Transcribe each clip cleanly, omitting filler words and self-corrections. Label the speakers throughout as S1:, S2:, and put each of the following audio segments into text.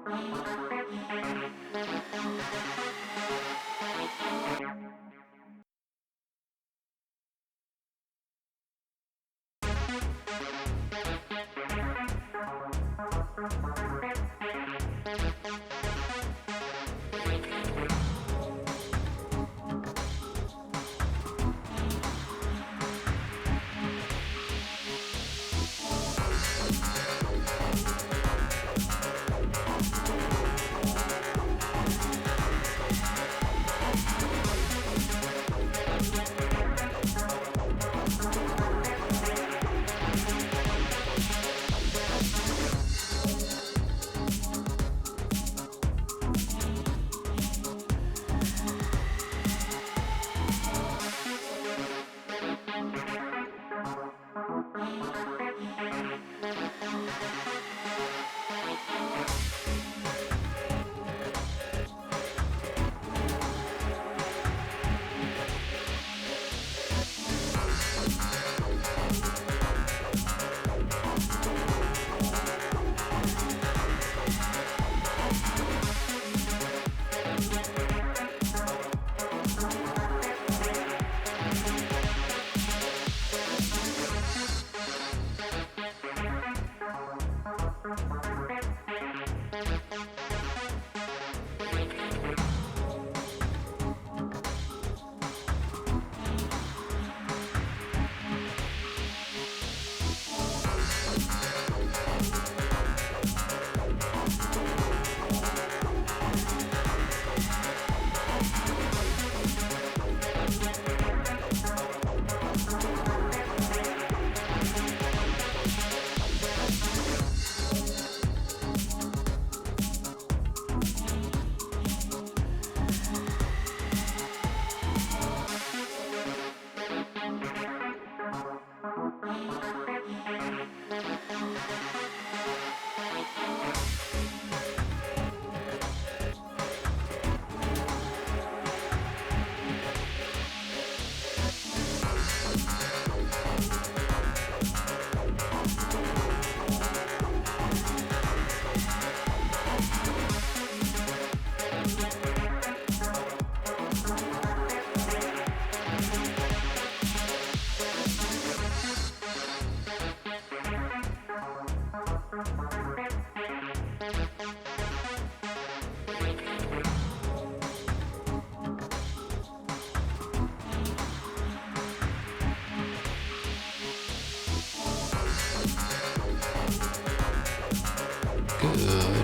S1: Good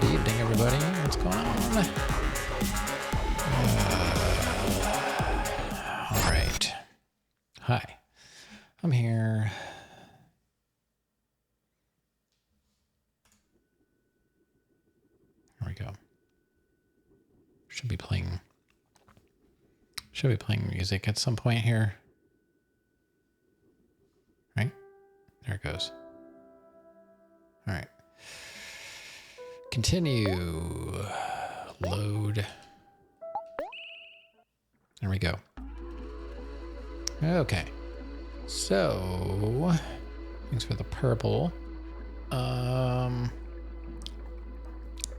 S1: evening, everybody. What's going on? All right. Hi. I'm here. There we go. Should be playing music at some point here. Right? There it goes. All right. Continue. Load. There we go. Okay. So, thanks for the purple.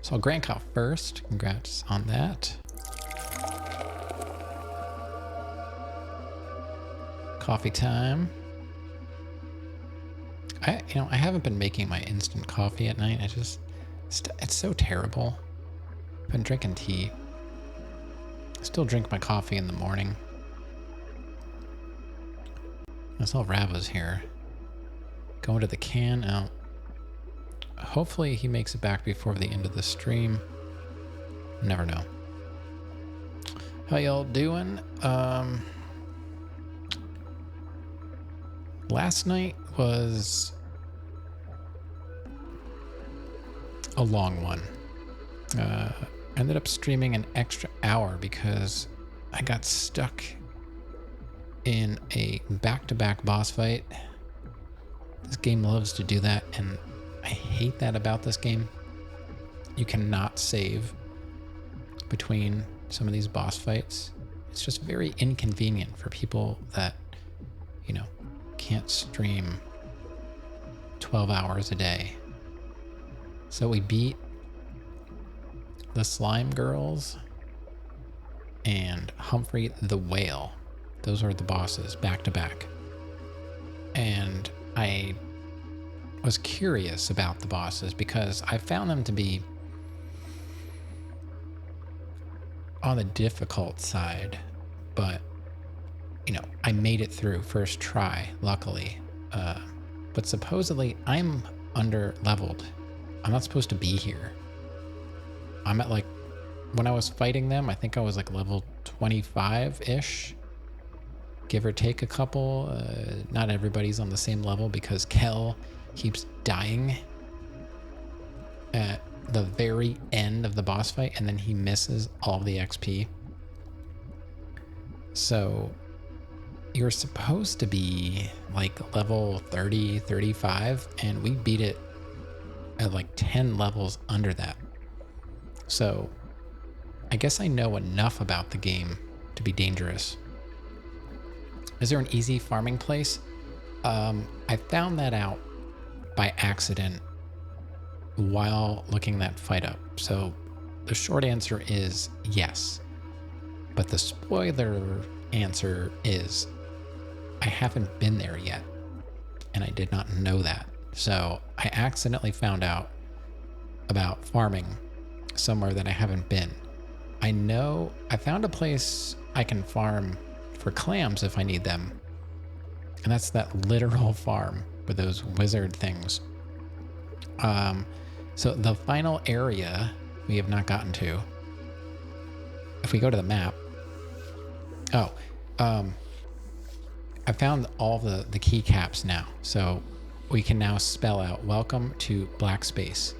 S1: So Grand Cop first. Congrats on that. Coffee time. I haven't been making my instant coffee at night. It's so terrible. I've been drinking tea. I still drink my coffee in the morning. I saw Rava's here. Going to the can. Oh. Hopefully he makes it back before the end of the stream. Never know. How y'all doing? Last night was a long one. Ended up streaming an extra hour because I got stuck in a back-to-back boss fight. This game loves to do that, and I hate that about this game. You cannot save between some of these boss fights. It's just very inconvenient for people that, can't stream 12 hours a day. So we beat the Slime Girls, and Humphrey the Whale. Those are the bosses back to back. And I was curious about the bosses because I found them to be on the difficult side, but you know, I made it through first try, luckily. But supposedly I'm under leveled. I'm not supposed to be here. I'm at like, when I was fighting them, I think I was like level 25-ish, give or take a couple. Not everybody's on the same level because Kel keeps dying at the very end of the boss fight, and then he misses all the XP. So you're supposed to be like level 30, 35, and we beat it at like 10 levels under that. So I guess I know enough about the game to be dangerous. Is there an easy farming place? I found that out by accident while looking that fight up. So the short answer is yes. But the spoiler answer is I haven't been there yet. And I did not know that. So I accidentally found out about farming somewhere that I haven't been. I know I found a place I can farm for clams if I need them. And that's that literal farm with those wizard things. So the final area we have not gotten to. If we go to the map. I found all the keycaps now. So we can now spell out welcome to Black Space.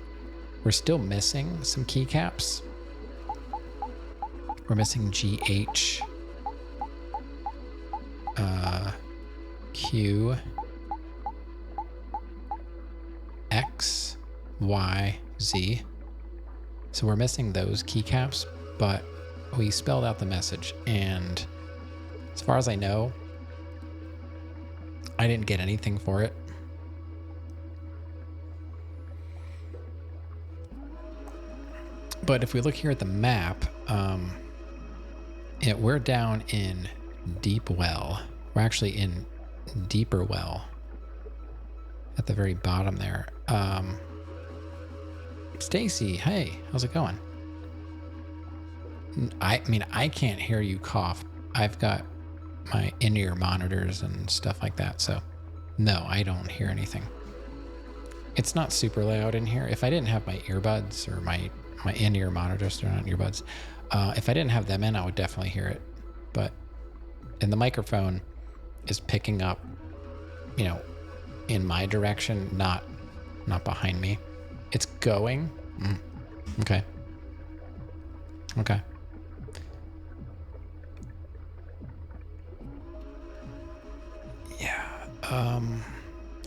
S1: We're still missing some keycaps. We're missing GH, Q, X, Y, Z. So we're missing those keycaps, but we spelled out the message, and as far as I know, I didn't get anything for it. But if we look here at the map, we're down in Deep Well. We're actually in Deeper Well at the very bottom there. Stacy, hey, how's it going? I mean, I can't hear you cough. I've got my in-ear monitors and stuff like that, so no, I don't hear anything. It's not super loud in here. If I didn't have my earbuds or my in-ear monitors, they're not earbuds. If I didn't have them in, I would definitely hear it. But, and the microphone is picking up, you know, in my direction, not behind me. It's going. Okay. Okay. Yeah.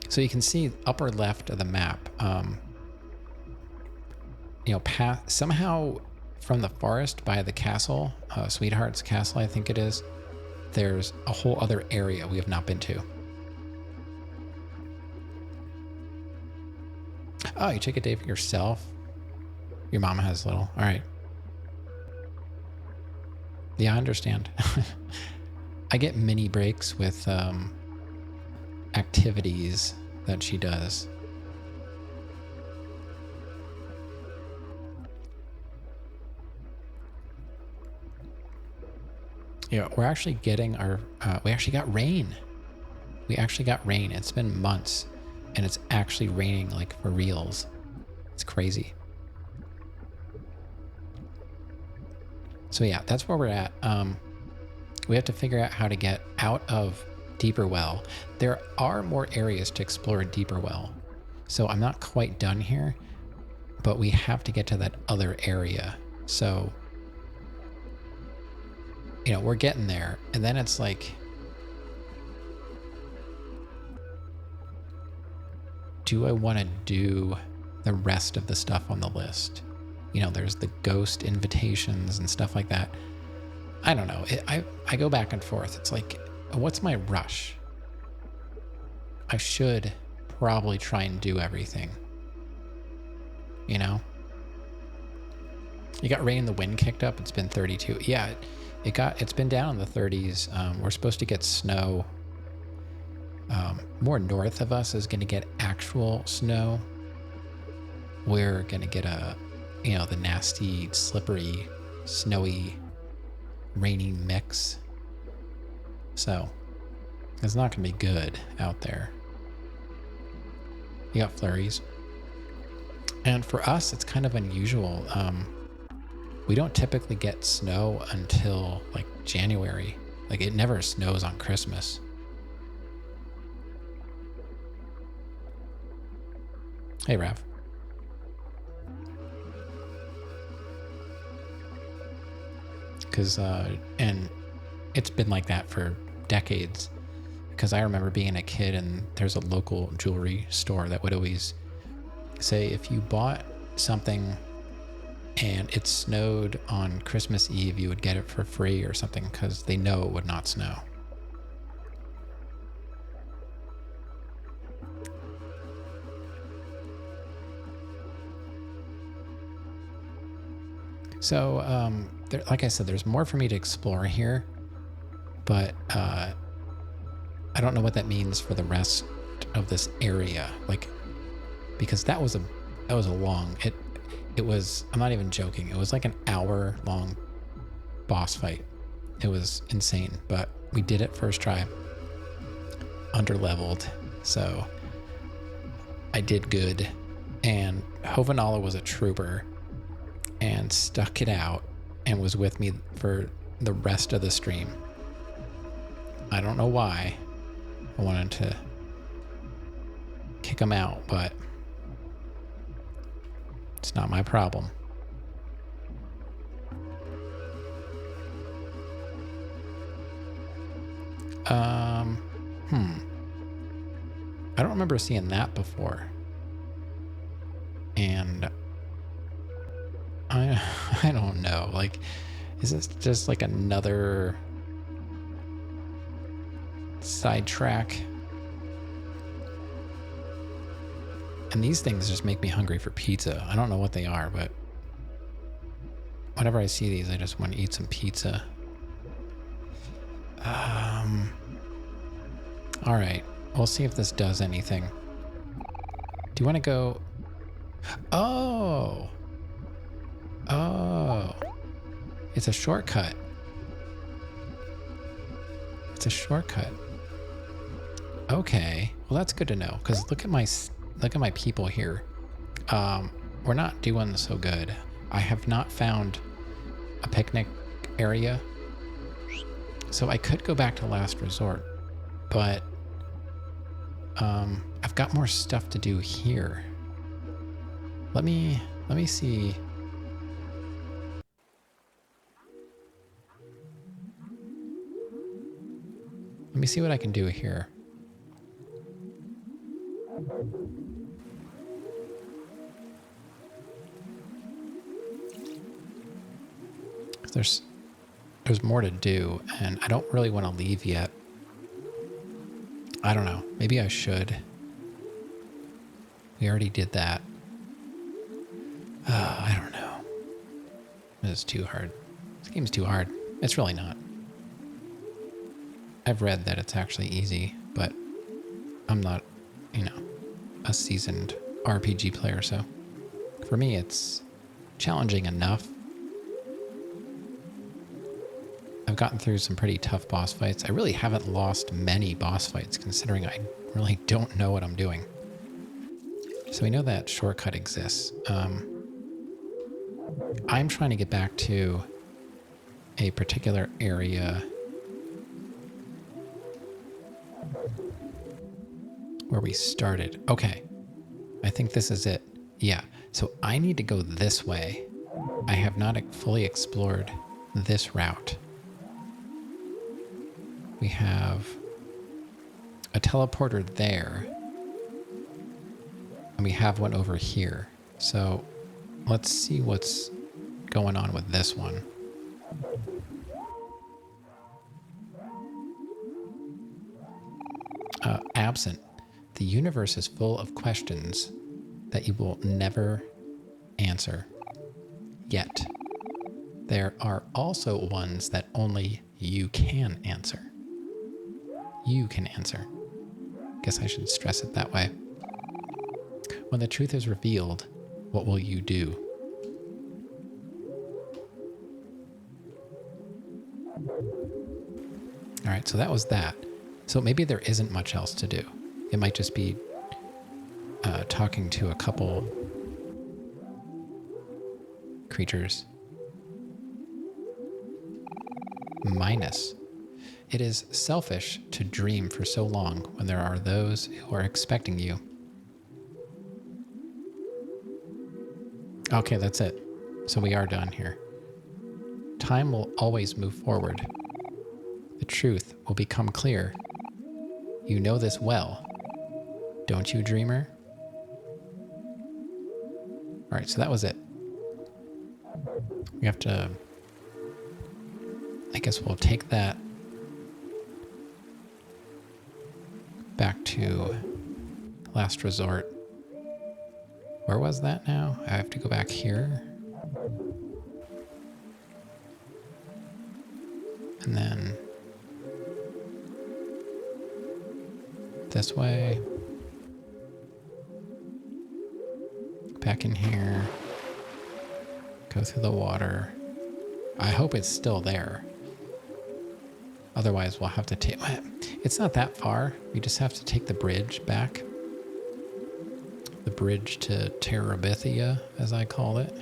S1: So you can see upper left of the map. You know, somehow from the forest by the castle, Sweetheart's Castle, I think it is, there's a whole other area we have not been to. Oh, you take a day for yourself? Your mama has little. All right. Yeah, I understand. I get mini breaks with activities that she does. Yeah, we're actually getting our, we actually got rain. We actually got rain. It's been months and it's actually raining like for reals. It's crazy. So yeah, that's where we're at. We have to figure out how to get out of Deeper Well. There are more areas to explore Deeper Well. So I'm not quite done here, but we have to get to that other area. So, you know, we're getting there. And then it's like, do I want to do the rest of the stuff on the list? You know, there's the ghost invitations and stuff like that. I don't know. I go back and forth. It's like, what's my rush? I should probably try and do everything. You know? You got rain, the wind kicked up. It's been 32. Yeah, it's been down in the 30s. We're supposed to get snow. More north of us is going to get actual snow. We're going to get the nasty, slippery, snowy, rainy mix. So it's not going to be good out there. You got flurries. And for us, it's kind of unusual. We don't typically get snow until like January. Like it never snows on Christmas. Hey, Rav. And it's been like that for decades. Because I remember being a kid and there's a local jewelry store that would always say if you bought something and it snowed on Christmas Eve, you would get it for free or something because they know it would not snow. So, like I said, there's more for me to explore here, but I don't know what that means for the rest of this area. Like, because that was a long. It was. I'm not even joking. It was like an hour-long boss fight. It was insane, but we did it first try. Underleveled, so I did good. And Hovenala was a trooper and stuck it out and was with me for the rest of the stream. I don't know why. I wanted to kick him out, but it's not my problem. I don't remember seeing that before. And I don't know. Like, is this just like another sidetrack? And these things just make me hungry for pizza. I don't know what they are, but whenever I see these, I just want to eat some pizza. All right. We'll see if this does anything. Do you want to go? Oh. It's a shortcut. It's a shortcut. Okay. Well, that's good to know, because look at my people here. We're not doing so good. I have not found a picnic area. So I could go back to last resort, but I've got more stuff to do here. Let me see. Let me see what I can do here. There's more to do, and I don't really want to leave yet. I don't know. Maybe I should. We already did that. I don't know. This is too hard. This game's too hard. It's really not. I've read that it's actually easy, but I'm not, a seasoned RPG player, so for me it's challenging enough. I've gotten through some pretty tough boss fights. I really haven't lost many boss fights, considering I really don't know what I'm doing. So we know that shortcut exists. I'm trying to get back to a particular area where we started. Okay, I think this is it. Yeah, so I need to go this way. I have not fully explored this route. We have a teleporter there, and we have one over here. So let's see what's going on with this one. Absent. The universe is full of questions that you will never answer. Yet. there are also ones that only you can answer. You can answer. Guess I should stress it that way. When the truth is revealed, what will you do? All right, so that was that. So maybe there isn't much else to do. It might just be talking to a couple creatures. Minus. It is selfish to dream for so long when there are those who are expecting you. Okay, that's it. So we are done here. Time will always move forward. The truth will become clear. You know this well. Don't you, dreamer? All right, so that was it. We have to... I guess we'll take that back to last resort. Where was that now? I have to go back here. And then this way. Back in here. Go through the water. I hope it's still there. Otherwise, we'll have to take... It's not that far. We just have to take the bridge back. The bridge to Terabithia, as I call it.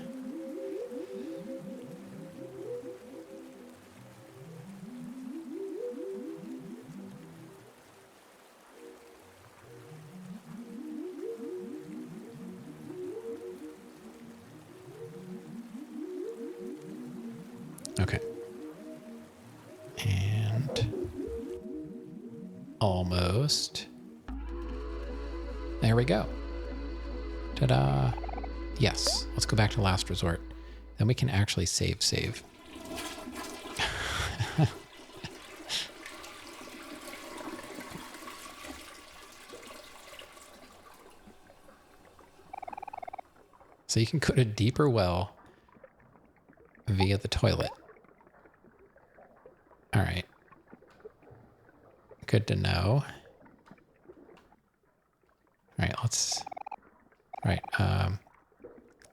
S1: Okay. And almost. There we go. Ta-da. Yes. Let's go back to last resort. Then we can actually save. So you can go to a deeper well via the toilet. All right. Good to know. All right, let's... All right,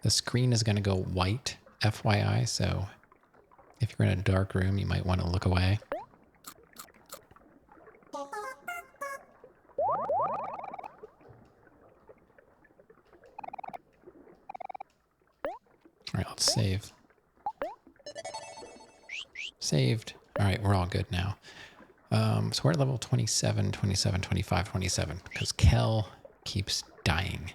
S1: the screen is going to go white, FYI, so if you're in a dark room, you might want to look away. All right, let's save. Saved. All right, we're all good now. So we're at level 27, 27, 25, 27, because Kel keeps dying.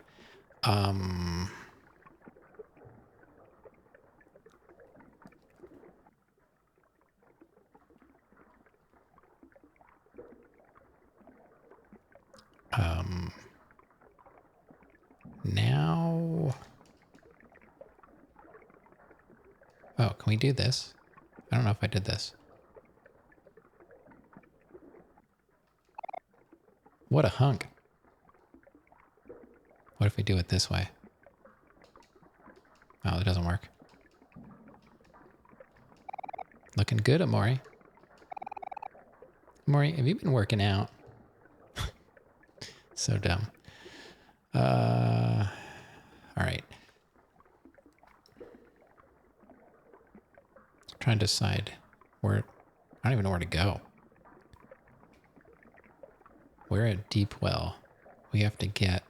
S1: Now... Oh, can we do this? I don't know if I did this. What a hunk. What if we do it this way? Oh, that doesn't work. Looking good, OMORI. OMORI, have you been working out? So dumb. All right. I'm trying to decide where... I don't even know where to go. We're at Deep Well. We have to get...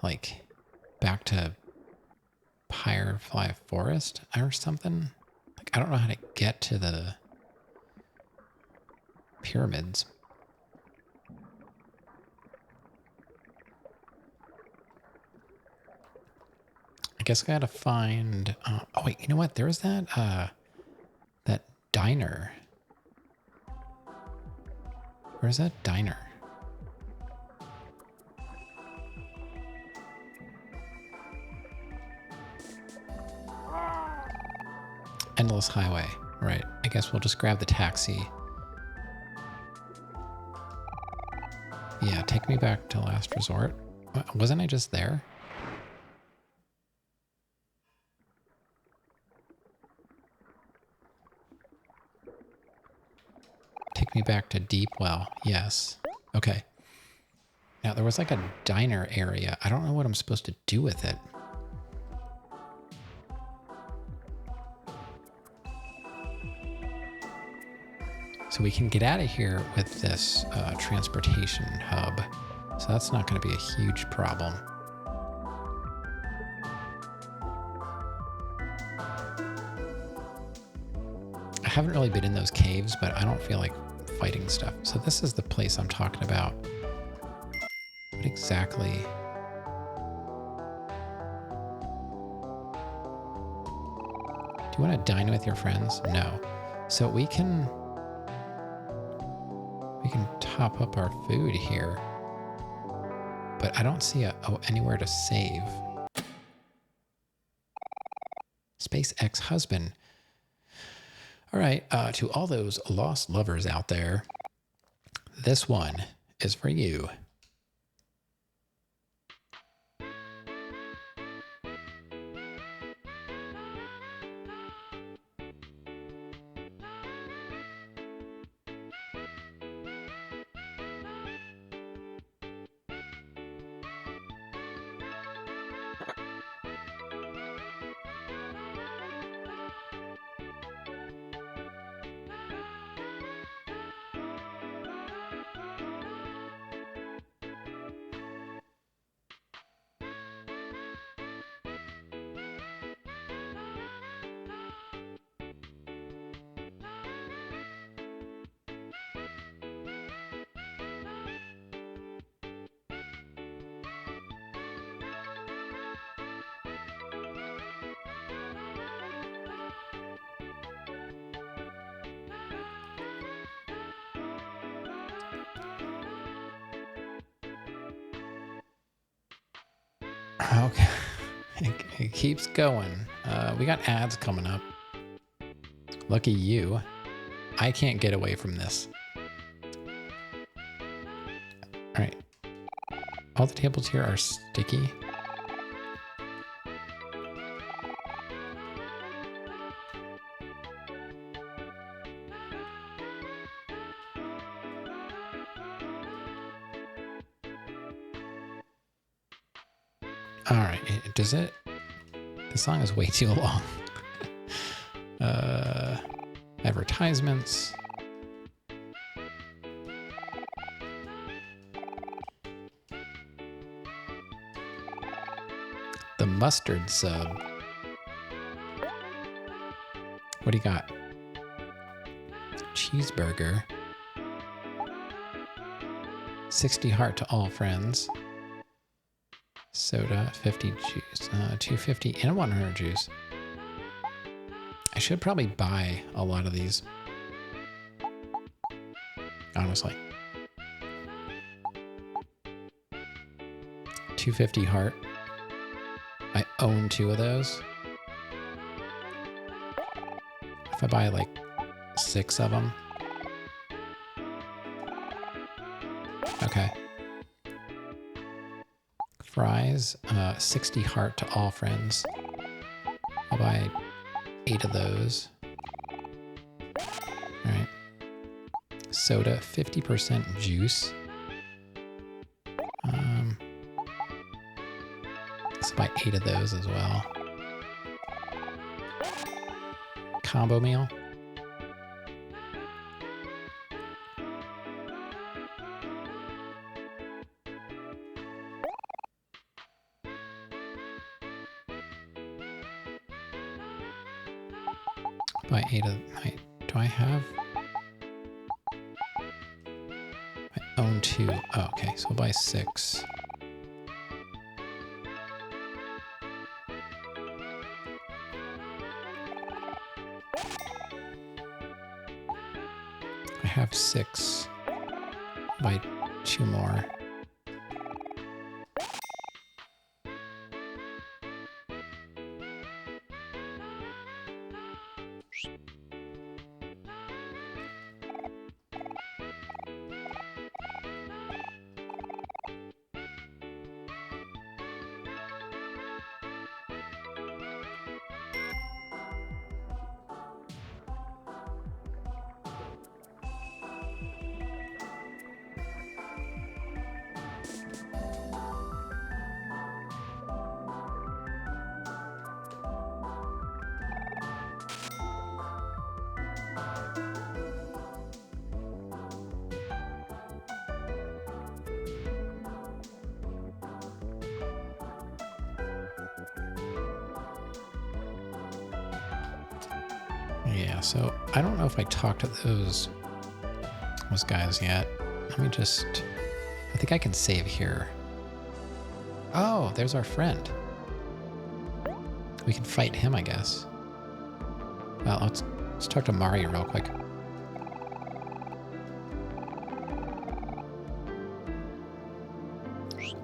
S1: like, back to Firefly Forest or something? Like, I don't know how to get to the pyramids. I guess I gotta find... oh, wait, you know what? There's that, that diner. Where's that diner? Endless Highway. Right. I guess we'll just grab the taxi. Yeah, take me back to last resort. Wasn't I just there? me back to Deep Well. Yes. Okay. Now, there was like a diner area. I don't know what I'm supposed to do with it. So we can get out of here with this transportation hub. So that's not going to be a huge problem. I haven't really been in those caves, but I don't feel like fighting stuff. So this is the place I'm talking about. What exactly? Do you want to dine with your friends? No. So we can top up our food here, but I don't see anywhere to save. Space ex-husband. All right, to all those lost lovers out there, this one is for you. Okay, it keeps going. We got ads coming up. Lucky you. I can't get away from this. All right. All the tables here are sticky. All right. Does it? The song is way too long. Advertisements. The mustard sub. What do you got? Cheeseburger. 60 heart to all friends. Soda, 50 juice, 250 and 100 juice. I should probably buy a lot of these. Honestly. 250 heart. I own 2 of those. If I buy like 6 of them. Okay. Fries, 60 heart to all friends. I'll buy 8 of those. All right. Soda, 50% juice. Let's buy 8 of those as well. Combo meal. Buy 8 of. Do I have? I own 2. Oh, okay, so I'll buy 6. I have 6. Buy 2 more. Yeah, so I don't know if I talked to those guys yet. Let me just... I think I can save here. Oh, there's our friend. We can fight him, I guess. Well, let's talk to Mari real quick.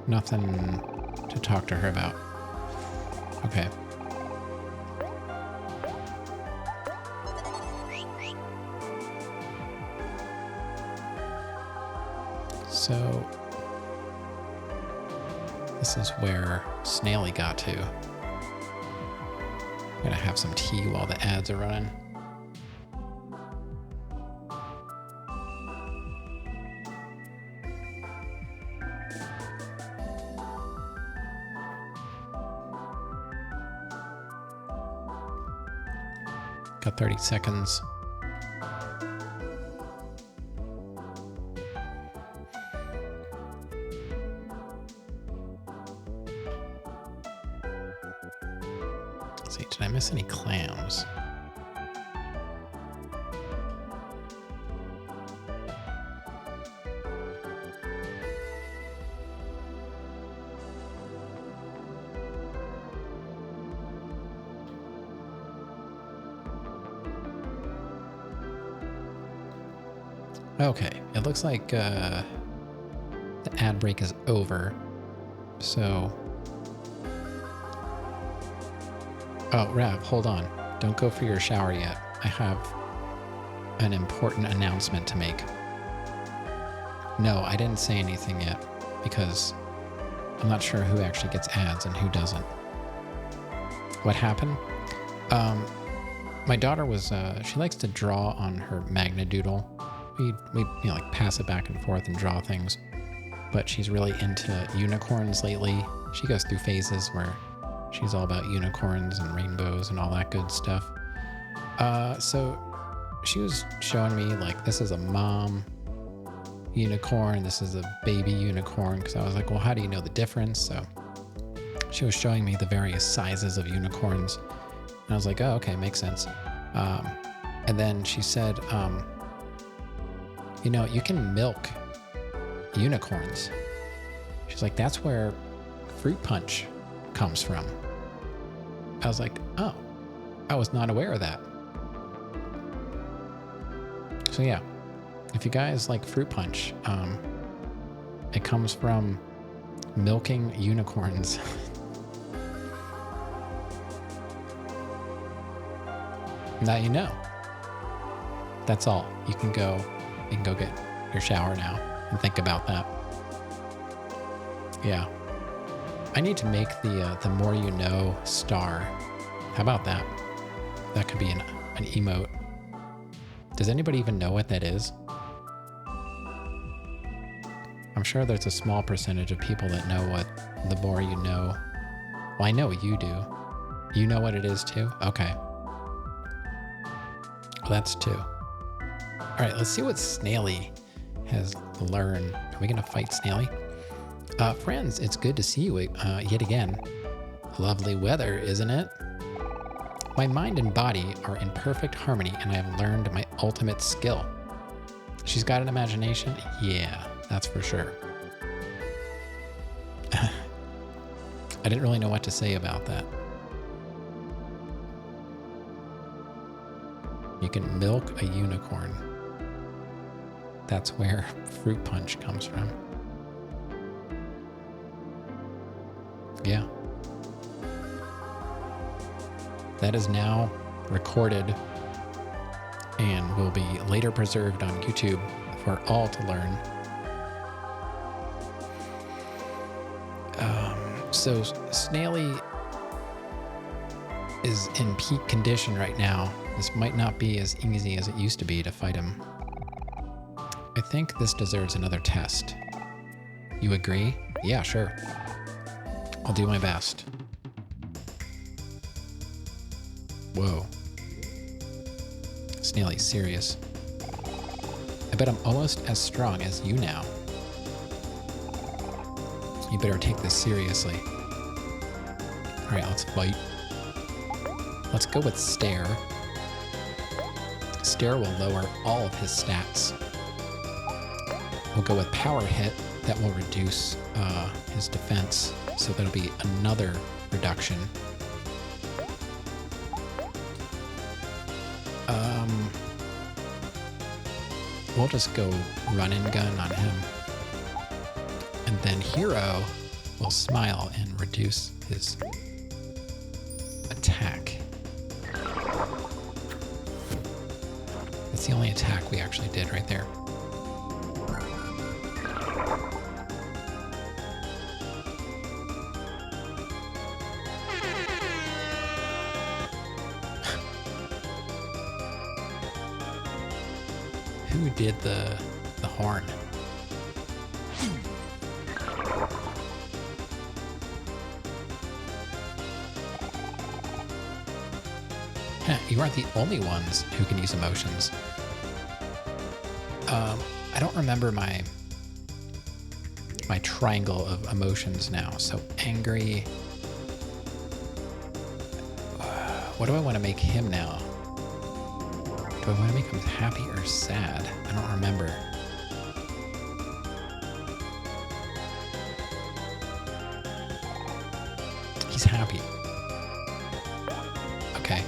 S1: Nothing to talk to her about. Okay. So this is where Snaily got to. I'm gonna have some tea while the ads are running. Got 30 seconds. Let's see, did I miss any clams? Okay, it looks like the ad break is over. So... Oh, Rav, hold on. Don't go for your shower yet. I have an important announcement to make. No, I didn't say anything yet because I'm not sure who actually gets ads and who doesn't. What happened? My daughter was, she likes to draw on her Magnadoodle. We like pass it back and forth and draw things. But she's really into unicorns lately. She goes through phases where she's all about unicorns and rainbows and all that good stuff. So she was showing me like, this is a mom unicorn, this is a baby unicorn. Because I was like, well, how do you know the difference? So she was showing me the various sizes of unicorns. And I was like, oh, okay, makes sense. And then she said, you know, you can milk unicorns. She's like, that's where fruit punch comes from. I was like, oh, I was not aware of that. So yeah, if you guys like fruit punch, it comes from milking unicorns. Now you know. That's all. You can go get your shower now and think about that. Yeah. I need to make the more you know star. How about that? That could be an emote. Does anybody even know what that is? I'm sure there's a small percentage of people that know what the more you know. Well, I know you do. You know what it is too? Okay. Well, that's two. All right, let's see what Snaily has learned. Are we gonna fight Snaily? Friends, it's good to see you yet again. Lovely weather, isn't it? My mind and body are in perfect harmony, and I have learned my ultimate skill. She's got an imagination? Yeah, that's for sure. I didn't really know what to say about that. You can milk a unicorn. That's where fruit punch comes from. Yeah. That is now recorded and will be later preserved on YouTube for all to learn. So Snaily is in peak condition right now. This might not be as easy as it used to be to fight him. I think this deserves another test. You agree? Yeah, sure. I'll do my best. Whoa. Snaily's serious. I bet I'm almost as strong as you now. You better take this seriously. Alright, let's fight. Let's go with stare. Stare will lower all of his stats. We'll go with Power Hit. That will reduce his defense, so that'll be another reduction. We'll just go run and gun on him. And then Hero will smile and reduce his attack. That's the only attack we actually did right there. Who did the horn? You aren't the only ones who can use emotions. I don't remember my triangle of emotions now. So angry. What do I want to make him now? Do I want to make him happy or sad? I don't remember. He's happy. Okay.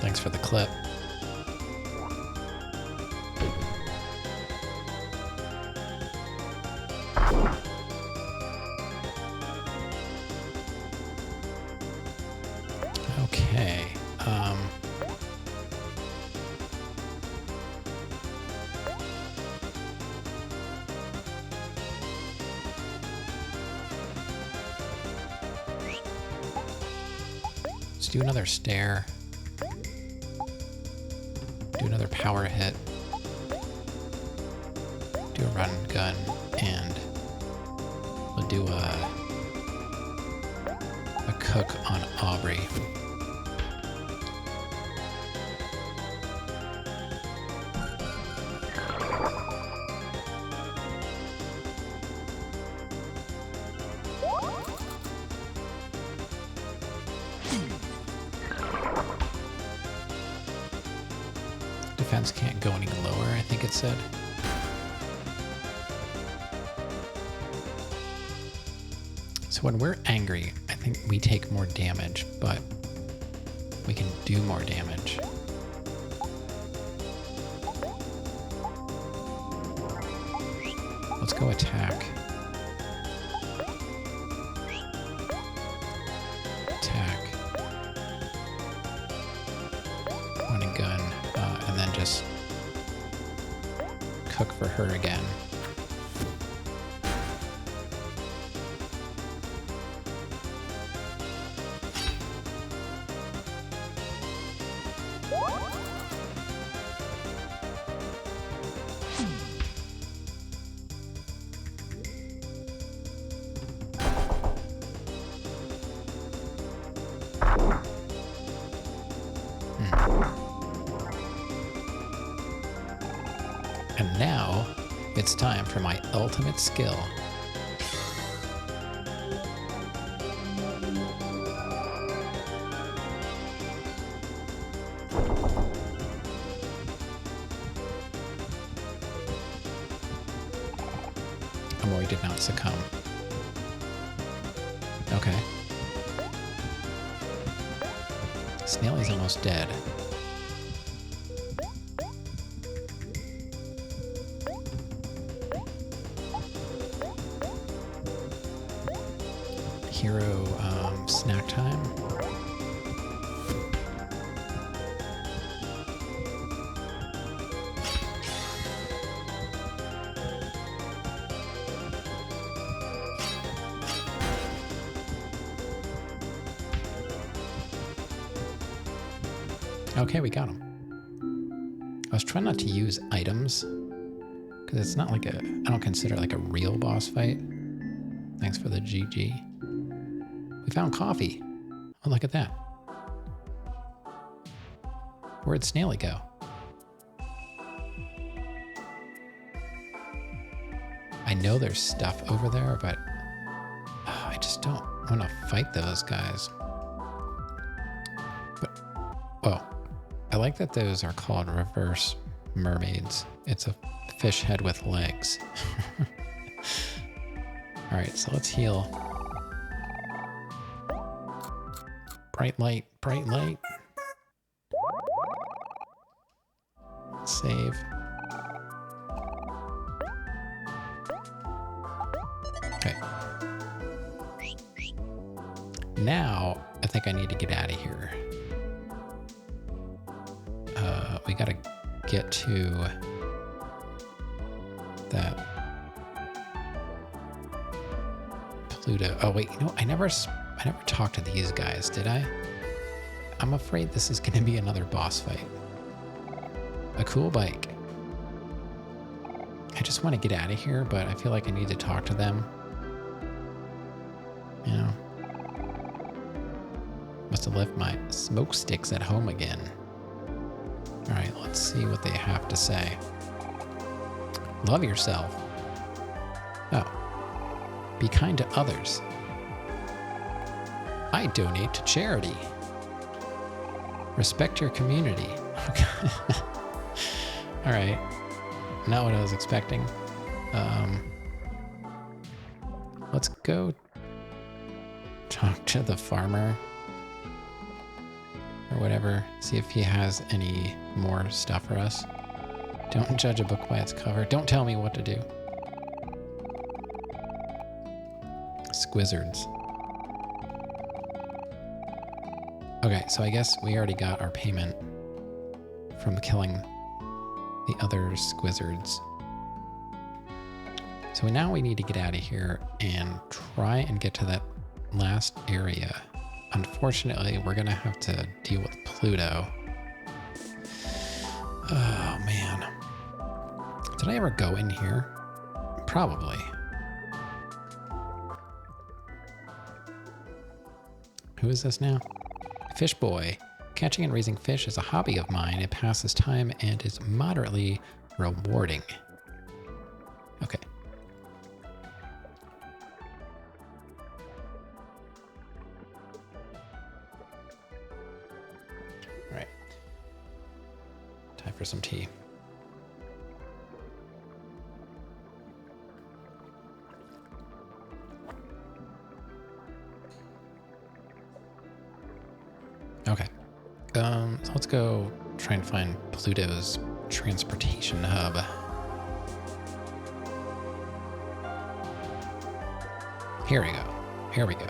S1: Thanks for the clip. Okay. Let's do another stare. Do another power hit. Do a run and gun, and we'll do a cook on Aubrey. Defense can't go any lower, I think it said. So when we're angry, I think we take more damage, but we can do more damage. Let's go attack. Attack. Run and gun. And then just cook for her again. And now, it's time for my ultimate skill. Omori did not succumb. Okay. Snailly's almost dead. Hero snack time. Okay, we got him. was trying not to use items because it's not like I don't consider it like a real boss fight. Thanks for the GG. We found coffee. Oh, look at that. Where'd Snaily go? I know there's stuff over there, but I just don't want to fight those guys. But, oh, I like that those are called reverse mermaids. It's a fish head with legs. All right, so let's heal. Bright light, bright light. Save. Okay. Now, I think I need to get out of here. We gotta get to that Pluto. Oh wait, you know, I never talked to these guys, did I? I'm afraid this is gonna be another boss fight. A cool bike. I just want to get out of here, but I feel like I need to talk to them. You know? Must have left my smoke sticks at home again. Alright, let's see what they have to say. Love yourself. Oh. Be kind to others. I donate to charity. Respect your community. Alright. Not what I was expecting. Let's go talk to the farmer. Or whatever. See if he has any more stuff for us. Don't judge a book by its cover. Don't tell me what to do. Squizzards. Okay, so I guess we already got our payment from killing the other squizzards. So now we need to get out of here and try and get to that last area. Unfortunately, we're gonna have to deal with Pluto. Oh man. Did I ever go in here? Probably. Who is this now? Fish boy. Catching and raising fish is a hobby of mine. It passes time and is moderately rewarding. Okay. All right. Time for some tea. Okay. So let's go try and find Pluto's transportation hub. Here we go. Here we go.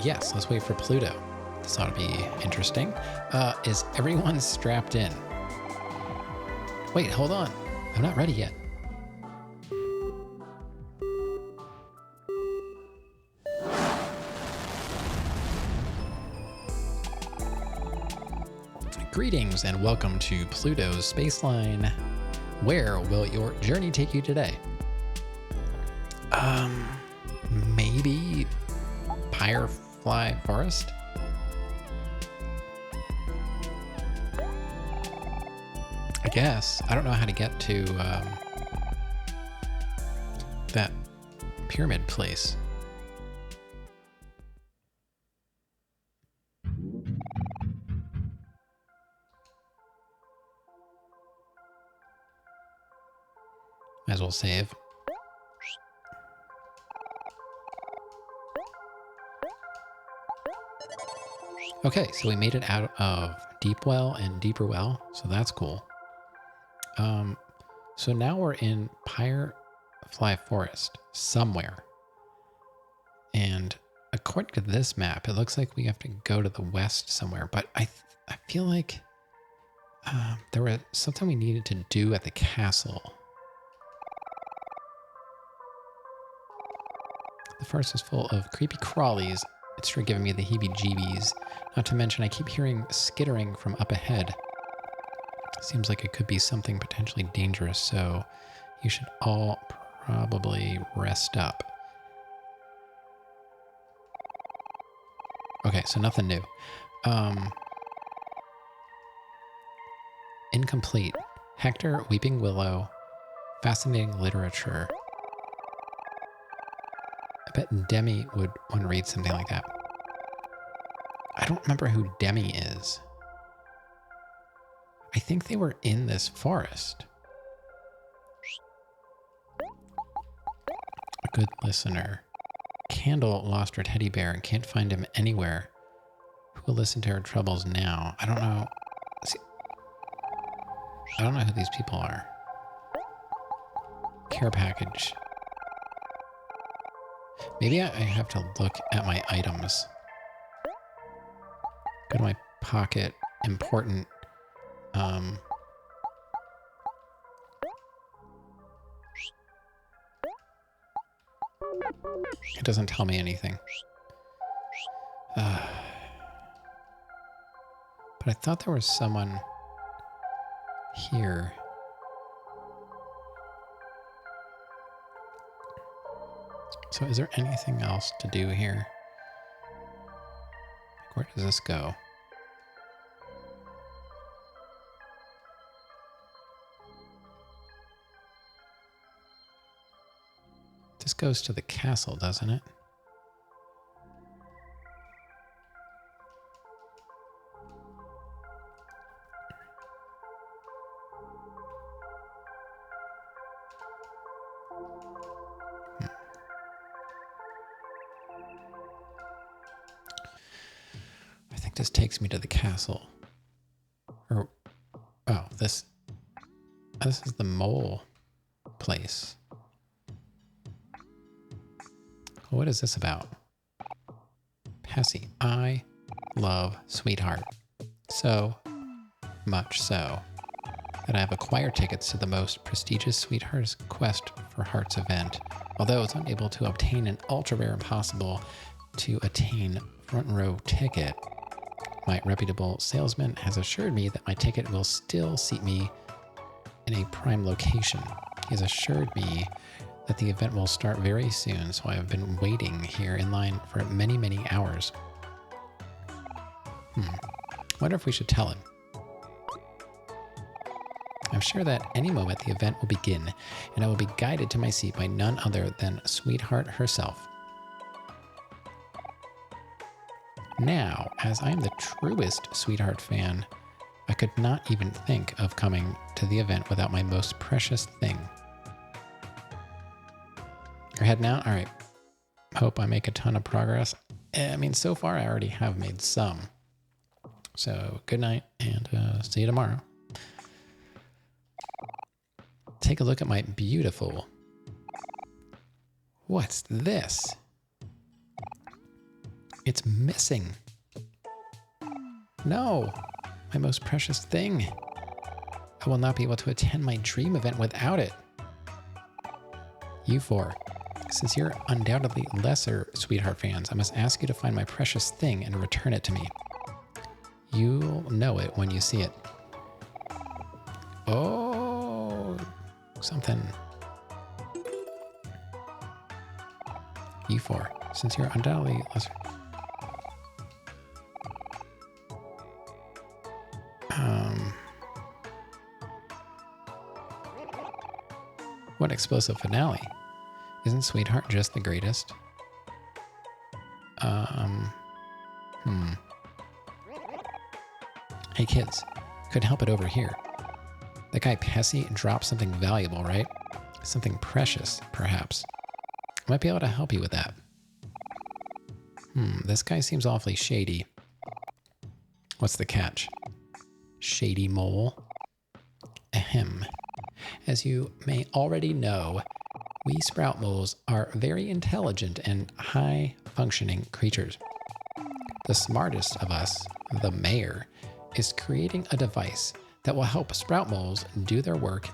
S1: Yes, let's wait for Pluto. This ought to be interesting. Is everyone strapped in? Wait, hold on. I'm not ready yet. Greetings and welcome to Pluto's Spaceline. Where will your journey take you today? Maybe Firefly Forest? I guess. I don't know how to get to that pyramid place. Might as well save. Okay, so we made it out of Deep Well and Deeper Well, so that's cool. So now we're in Firefly Forest somewhere. And according to this map, it looks like we have to go to the west somewhere, but I feel like there was something we needed to do at the castle. The forest is full of creepy crawlies. It's sure giving me the heebie-jeebies. Not to mention, I keep hearing skittering from up ahead. Seems like it could be something potentially dangerous, so you should all probably rest up. Okay, so nothing new. Incomplete. Hector, Weeping Willow, fascinating literature. I bet Demi would want to read something like that. I don't remember who Demi is. I think they were in this forest. A good listener. Candle lost her teddy bear and can't find him anywhere. Who will listen to her troubles now? I don't know. See, I don't know who these people are. Care package. Maybe I have to look at my items. Go to my pocket. Important. It doesn't tell me anything. But I thought there was someone here. So is there anything else to do here? Where does this go? This goes to the castle, doesn't it? I think this takes me to the castle. Or, oh, this is the mole place. What is this about? Passy, I love Sweetheart. So much so that I have acquired tickets to the most prestigious Sweetheart's Quest for Hearts event. Although I was unable to obtain an ultra-rare impossible to attain front row ticket, my reputable salesman has assured me that my ticket will still seat me in a prime location. He has assured me that the event will start very soon, so I have been waiting here in line for many, many hours. Wonder if we should tell him. I'm sure that any moment the event will begin, and I will be guided to my seat by none other than Sweetheart herself. Now, as I am the truest Sweetheart fan, I could not even think of coming to the event without my most precious thing. You're heading out? All right. Hope I make a ton of progress. I mean, so far I already have made some. So good night and see you tomorrow. Take a look at my beautiful... What's this? It's missing. No, my most precious thing. I will not be able to attend my dream event without it. You four, since you're undoubtedly lesser Sweetheart fans, I must ask you to find my precious thing and return it to me. You'll know it when you see it. Oh, something. You four, since you're undoubtedly lesser... What explosive finale? Isn't Sweetheart just the greatest? Hey kids, couldn't help it over here. That guy Pessy dropped something valuable, right? Something precious, perhaps. I might be able to help you with that. This guy seems awfully shady. What's the catch? Shady mole? Ahem. As you may already know, we sprout moles are very intelligent and high-functioning creatures. The smartest of us, the mayor, is creating a device that will help sprout moles do their work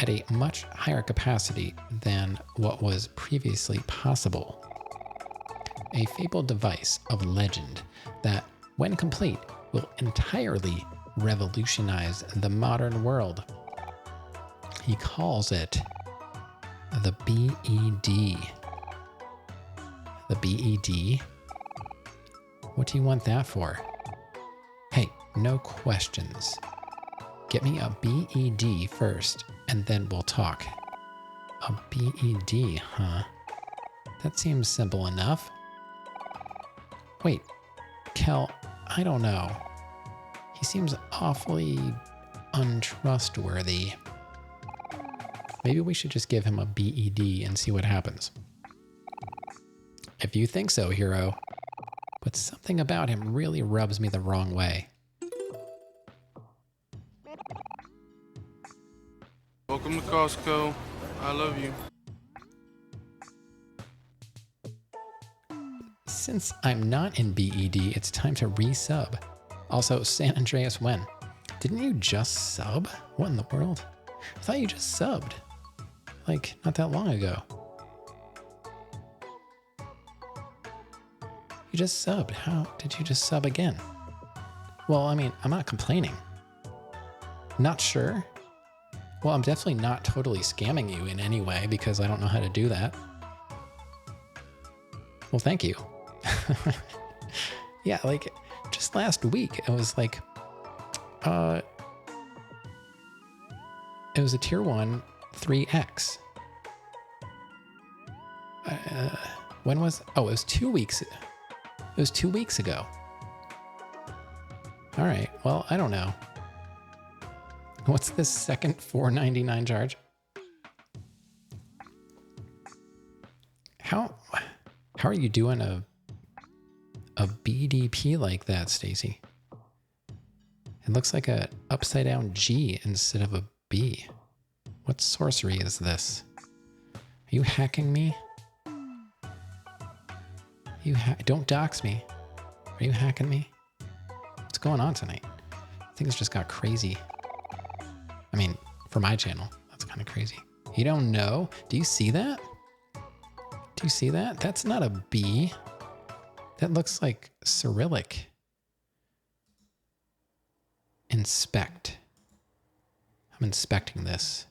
S1: at a much higher capacity than what was previously possible. a fabled device of legend that, when complete, will entirely revolutionize the modern world. He calls it the BED. The BED? What do you want that for? Hey, no questions. Get me a BED first, and then we'll talk. A BED, huh? That seems simple enough. Wait, Kel, I don't know. He seems awfully untrustworthy. Maybe we should just give him a BED and see what happens. If you think so, hero. But something about him really rubs me the wrong way.
S2: Welcome to Costco. I love you.
S1: Since I'm not in BED, it's time to resub. Also, San Andreas when? Didn't you just sub? What in the world? I thought you just subbed. Like, not that long ago. You just subbed. How did you just sub again? Well, I mean, I'm not complaining. Not sure? Well, I'm definitely not totally scamming you in any way because I don't know how to do that. Well, thank you. Yeah, like, just last week, it was like, it was a tier 1 3X. When was, oh, it was 2 weeks. It was 2 weeks ago. All right, well, I don't know. What's this second $4.99 charge? How are you doing a BDP like that, Stacy? It looks like a upside down G instead of a B. What sorcery is this? Are you hacking me? Don't dox me. Are you hacking me? What's going on tonight? Things just got crazy. I mean, for my channel, that's kind of crazy. You don't know? Do you see that? Do you see that? That's not a B. That looks like Cyrillic. Inspect. I'm inspecting this.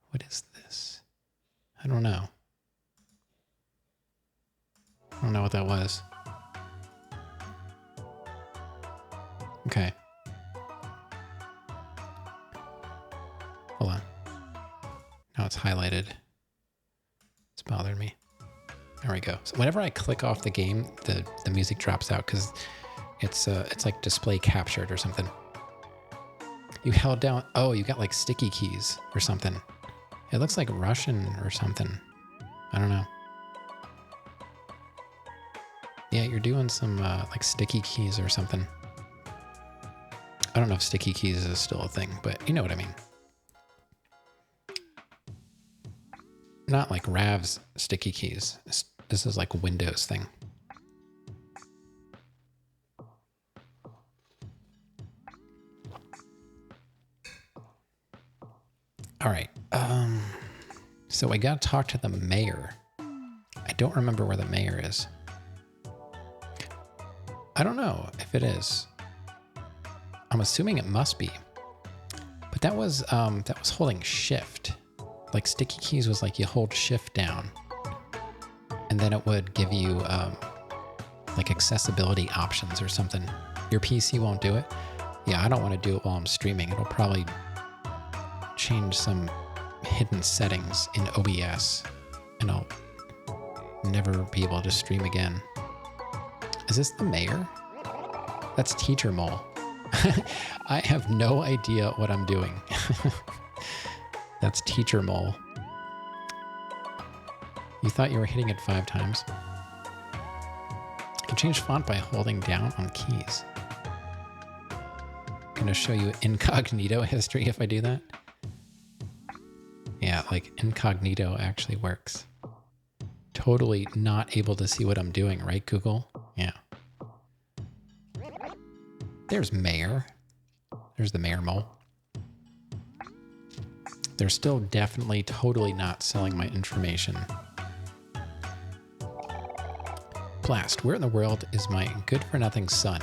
S1: What is this? I don't know. I don't know what that was. Okay. Hold on. Now it's highlighted. It's bothering me. There we go. So whenever I click off the game, the music drops out because it's like display captured or something. You held down. Oh, you got like sticky keys or something. It looks like Russian or something. I don't know. Yeah, you're doing some like sticky keys or something. I don't know if sticky keys is still a thing, but you know what I mean. Not like Rav's sticky keys. This is like a Windows thing. All right. So I got to talk to the mayor. I don't remember where the mayor is. I don't know if it is. I'm assuming it must be. But that was holding shift. Like sticky keys was like you hold shift down. And then it would give you like accessibility options or something. Your PC won't do it? Yeah, I don't want to do it while I'm streaming. It'll probably change some hidden settings in OBS and I'll never be able to stream again. Is this the mayor? That's Teacher Mole. I have no idea what I'm doing. That's Teacher Mole. You thought you were hitting it 5 times. You can change font by holding down on keys. I'm gonna show you incognito history if I do that. Yeah, like incognito actually works. Totally not able to see what I'm doing, right, Google? Yeah. There's Mayor. There's the Mayor Mole. They're still definitely totally not selling my information. Blast, where in the world is my good-for-nothing son?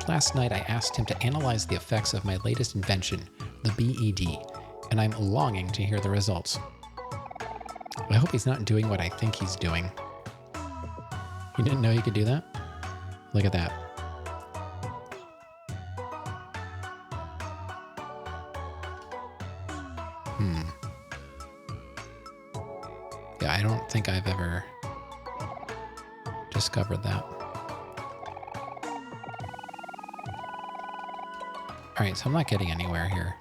S1: Last night I asked him to analyze the effects of my latest invention, the BED, and I'm longing to hear the results. I hope he's not doing what I think he's doing. You didn't know you could do that? Look at that. Yeah, I don't think I've ever discovered that. Alright, so I'm not getting anywhere here.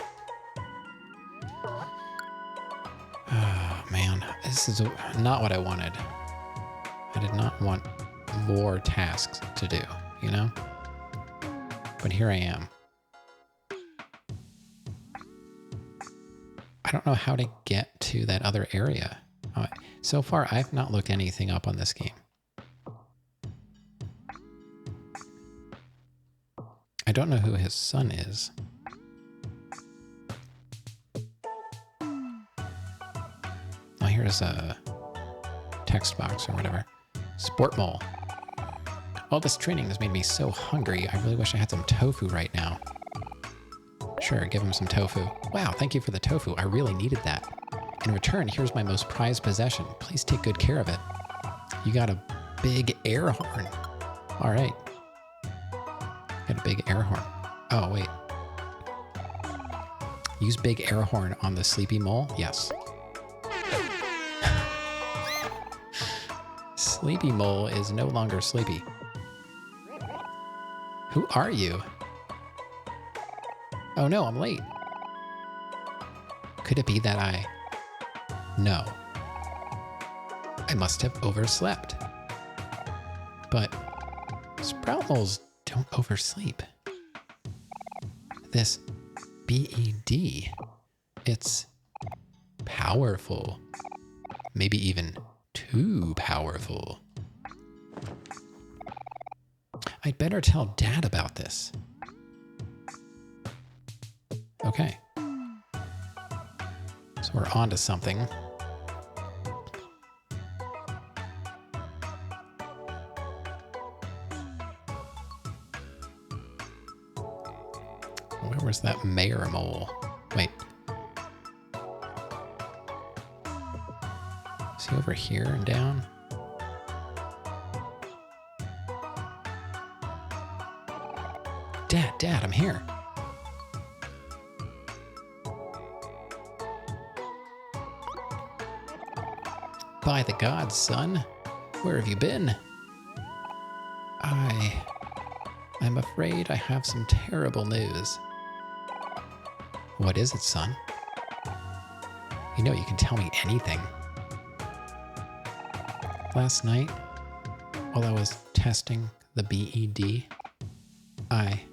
S1: Oh, man. This is not what I wanted. I did not want more tasks to do, you know? But here I am. I don't know how to get to that other area. So far, I've not looked anything up on this game. I don't know who his son is. Oh, here's a text box or whatever. Sport Mole. All this training has made me so hungry. I really wish I had some tofu right now. Sure, give him some tofu. Wow, thank you for the tofu. I really needed that. In return, here's my most prized possession. Please take good care of it. You got a big air horn. All right. Got a big air horn. Oh, wait. Use big air horn on the sleepy mole? Yes. Sleepy mole is no longer sleepy. Who are you? Oh no, I'm late. Could it be that I... No. I must have overslept. But sprout moles don't oversleep. This BED, it's powerful. Maybe even too powerful. I'd better tell Dad about this. Okay. So we're on to something. Where was that mayor mole? Wait. Is he over here and down? Dad, I'm here. By the gods, son. Where have you been? I'm afraid I have some terrible news. What is it, son? You know you can tell me anything. Last night, while I was testing the BED, I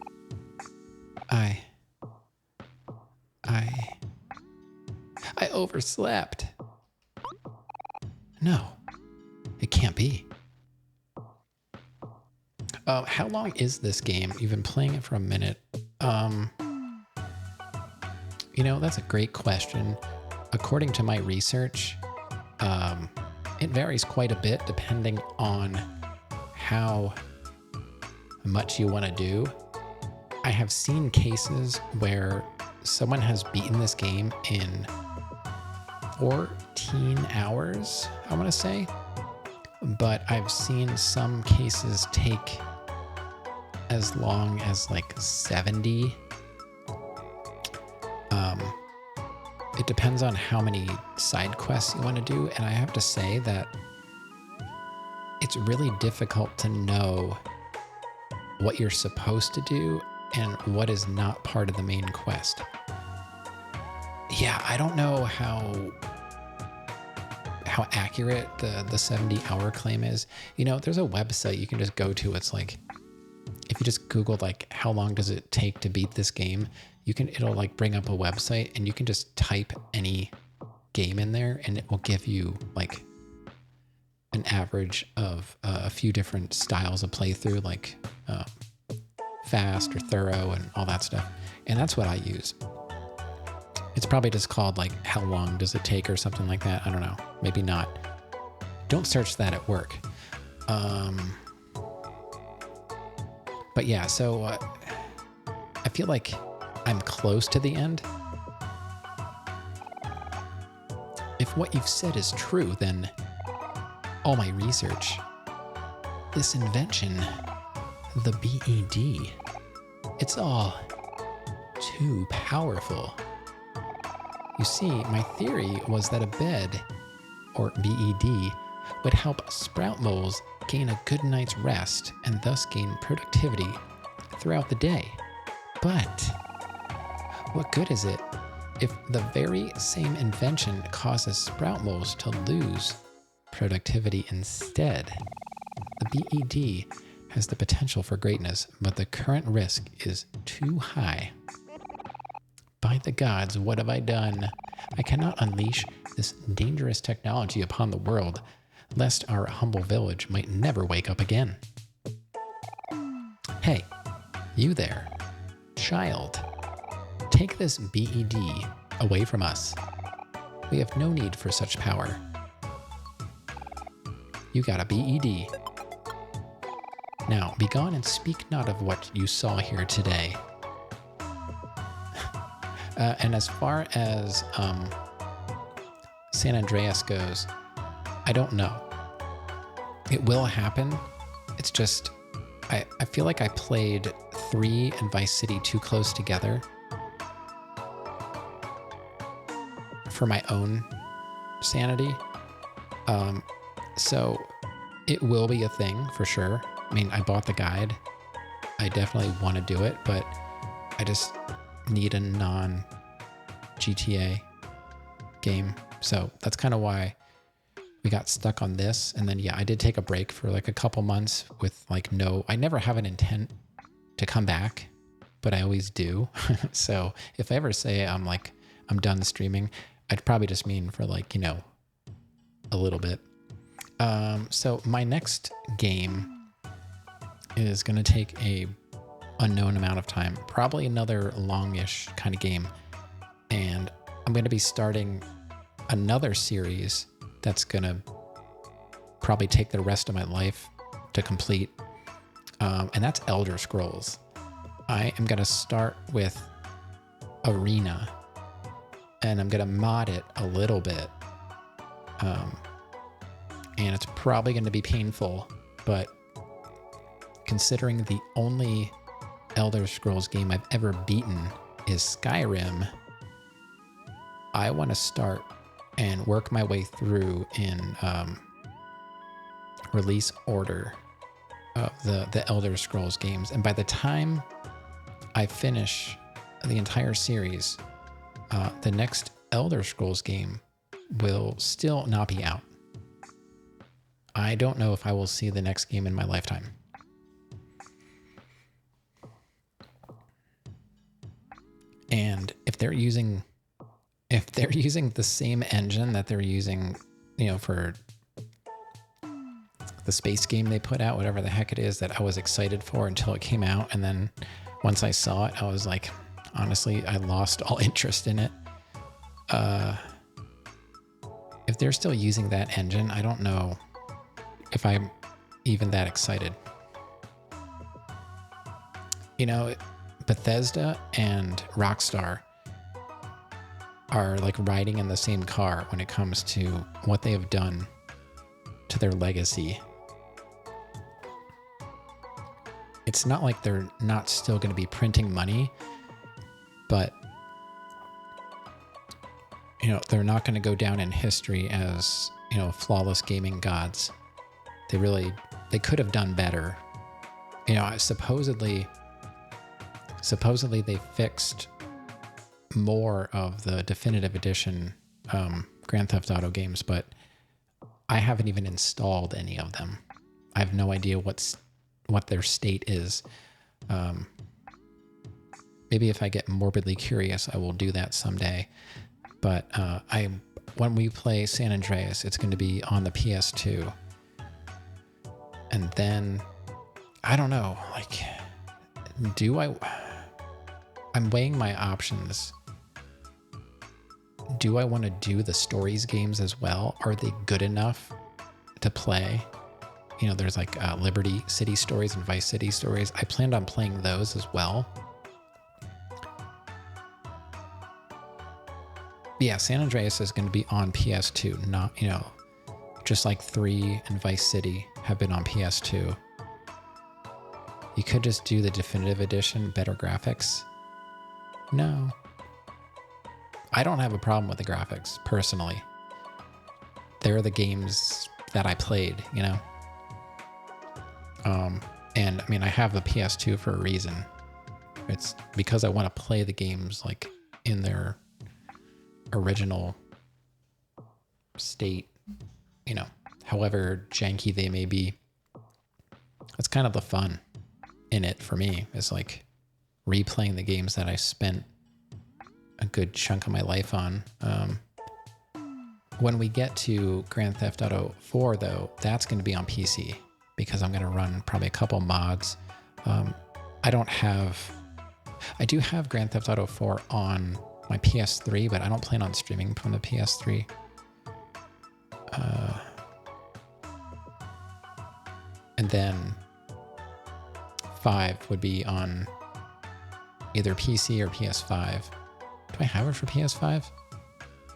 S1: overslept. No, it can't be. How long is this game? You've been playing it for a minute. You know, that's a great question. According to my research, it varies quite a bit depending on how much you want to do. I have seen cases where someone has beaten this game in 14 hours, I want to say. But I've seen some cases take as long as like 70. It depends on how many side quests you want to do, and I have to say that it's really difficult to know what you're supposed to do and what is not part of the main quest. Yeah, I don't know how accurate the 70-hour claim is. You know, there's a website you can just go to. It's like, if you just Google like how long does it take to beat this game, it'll like bring up a website and you can just type any game in there and it will give you like an average of a few different styles of playthrough, like fast or thorough and all that stuff. And that's what I use. It's probably just called like how long does it take or something like that. I don't know. Maybe not. Don't search that at work. But yeah, so I feel like I'm close to the end. If what you've said is true, then all my research, this invention, the BED, it's all too powerful. You see, my theory was that a bed, or BED, would help sprout moles gain a good night's rest and thus gain productivity throughout the day. But what good is it if the very same invention causes sprout moles to lose productivity instead? The BED has the potential for greatness, but the current risk is too high. By the gods, what have I done? I cannot unleash this dangerous technology upon the world, lest our humble village might never wake up again. Hey, you there, child, take this BED away from us. We have no need for such power. You got a BED. Now, begone and speak not of what you saw here today. And as far as San Andreas goes, I don't know. It will happen. It's just, I feel like I played 3 and Vice City too close together for my own sanity. So it will be a thing for sure. I mean, I bought the guide. I definitely want to do it, but I just need a non-GTA game. So that's kind of why we got stuck on this. And then, yeah, I did take a break for like a couple months with like I never have an intent to come back, but I always do. So if I ever say I'm done streaming, I'd probably just mean for like, a little bit. So my next game is going to take a unknown amount of time, probably another longish kind of game. And I'm going to be starting another series that's going to probably take the rest of my life to complete. And that's Elder Scrolls. I am going to start with Arena and I'm going to mod it a little bit. And it's probably going to be painful, but considering the only Elder Scrolls game I've ever beaten is Skyrim, I want to start and work my way through in release order of the Elder Scrolls games. And by the time I finish the entire series, the next Elder Scrolls game will still not be out. I don't know if I will see the next game in my lifetime. And if they're using the same engine that they're using, for the space game they put out, whatever the heck it is that I was excited for until it came out, and then once I saw it, I was like, honestly, I lost all interest in it. If they're still using that engine, I don't know if I'm even that excited. Bethesda and Rockstar are like riding in the same car when it comes to what they have done to their legacy. It's not like they're not still going to be printing money, but they're not going to go down in history as, flawless gaming gods. They could have done better. Supposedly they fixed more of the definitive edition Grand Theft Auto games, but I haven't even installed any of them. I have no idea what their state is. Maybe if I get morbidly curious, I will do that someday. But when we play San Andreas, it's going to be on the PS2. And then, I don't know, I'm weighing my options. Do I want to do the stories games as well? Are they good enough to play? you know, there's like Liberty City stories and Vice City stories. I planned on playing those as well. Yeah, San Andreas is going to be on PS2, not, you know, just like 3 and Vice City have been on PS2. You could just do the definitive edition, better graphics. No. I don't have a problem with the graphics, personally. They're the games that I played, you know? And I mean, I have the PS2 for a reason. It's because I want to play the games like in their original state, you know, however janky they may be. That's kind of the fun in it for me, is like replaying the games that I spent a good chunk of my life on. When we get to Grand Theft Auto 4, though, that's going to be on PC because I'm going to run probably a couple mods. I do have Grand Theft Auto 4 on my PS3, but I don't plan on streaming from the PS3. And then 5 would be on either PC or PS5. Do I have it for PS5?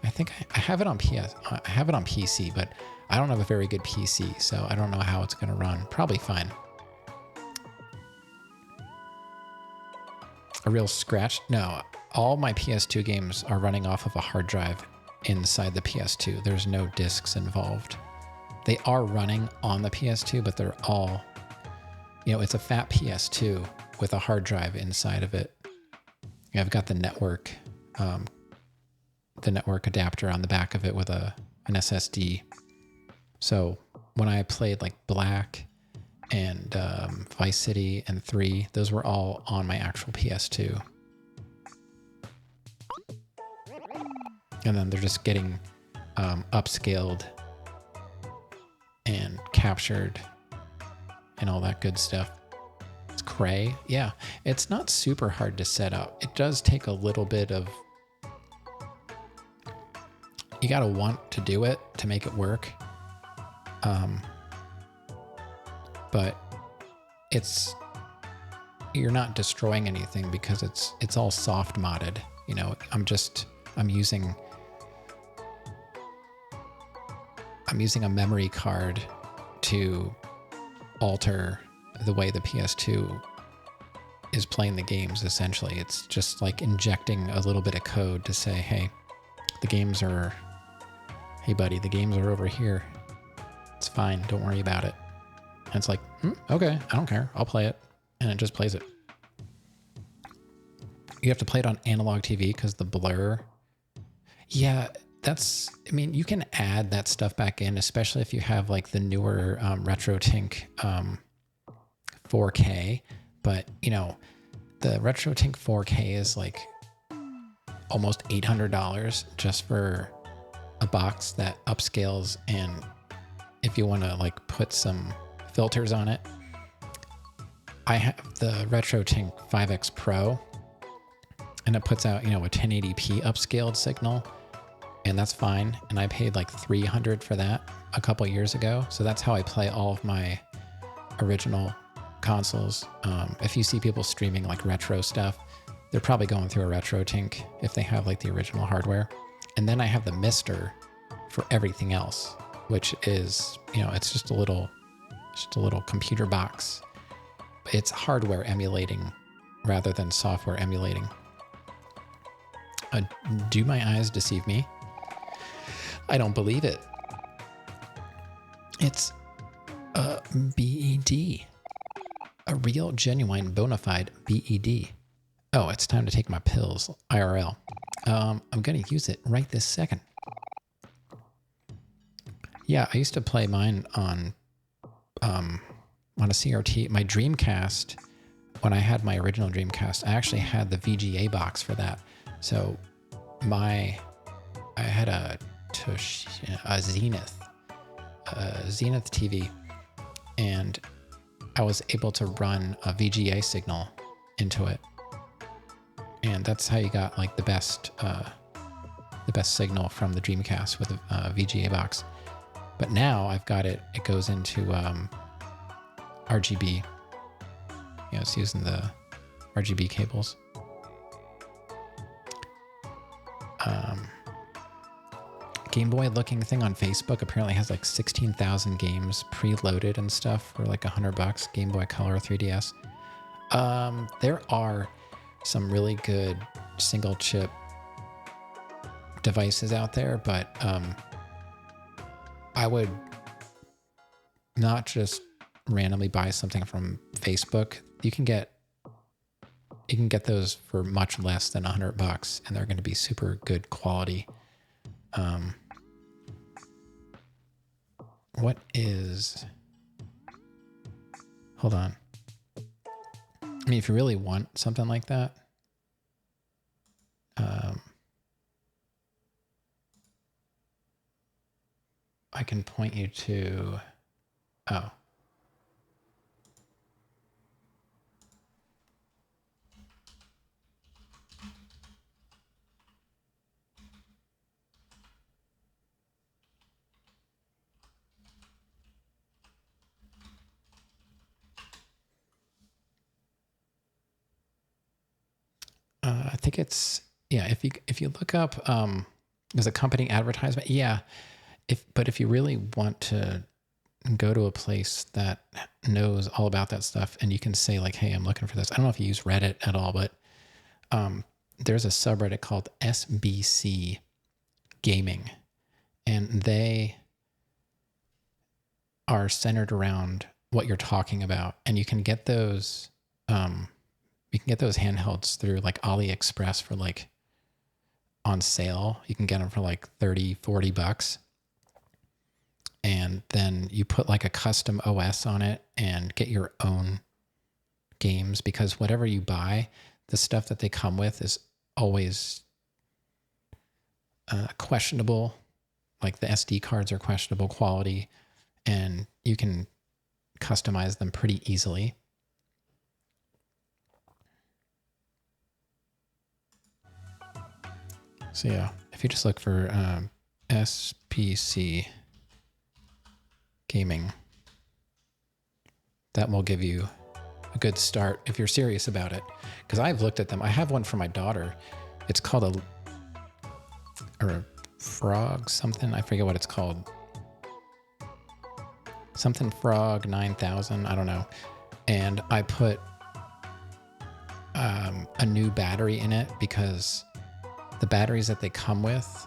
S1: I think I have it on I have it on PC, but I don't have a very good PC, so I don't know how it's going to run. Probably fine. A real scratch? No, all my PS2 games are running off of a hard drive inside the PS2. There's no discs involved. They are running on the PS2, but they're all, you know, it's a fat PS2 with a hard drive inside of it. I've got the network adapter on the back of it with an SSD. So when I played like Black and Vice City and 3, those were all on my actual PS2. And then they're just getting upscaled and captured and all that good stuff. It's cray. Yeah, it's not super hard to set up. It does take a little bit of... You gotta want to do it to make it work. But you're not destroying anything because it's all soft modded. You know, I'm using a memory card to alter the way the PS2 is playing the games, essentially. It's just like injecting a little bit of code to say, hey buddy, the games are over here. It's fine, don't worry about it. And it's like, okay, I don't care, I'll play it. And it just plays it. You have to play it on analog TV because the blur. Yeah, I mean, you can add that stuff back in, especially if you have like the newer RetroTink 4K. But, you know, the RetroTink 4K is like almost $800 just for a box that upscales, and if you want to like put some filters on it. I have the RetroTink 5X Pro, and it puts out, you know, a 1080p upscaled signal, and that's fine. And I paid like $300 for that a couple years ago. So that's how I play all of my original consoles. If you see people streaming like retro stuff, they're probably going through a RetroTink if they have like the original hardware. And then I have the Mister for everything else, which is, you know, it's just a little computer box. It's hardware emulating rather than software emulating. Do my eyes deceive me? I don't believe it. It's a BED. A real, genuine, bona fide BED. Oh, it's time to take my pills, IRL. I'm going to use it right this second. Yeah, I used to play mine on a CRT. My Dreamcast, when I had my original Dreamcast, I actually had the VGA box for that. So I had a Zenith TV, and I was able to run a VGA signal into it. And that's how you got like the best signal from the Dreamcast with a VGA box. But now I've got it goes into RGB. Yeah, it's using the RGB cables. Game Boy looking thing on Facebook apparently has like 16,000 games preloaded and stuff for like $100. Game Boy Color 3DS. There are some really good single chip devices out there, but I would not just randomly buy something from Facebook. You can get those for much less than $100, and they're going to be super good quality. What is? Hold on. I mean, if you really want something like that, I can point you to. Oh. I think it's, yeah, if you look up there's a company advertisement, yeah. But if you really want to go to a place that knows all about that stuff and you can say like, hey, I'm looking for this. I don't know if you use Reddit at all, but there's a subreddit called SBC Gaming, and they are centered around what you're talking about, and you can get those handhelds through like AliExpress for like on sale. You can get them for like $30-$40, and then you put like a custom OS on it and get your own games, because whatever you buy, the stuff that they come with is always questionable. Like the SD cards are questionable quality, and you can customize them pretty easily. So yeah, if you just look for SPC Gaming, that will give you a good start if you're serious about it. Because I've looked at them. I have one for my daughter. It's called a Frog something. I forget what it's called. Something Frog 9000. I don't know. And I put a new battery in it because the batteries that they come with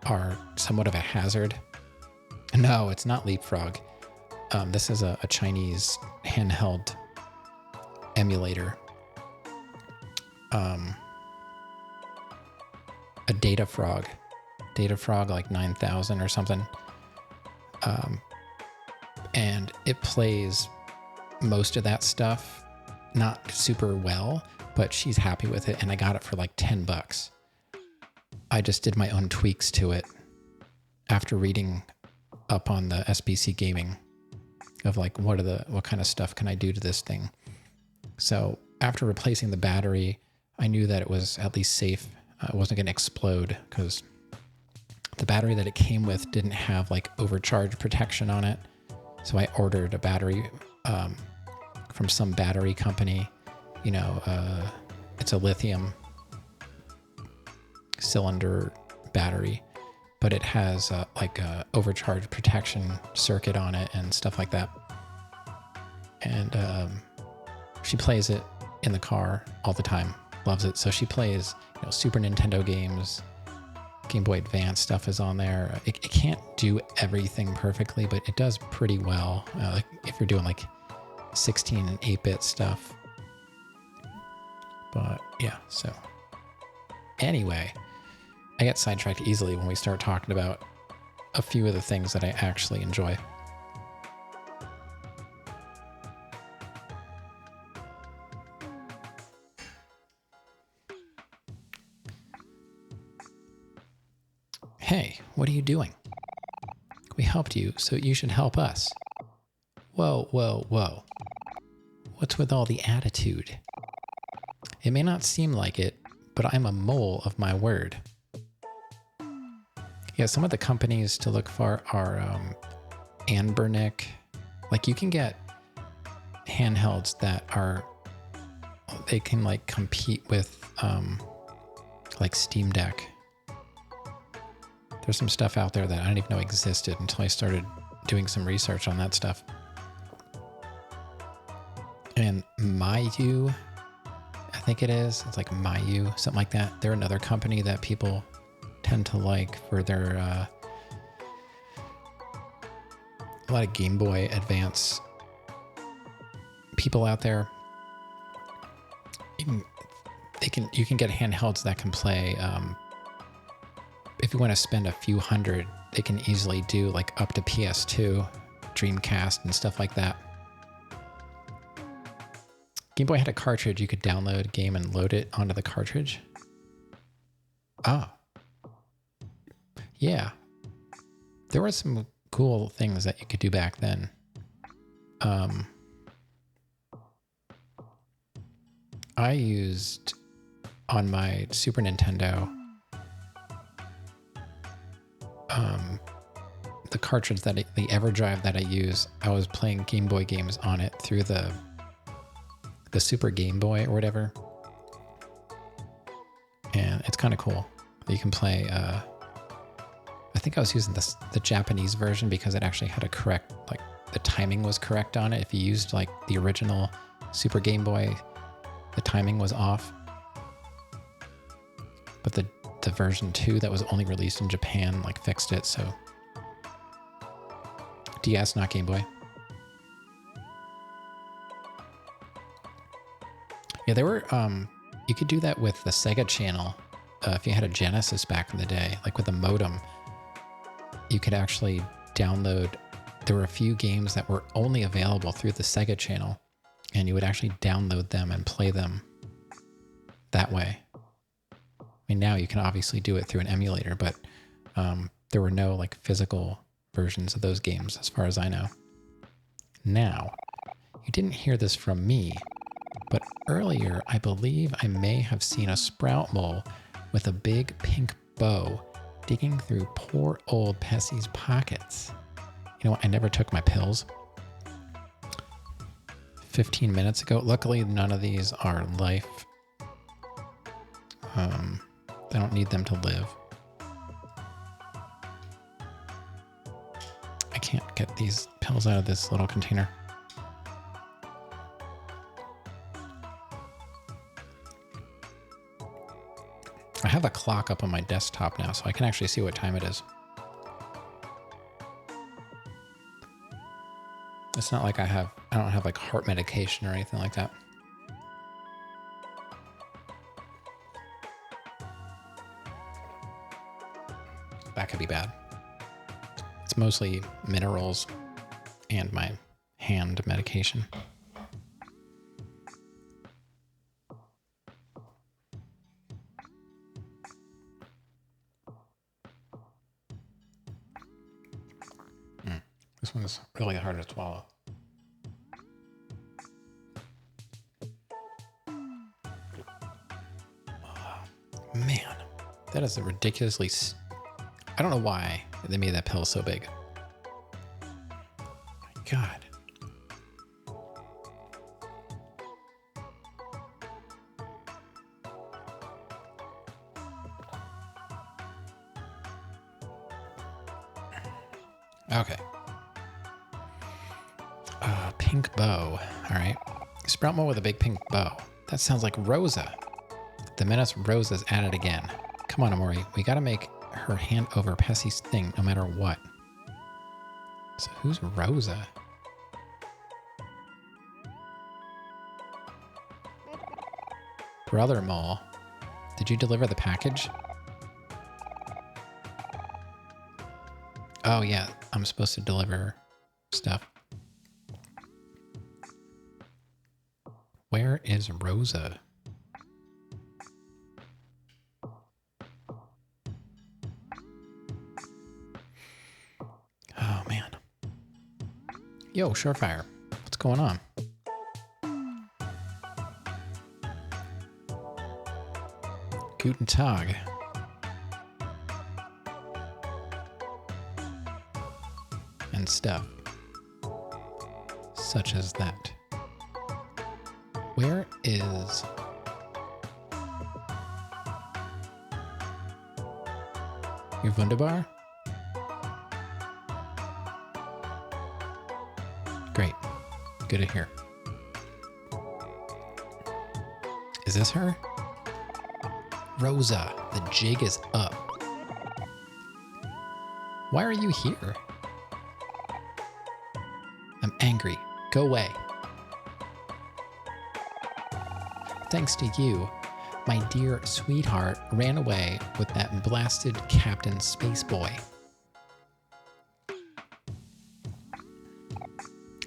S1: are somewhat of a hazard. No, it's not Leapfrog. This is a Chinese handheld emulator. A Datafrog like 9000 or something. And it plays most of that stuff, not super well, but she's happy with it, and I got it for like $10. I just did my own tweaks to it after reading up on the SBC Gaming of like what kind of stuff can I do to this thing. So after replacing the battery, I knew that it was at least safe. It wasn't going to explode, because the battery that it came with didn't have like overcharge protection on it. So I ordered a battery from some battery company. You know, it's a lithium cylinder battery, but it has like a overcharge protection circuit on it and stuff like that. And she plays it in the car all the time, loves it. So she plays, you know, Super Nintendo games, Game Boy Advance stuff is on there. It can't do everything perfectly, but it does pretty well. Like if you're doing like 16 and 8-bit stuff. But yeah, so anyway, I get sidetracked easily when we start talking about a few of the things that I actually enjoy. Hey, what are you doing? We helped you, so you should help us. Whoa, whoa, whoa. What's with all the attitude? It may not seem like it, but I'm a mole of my word. Yeah, some of the companies to look for are Anbernic, Like you can get handhelds that are, they can like compete with like Steam Deck. There's some stuff out there that I didn't even know existed until I started doing some research on that stuff. And Mayu, I think it is. It's like Mayu, something like that. They're another company that people tend to like for their a lot of Game Boy Advance people out there. You can get handhelds that can play. If you want to spend a few hundred, they can easily do like up to PS2, Dreamcast, and stuff like that. Game Boy had a cartridge. You could download a game and load it onto the cartridge. Ah. Yeah. There were some cool things that you could do back then. I used on my Super Nintendo the cartridge the EverDrive that I use. I was playing Game Boy games on it through the Super Game Boy or whatever, and it's kind of cool. You can play. I think I was using the Japanese version because it actually had a correct, like the timing was correct on it. If you used like the original Super Game Boy, the timing was off. But the version 2 that was only released in Japan like fixed it. So DS, not Game Boy. Yeah, there were, you could do that with the Sega Channel. If you had a Genesis back in the day, like with a modem, you could actually download, there were a few games that were only available through the Sega Channel, and you would actually download them and play them that way. I mean, now you can obviously do it through an emulator, but there were no like physical versions of those games as far as I know. Now, you didn't hear this from me, but earlier I believe I may have seen a sprout mole with a big pink bow digging through poor old Pessy's pockets. You know what? I never took my pills. 15 minutes ago. Luckily, none of these are life. I don't need them to live. I can't get these pills out of this little container. I have a clock up on my desktop now, so I can actually see what time it is. It's not like I don't have like heart medication or anything like that. That could be bad. It's mostly minerals and my hand medication. This one's really hard to swallow. Oh, man, that is a ridiculously... I don't know why they made that pill so big. My God. Okay. Pink bow. All right. Sprout mole with a big pink bow. That sounds like Rosa. The menace Rosa's at it again. Come on, OMORI. We gotta make her hand over Pessy's thing no matter what. So who's Rosa? Brother Mole. Did you deliver the package? Oh yeah, I'm supposed to deliver stuff. Where is Rosa? Oh man. Yo, Surefire. What's going on? Guten Tag. And stuff. such as that. Where is... your Wunderbar? Great. Good to hear. Is this her? Rosa, the jig is up. Why are you here? I'm angry. Go away. Thanks to you, my dear sweetheart ran away with that blasted Captain Spaceboy.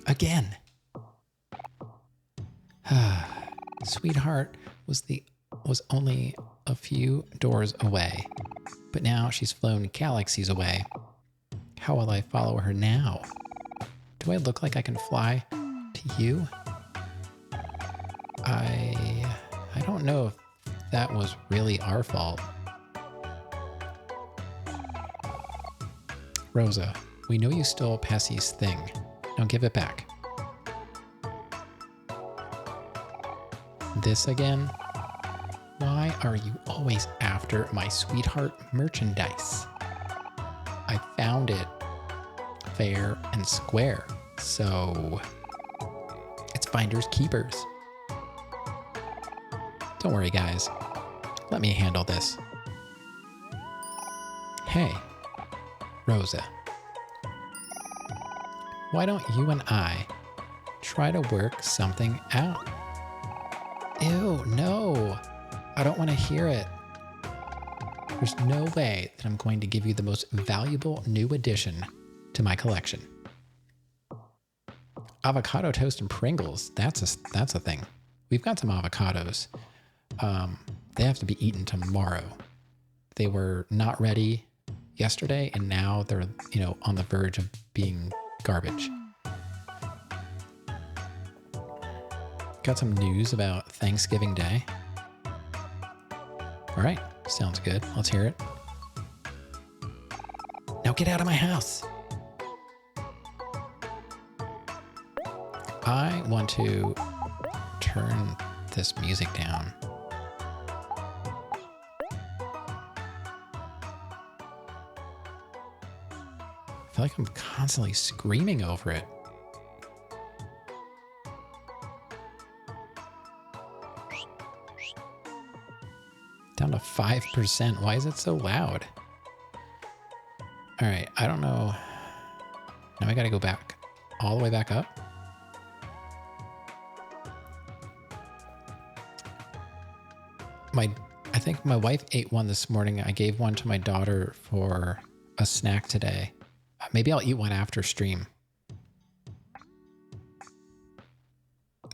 S1: Again. Sweetheart was only a few doors away, but now she's flown galaxies away. How will I follow her now? Do I look like I can fly to you? I don't know if that was really our fault. Rosa, we know you stole Pessy's thing. Now give it back. This again? Why are you always after my sweetheart merchandise? I found it fair and square, so it's finders keepers. Don't worry, guys. Let me handle this. Hey, Rosa. Why don't you and I try to work something out? Ew, no. I don't want to hear it. There's no way that I'm going to give you the most valuable new addition to my collection. Avocado toast and Pringles. That's a thing. We've got some avocados. They have to be eaten tomorrow. They were not ready yesterday, and now they're, on the verge of being garbage. Got some news about Thanksgiving Day. All right, sounds good. Let's hear it. Now get out of my house. I want to turn this music down. I feel like I'm constantly screaming over it. Down to 5%. Why is it so loud? All right, I don't know. Now I gotta go back, all the way back up. I think my wife ate one this morning. I gave one to my daughter for a snack today. Maybe I'll eat one after stream.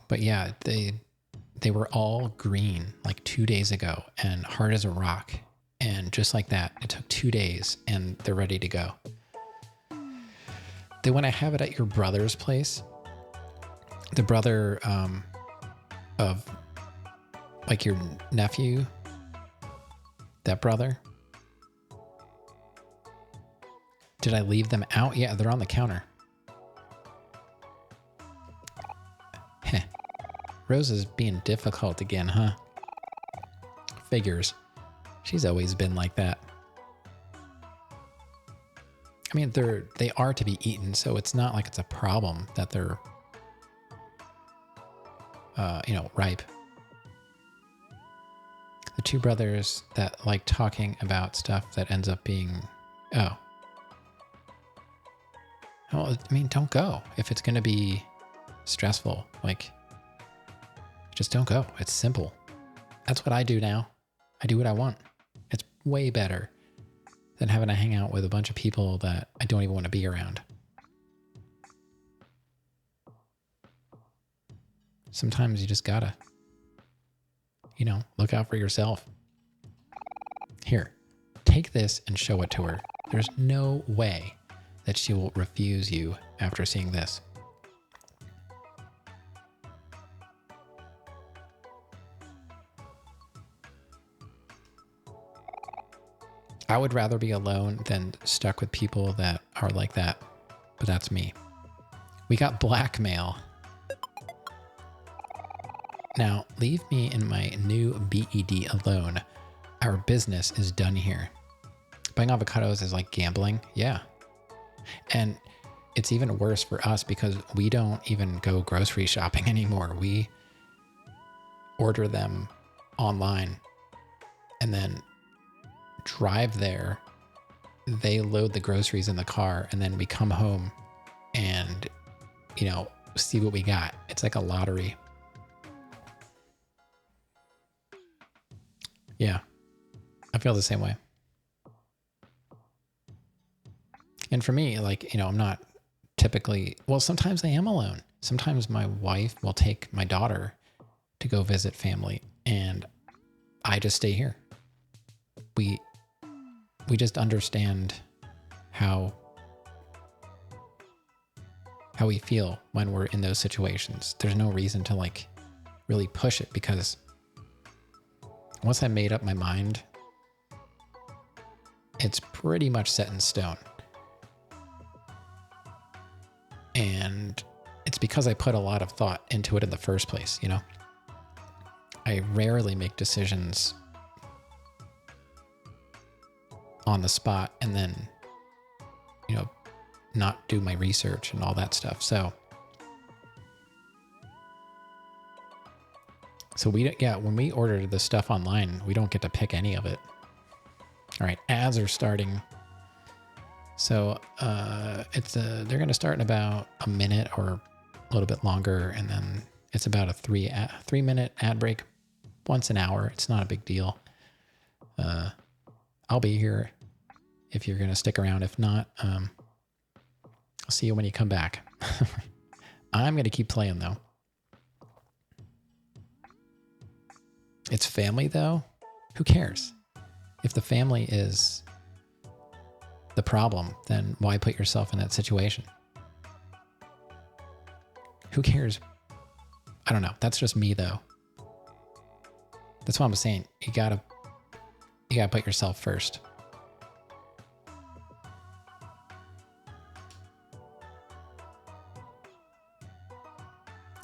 S1: But yeah, they were all green like 2 days ago and hard as a rock. And just like that, it took 2 days and they're ready to go. They want to have it at your brother's place. The brother of like your nephew, that brother. Did I leave them out? Yeah, they're on the counter. Heh. Rose is being difficult again, huh? Figures. She's always been like that. I mean, they are to be eaten, so it's not like it's a problem that they're, ripe. The two brothers that like talking about stuff that ends up being, oh. Well, I mean, don't go if it's going to be stressful. Like, just don't go. It's simple. That's what I do now. I do what I want. It's way better than having to hang out with a bunch of people that I don't even want to be around. Sometimes you just gotta, look out for yourself. Here, take this and show it to her. There's no way that she will refuse you after seeing this. I would rather be alone than stuck with people that are like that, but that's me. We got blackmail. Now, leave me in my new BED alone. Our business is done here. Buying avocados is like gambling. Yeah. And it's even worse for us because we don't even go grocery shopping anymore. We order them online and then drive there. They load the groceries in the car and then we come home and, see what we got. It's like a lottery. Yeah, I feel the same way. And for me, I'm not typically, well, sometimes I am alone. Sometimes my wife will take my daughter to go visit family and I just stay here. We just understand how we feel when we're in those situations. There's no reason to really push it because once I made up my mind, it's pretty much set in stone. And it's because I put a lot of thought into it in the first place, I rarely make decisions on the spot and then, not do my research and all that stuff. So when we order the stuff online, we don't get to pick any of it. All right, ads are starting. So they're going to start in about a minute or a little bit longer, and then it's about a 3-minute ad break once an hour. It's not a big deal. I'll be here if you're going to stick around. If not, I'll see you when you come back. I'm going to keep playing though. It's family though. Who cares? If the family is the problem, then why put yourself in that situation? Who cares? I don't know. That's just me though. That's what I'm saying. You gotta put yourself first.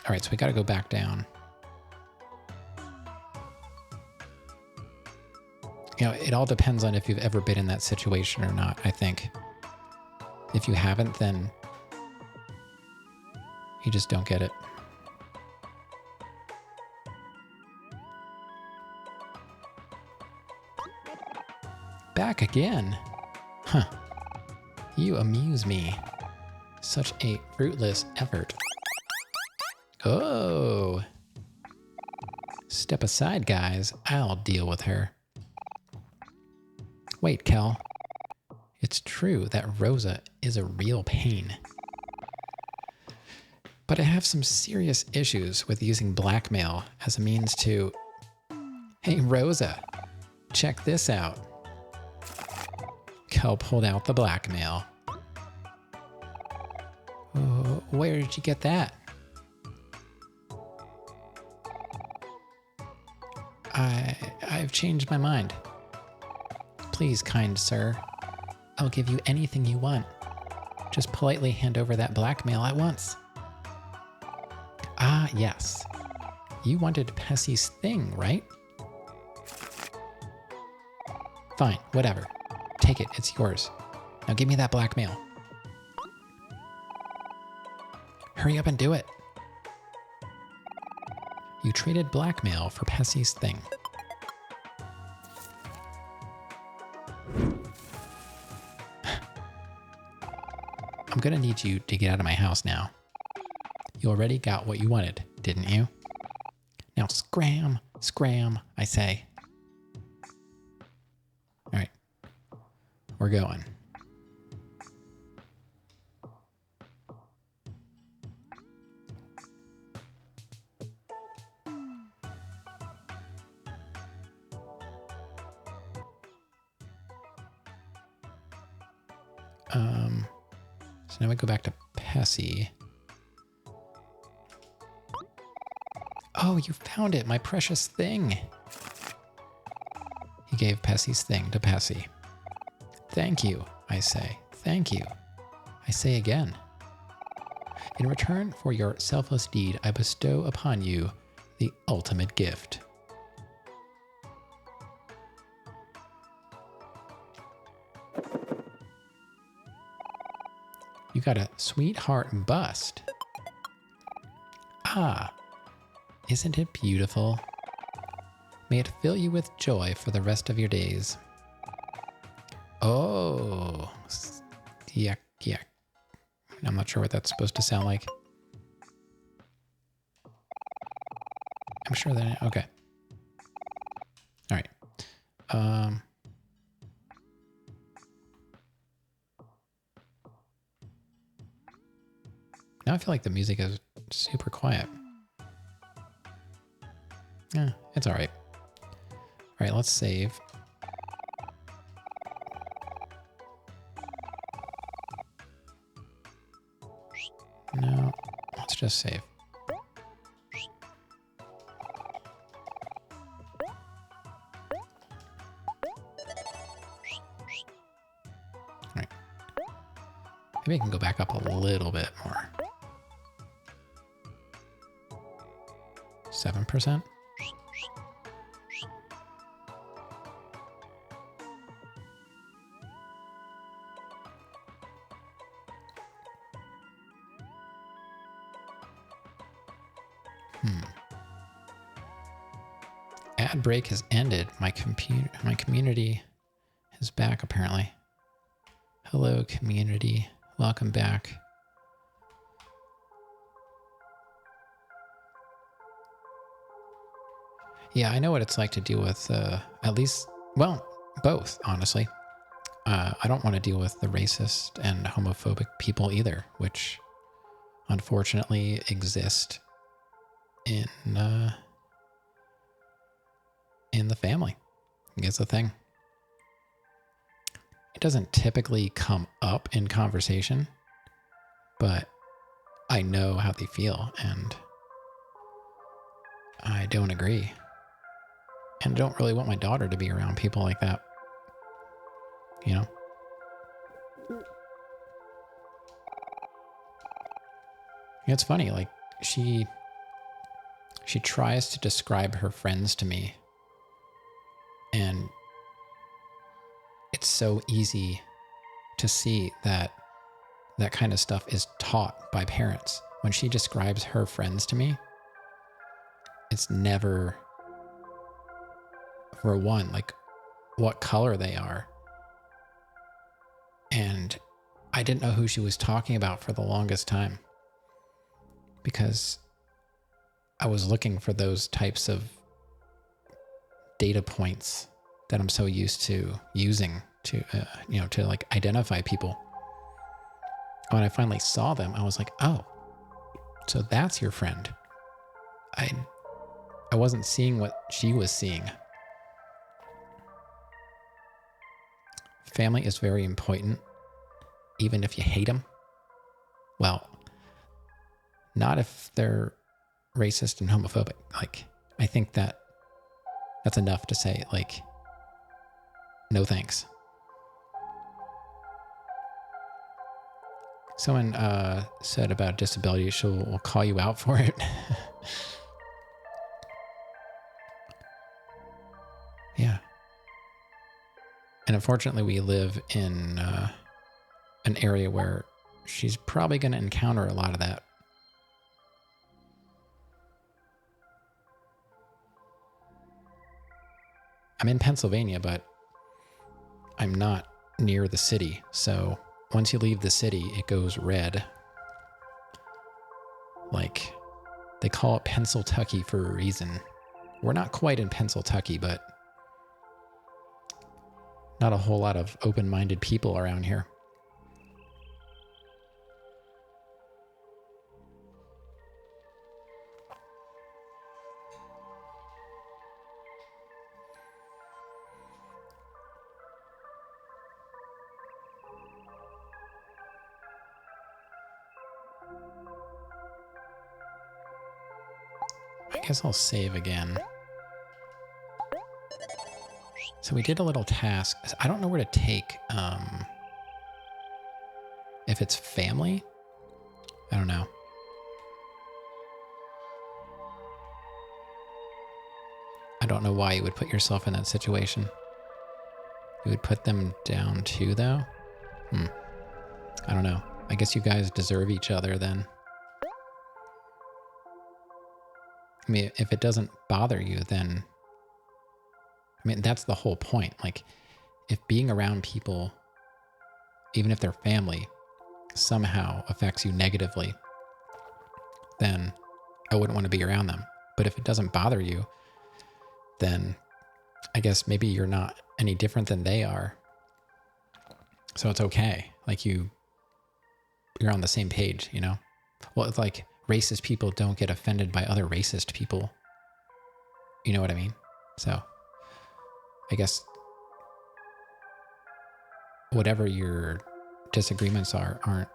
S1: All right, so we got to go back down. It all depends on if you've ever been in that situation or not, I think. If you haven't, then you just don't get it. Back again? Huh. You amuse me. Such a fruitless effort. Oh. Step aside, guys. I'll deal with her. Wait, Kel. It's true that Rosa is a real pain. But I have some serious issues with using blackmail as a means to... Hey, Rosa, check this out. Kel pulled out the blackmail. Oh, where did you get that? I've changed my mind. Please, kind sir, I'll give you anything you want. Just politely hand over that blackmail at once. Ah, yes. You wanted Pessy's thing, right? Fine, whatever. Take it, it's yours. Now give me that blackmail. Hurry up and do it. You traded blackmail for Pessy's thing. I'm gonna need you to get out of my house now. You already got what you wanted, didn't you? Now scram, scram, I say. All right, we're going. So now we go back to Pessy. Oh, you found it, my precious thing. He gave Pessy's thing to Pessy. Thank you, I say. Thank you. I say again. In return for your selfless deed, I bestow upon you The ultimate gift. You got a sweetheart bust. Ah, isn't it beautiful? May it fill you with joy for the rest of your days. Oh, yuck, yuck. I'm not sure what that's supposed to sound like. I'm sure that, okay. All right. Now I feel like the music is super quiet. Yeah, it's all right. All right, let's save. No, let's just save. All right. Maybe I can go back up a little bit more. 7%? Ad break has ended. My community is back apparently. Hello community. Welcome back. Yeah, I know what it's like to deal with at least, well, both, honestly. I don't want to deal with the racist and homophobic people either, which unfortunately exist in the family. It's a thing. It doesn't typically come up in conversation, but I know how they feel, and I don't agree. And I don't really want my daughter to be around people like that. You know? It's funny, like, she tries to describe her friends to me, and it's so easy to see that that kind of stuff is taught by parents. When she describes her friends to me, it's never, for one, like what color they are. And I didn't know who she was talking about for the longest time because I was looking for those types of data points that I'm so used to using to, to like identify people. When I finally saw them, I was like, oh, so that's your friend. I wasn't seeing what she was seeing. Family is very important, even if you hate them. Well, not if they're racist and homophobic. Like, I think that's enough to say, like, no thanks. Someone said about disability, we'll call you out for it. Yeah. And unfortunately, we live in an area where she's probably going to encounter a lot of that. I'm in Pennsylvania, but I'm not near the city. So once you leave the city, it goes red. Like, they call it Pennsyltucky for a reason. We're not quite in Pennsyltucky, but not a whole lot of open-minded people around here. I guess I'll save again. So we did a little task. I don't know where to take, if it's family, I don't know. I don't know why you would put yourself in that situation. You would put them down too, though? I don't know. I guess you guys deserve each other then. I mean, if it doesn't bother you, then... I mean, that's the whole point. Like, if being around people, even if they're family, somehow affects you negatively, then I wouldn't want to be around them. But if it doesn't bother you, then I guess maybe you're not any different than they are. So it's okay. Like you're on the same page, you know? Well, it's like racist people don't get offended by other racist people. You know what I mean? So I guess whatever your disagreements aren't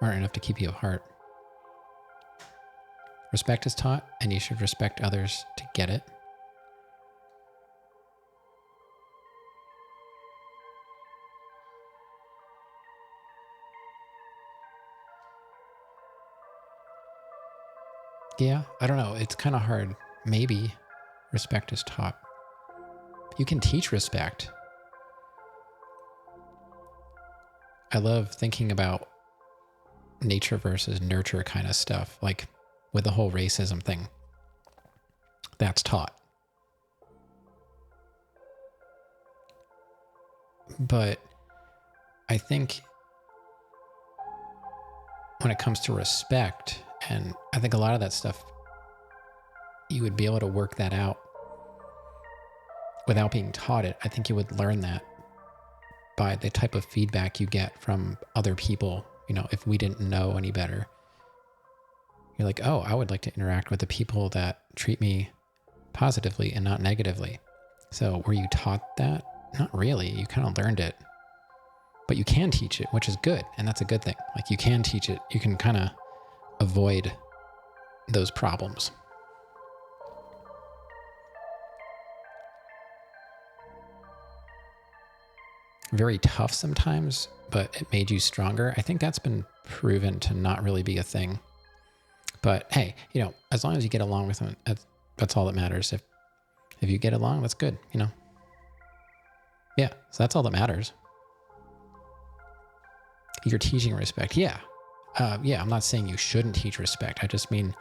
S1: enough to keep you apart. Respect is taught, and you should respect others to get it. Yeah, I don't know. It's kind of hard. Maybe respect is taught. You can teach respect. I love thinking about nature versus nurture kind of stuff, like with the whole racism thing. That's taught. But I think when it comes to respect, and I think a lot of that stuff, you would be able to work that out without being taught it. I think you would learn that by the type of feedback you get from other people. You know, if we didn't know any better, you're like, oh, I would like to interact with the people that treat me positively and not negatively. So were you taught that? Not really. You kind of learned it. But you can teach it, which is good. And that's a good thing. Like you can teach it. You can kind of avoid those problems. Very tough sometimes, but it made you stronger. I think that's been proven to not really be a thing. But hey, you know, as long as you get along with them, that's all that matters. If you get along, that's good, you know. Yeah, so that's all that matters. You're teaching respect. Yeah. I'm not saying you shouldn't teach respect. I just mean,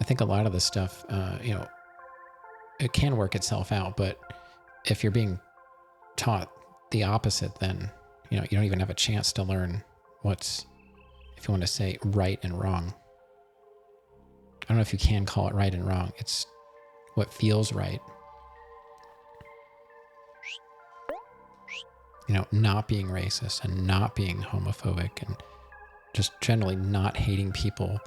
S1: I think a lot of this stuff, you know, it can work itself out. But if you're being taught the opposite, then, you know, you don't even have a chance to learn what's, if you want to say, right and wrong. I don't know if you can call it right and wrong. It's what feels right. You know, not being racist and not being homophobic and just generally not hating people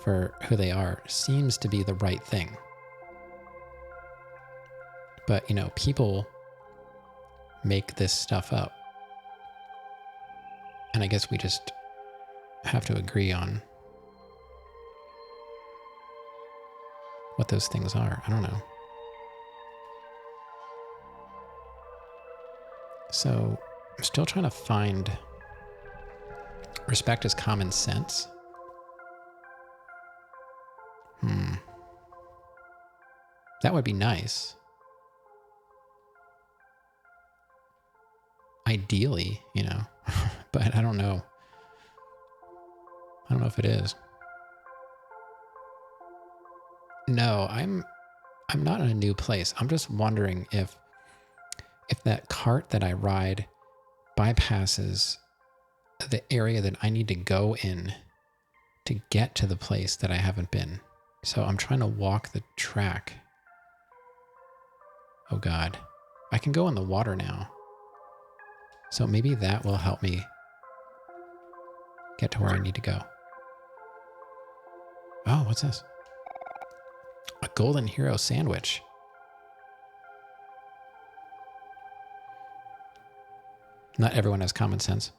S1: for who they are seems to be the right thing. But, you know, people make this stuff up. And I guess we just have to agree on what those things are. I don't know. So I'm still trying to find respect as common sense. That would be nice. Ideally, you know, but I don't know. I don't know if it is. No, I'm not in a new place. I'm just wondering if that cart that I ride bypasses the area that I need to go in to get to the place that I haven't been. So I'm trying to walk the track. Oh God, I can go in the water now. So maybe that will help me get to where I need to go. Oh, what's this? A Golden Hero sandwich. Not everyone has common sense.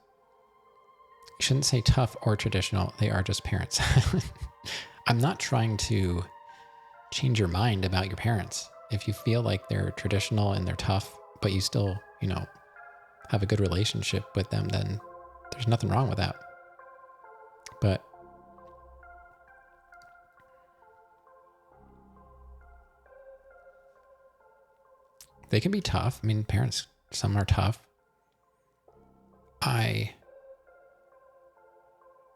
S1: You shouldn't say tough or traditional. They are just parents. I'm not trying to change your mind about your parents. If you feel like they're traditional and they're tough, but you still, you know, have a good relationship with them, then there's nothing wrong with that. But They can be tough. I mean, parents, some are tough. I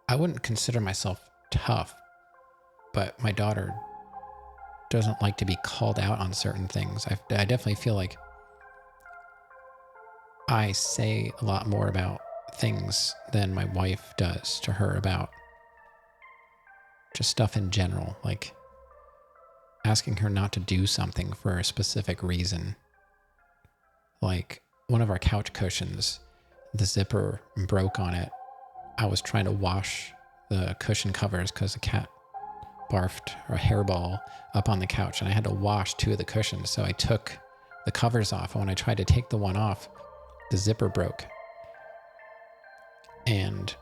S1: wouldn't consider myself tough, but my daughter doesn't like to be called out on certain things. I definitely feel like I say a lot more about things than my wife does to her about just stuff in general, like asking her not to do something for a specific reason. Like one of our couch cushions, the zipper broke on it. I was trying to wash the cushion covers because a cat barfed a hairball up on the couch, and I had to wash 2 of the cushions. So I took the covers off, and when I tried to take the one off, the zipper broke. And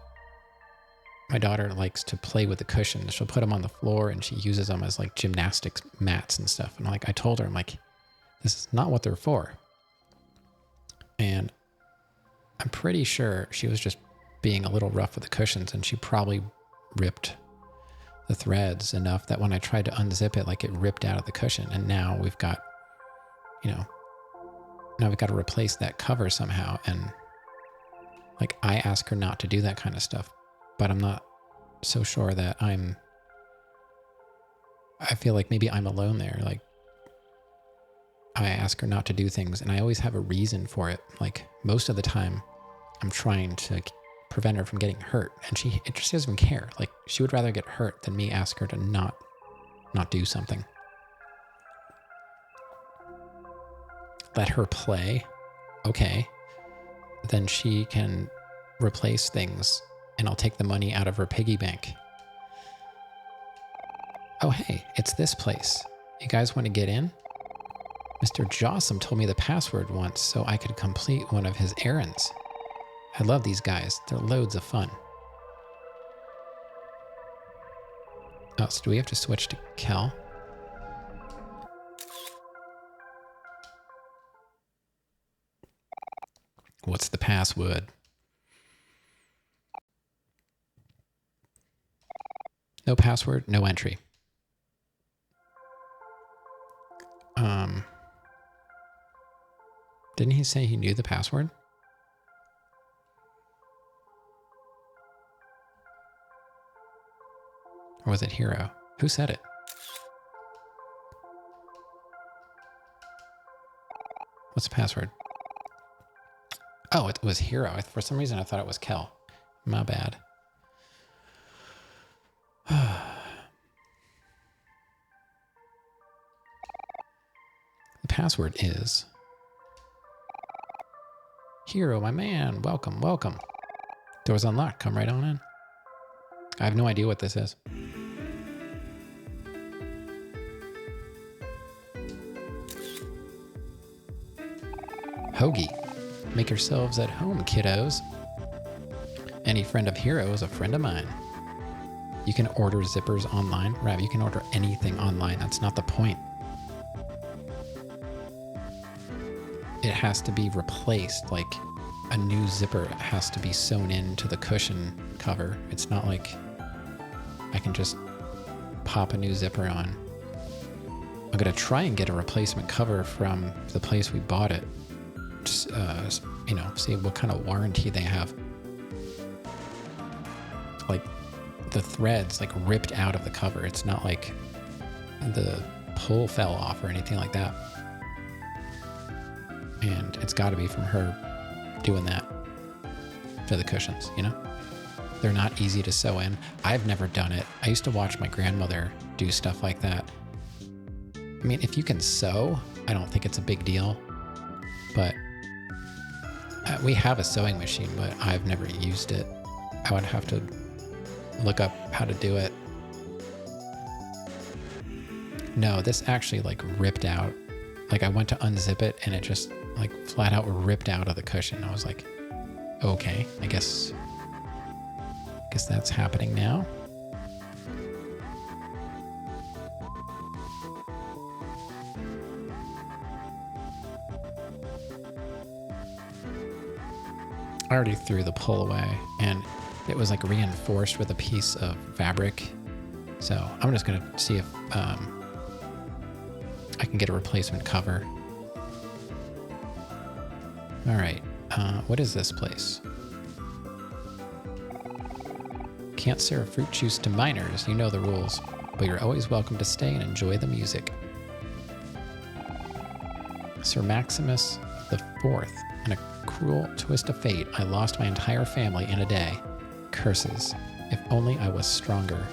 S1: my daughter likes to play with the cushions. She'll put them on the floor, and she uses them as like gymnastics mats and stuff. And like I told her, I'm like, this is not what they're for. And I'm pretty sure she was just being a little rough with the cushions, and she probably ripped the threads enough that when I tried to unzip it, like it ripped out of the cushion. And now we've got, now we've got to replace that cover somehow. And like I ask her not to do that kind of stuff, but I'm not so sure that I feel like maybe I'm alone there. Like I ask her not to do things, and I always have a reason for it. Like most of the time I'm trying to prevent her from getting hurt, and she just doesn't even care. Like she would rather get hurt than me ask her to not do something. Let her play. Okay. Then she can replace things, and I'll take the money out of her piggy bank. Oh, hey, it's this place. You guys want to get in? Mr. Jossum told me the password once so I could complete one of his errands. I love these guys. They're loads of fun. Oh, so do we have to switch to Kel? What's the password? No password, no entry. Didn't he say he knew the password? Or was it Hero? Who said it? What's the password? Oh, it was Hero. For some reason, I thought it was Kel. My bad. The password is... Hero, my man. Welcome, welcome. Door's unlocked. Come right on in. I have no idea what this is. Hoagie. Make yourselves at home, kiddos. Any friend of Hero is a friend of mine. You can order zippers online. Rav, you can order anything online. That's not the point. It has to be replaced. Like a new zipper has to be sewn into the cushion cover. It's not like I can just pop a new zipper on. I'm going to try and get a replacement cover from the place we bought it. Just, see what kind of warranty they have. Like the threads like ripped out of the cover. It's not like the pull fell off or anything like that. And it's got to be from her doing that to the cushions, They're not easy to sew in. I've never done it. I used to watch my grandmother do stuff like that. I mean, if you can sew, I don't think it's a big deal. But we have a sewing machine, but I've never used it. I would have to look up how to do it. No, this actually like ripped out. Like I went to unzip it and it just like flat out ripped out of the cushion. I was like, okay, I guess that's happening now. I already threw the pull away and it was like reinforced with a piece of fabric. So I'm just going to see if I can get a replacement cover. All right. What is this place? Can't serve fruit juice to minors. You know the rules. But you're always welcome to stay and enjoy the music. Sir Maximus the Fourth. In a cruel twist of fate, I lost my entire family in a day. Curses. If only I was stronger.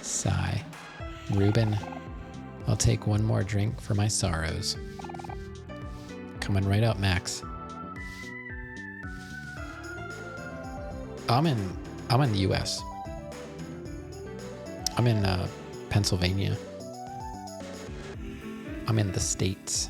S1: Sigh. Reuben, I'll take one more drink for my sorrows. Coming right up, Max. I'm in the U.S. I'm in Pennsylvania. I'm in the States.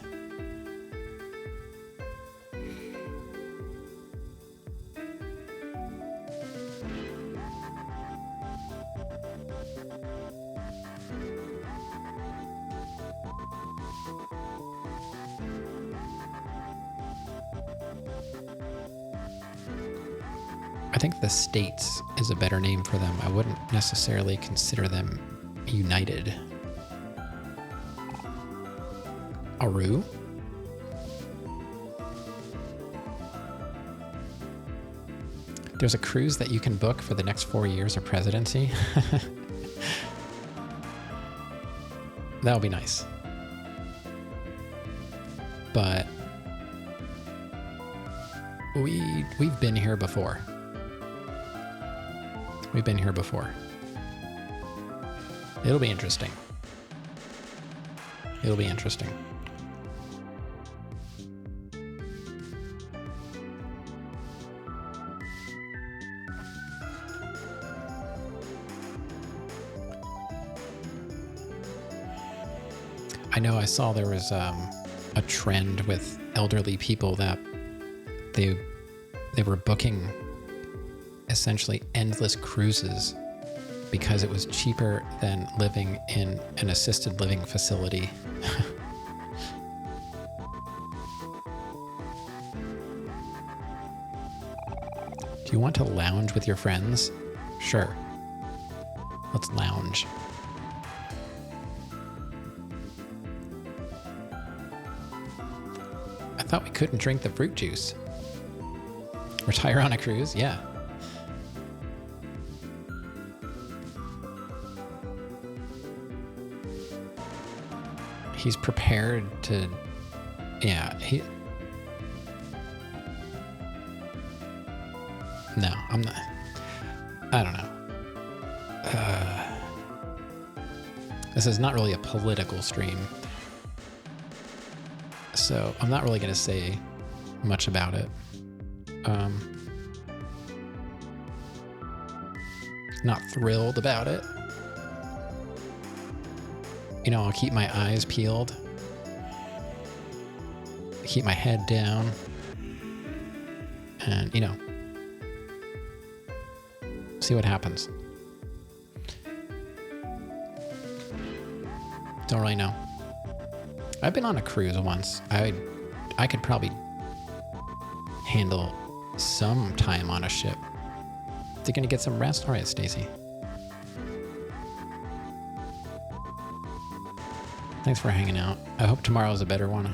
S1: I think the States is a better name for them. I wouldn't necessarily consider them united. Aru? There's a cruise that you can book for the next 4 years of presidency. That'll be nice. But we've been here before. We've been here before. It'll be interesting. It'll be interesting. I know I saw there was a trend with elderly people that they were booking essentially endless cruises because it was cheaper than living in an assisted living facility. Do you want to lounge with your friends? Sure. Let's lounge. I thought we couldn't drink the fruit juice. Retire on a cruise? Yeah. He's prepared to... Yeah, No, I'm not... I don't know. This is not really a political stream. So I'm not really going to say much about it. Not thrilled about it. You know, I'll keep my eyes peeled. Keep my head down. And, you know, see what happens. Don't really know. I've been on a cruise once. I could probably handle some time on a ship. They're gonna get some rest? All right, Stacy. Thanks for hanging out. I hope tomorrow's a better one.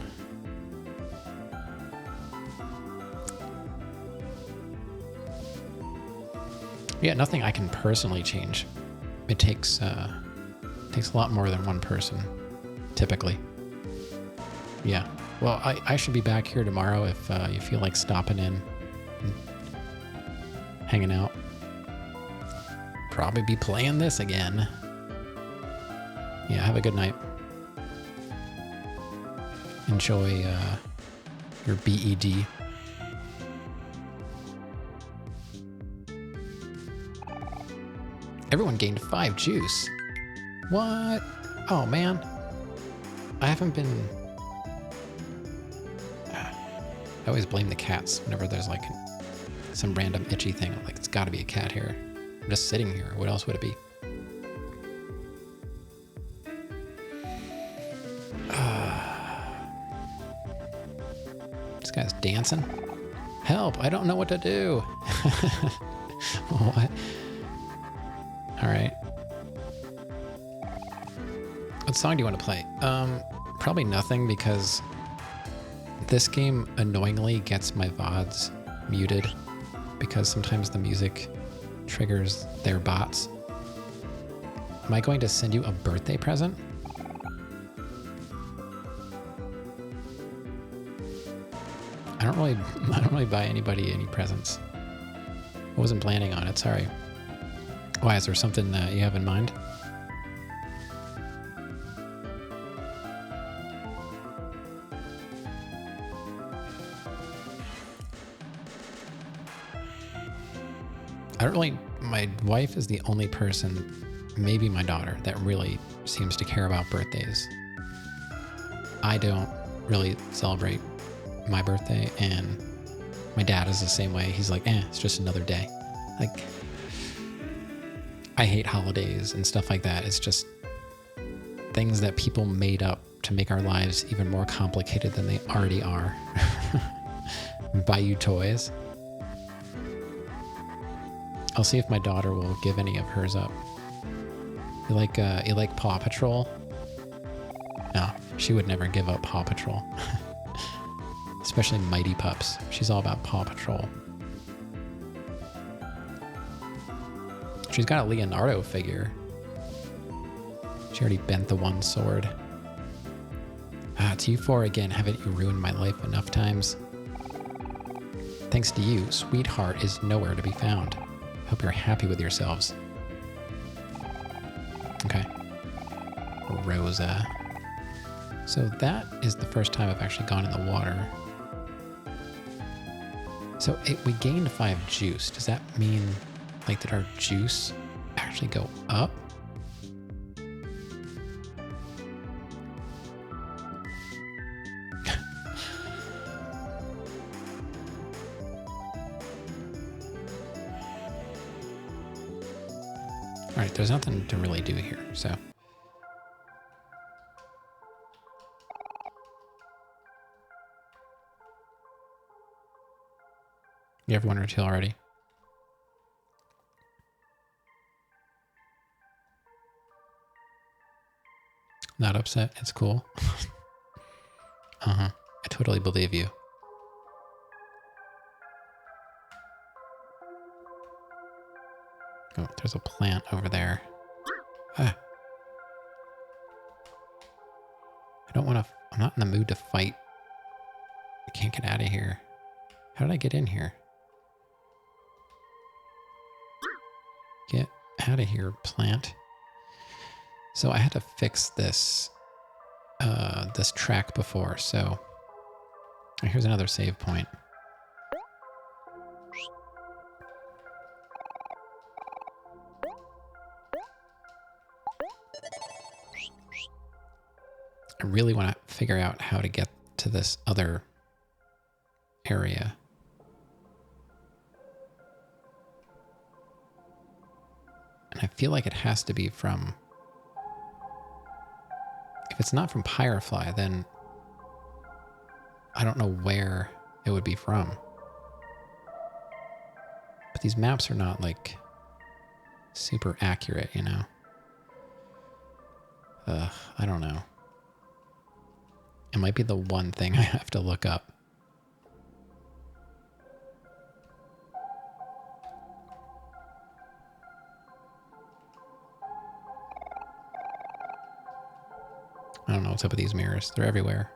S1: Yeah, nothing I can personally change. It takes a lot more than one person, typically. Yeah. Well, I should be back here tomorrow if you feel like stopping in and hanging out. Probably be playing this again. Yeah, have a good night. Enjoy your BED. Everyone gained 5 juice. What? Oh, man. I haven't been... I always blame the cats whenever there's like some random itchy thing. Like, it's got to be a cat hair. I'm just sitting here. What else would it be? This guy's dancing. Help! I don't know what to do. What? All right. What song do you want to play? Probably nothing because This game annoyingly gets my VODs muted because sometimes the music triggers their bots. Am I going to send you a birthday present? I don't really buy anybody any presents. I wasn't planning on it, sorry. Why, is there something that you have in mind? My wife is the only person, maybe my daughter, that really seems to care about birthdays. I don't really celebrate my birthday, and my dad is the same way. He's like, it's just another day. Like, I hate holidays and stuff like that. It's just things that people made up to make our lives even more complicated than they already are. Buy you toys. I'll see if my daughter will give any of hers up. You like Paw Patrol? No, she would never give up Paw Patrol. Especially Mighty Pups. She's all about Paw Patrol. She's got a Leonardo figure. She already bent the one sword. It's you four again. Haven't you ruined my life enough times? Thanks to you, Sweetheart is nowhere to be found. Hope you're happy with yourselves. Okay. Rosa. So that is the first time I've actually gone in the water. So we gained 5 juice. Does that mean, like, did our juice actually go up? All right, there's nothing to really do here, so. You have 1 or 2 already? Not upset, it's cool. I totally believe you. Oh, there's a plant over there. I'm not in the mood to fight. I can't get out of here. How did I get in here? Get out of here, plant. So I had to fix this, this track before, so here's another save point. I really want to figure out how to get to this other area. And I feel like it has to be from... If it's not from Pyrefly, then I don't know where it would be from. But these maps are not, like, super accurate, you know? I don't know. It might be the one thing I have to look up. I don't know what's up with these mirrors. They're everywhere.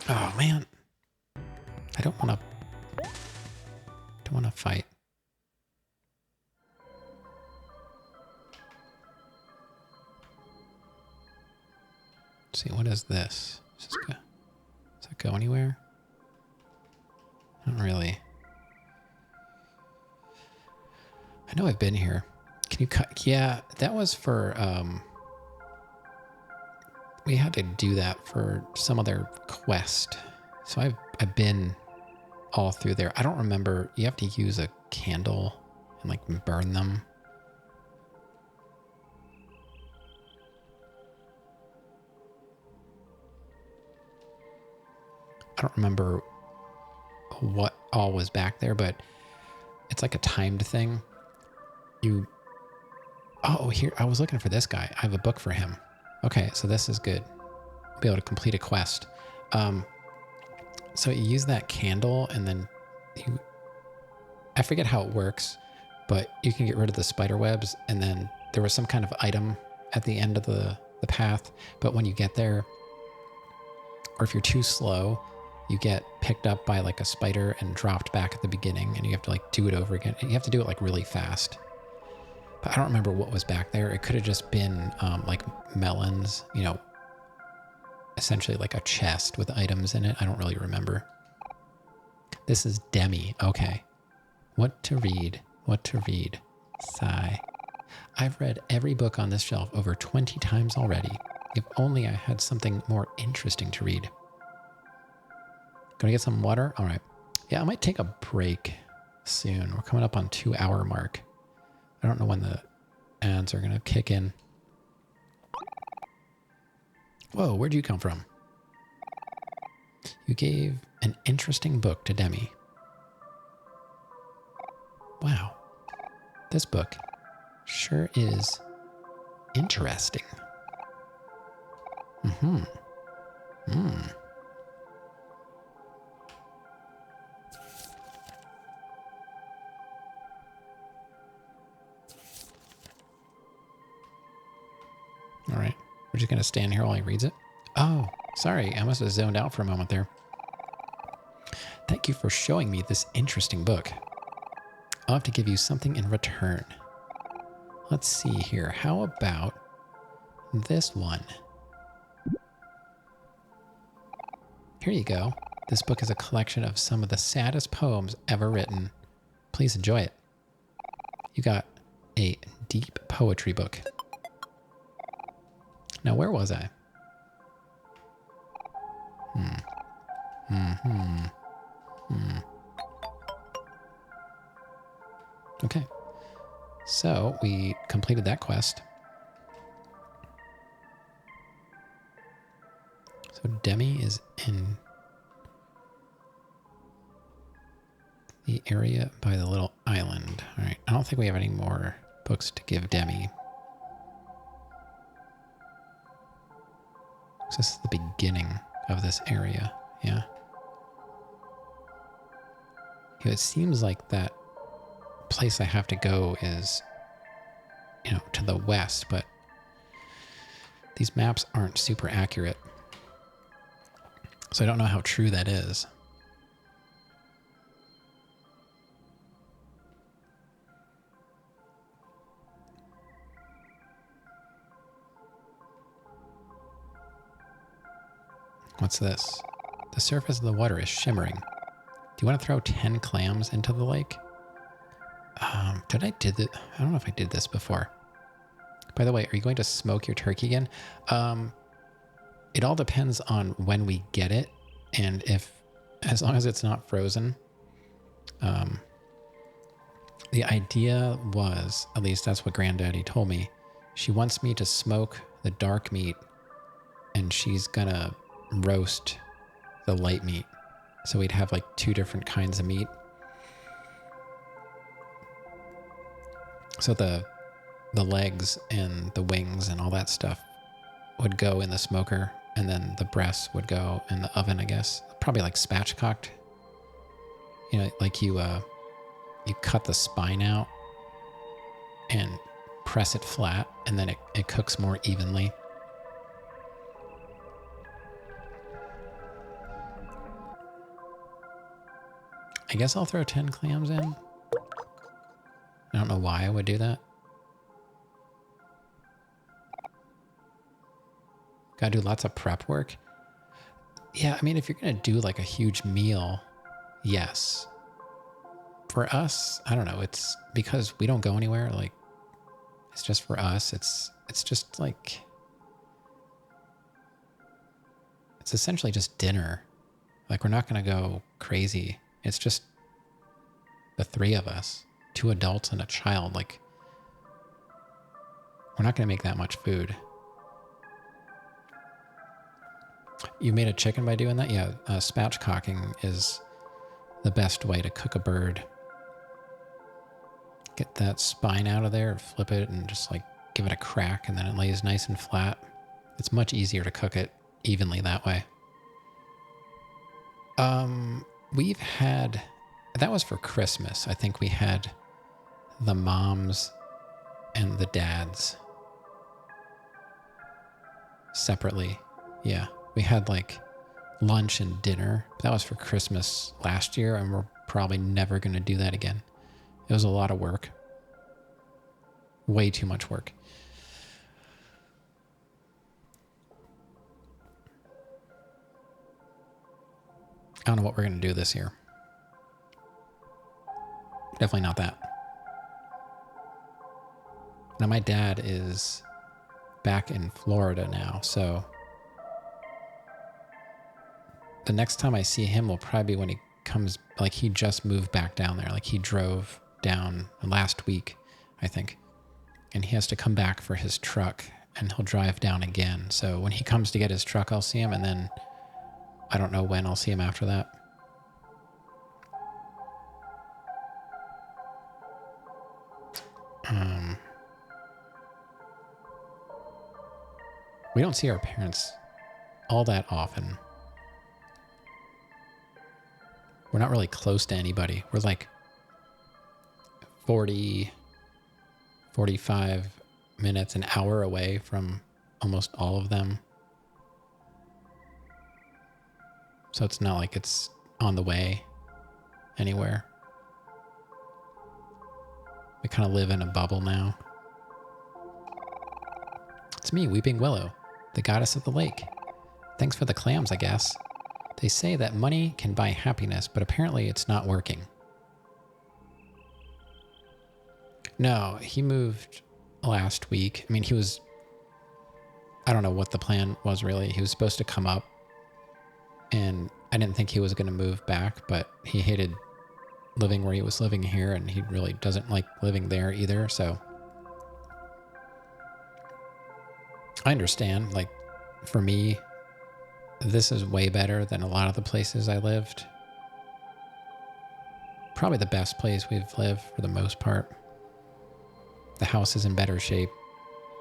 S1: Oh, man. I don't want to fight. Let's see, what is this? Does that go anywhere? Not really. I know I've been here. Can you cut? Yeah, that was for, we had to do that for some other quest. So I've been all through there. I don't remember. You have to use a candle and, like, burn them. I don't remember what all was back there, but it's like a timed thing. You Oh, here, I was looking for this guy. I have a book for him. Okay, so this is good. I'll be able to complete a quest. So you use that candle and then you, I forget how it works, but you can get rid of the spider webs, and then there was some kind of item at the end of the path, but when you get there, or if you're too slow, you get picked up by like a spider and dropped back at the beginning, and you have to like do it over again. And you have to do it like really fast. But I don't remember what was back there. It could have just been like melons, you know, essentially like a chest with items in it. I don't really remember. This is Demi. Okay. What to read? What to read? Sigh. I've read every book on this shelf over 20 times already. If only I had something more interesting to read. Gonna get some water? All right. Yeah, I might take a break soon. We're coming up on 2-hour mark. I don't know when the ads are gonna kick in. Whoa, where'd you come from? You gave an interesting book to Demi. Wow. This book sure is interesting. Mm-hmm. All right. We're just going to stand here while he reads it. Oh, sorry. I must have zoned out for a moment there. Thank you for showing me this interesting book. I'll have to give you something in return. Let's see here. How about this one? Here you go. This book is a collection of some of the saddest poems ever written. Please enjoy it. You got a deep poetry book. Now, where was I? Okay. So we completed that quest. So Demi is in the area by the little island. All right. I don't think we have any more books to give Demi. So this is the beginning of this area. Yeah. It seems like that place I have to go is, you know, to the west, but these maps aren't super accurate. So I don't know how true that is. What's this? The surface of the water is shimmering. Do you want to throw 10 clams into the lake? I don't know if I did this before. By the way, are you going to smoke your turkey again? It all depends on when we get it, and as long as it's not frozen. The idea was, at least that's what Granddaddy told me, she wants me to smoke the dark meat, and she's gonna roast the light meat. So we'd have like 2 different kinds of meat. So the legs and the wings and all that stuff would go in the smoker, and then the breasts would go in the oven, I guess. Probably like spatchcocked. You know, like you cut the spine out and press it flat, and then it cooks more evenly. I guess I'll throw 10 clams in. I don't know why I would do that. Gotta do lots of prep work. Yeah, I mean, if you're gonna do like a huge meal, yes. For us, I don't know, it's because we don't go anywhere, like, it's just for us. It's just like, it's essentially just dinner. Like, we're not gonna go crazy. It's just the 3 of us, 2 adults and a child. Like, we're not gonna make that much food. You made a chicken by doing that? Yeah, spatchcocking is the best way to cook a bird. Get that spine out of there, flip it, and just like give it a crack, and then it lays nice and flat. It's much easier to cook it evenly that way. We've had, that was for Christmas. I think we had the moms and the dads separately. Yeah, we had like lunch and dinner. That was for Christmas last year, and we're probably never going to do that again. It was a lot of work. Way too much work. I don't know what we're going to do this year. Definitely not that. Now, my dad is back in Florida now, so the next time I see him will probably be when he comes, like he just moved back down there. Like he drove down last week, I think. And he has to come back for his truck, and he'll drive down again. So when he comes to get his truck, I'll see him, and then I don't know when I'll see him after that. We don't see our parents all that often. We're not really close to anybody. We're like 40, 45 minutes, an hour away from almost all of them. So it's not like it's on the way anywhere. We kind of live in a bubble now. It's me, Weeping Willow, the goddess of the lake. Thanks for the clams, I guess. They say that money can buy happiness, but apparently it's not working. No, he moved last week. I mean, I don't know what the plan was really. He was supposed to come up, and I didn't think he was going to move back, but he hated living where he was living here, and he really doesn't like living there either, so I understand. Like, for me, this is way better than a lot of the places I lived. Probably the best place we've lived for the most part. The house is in better shape,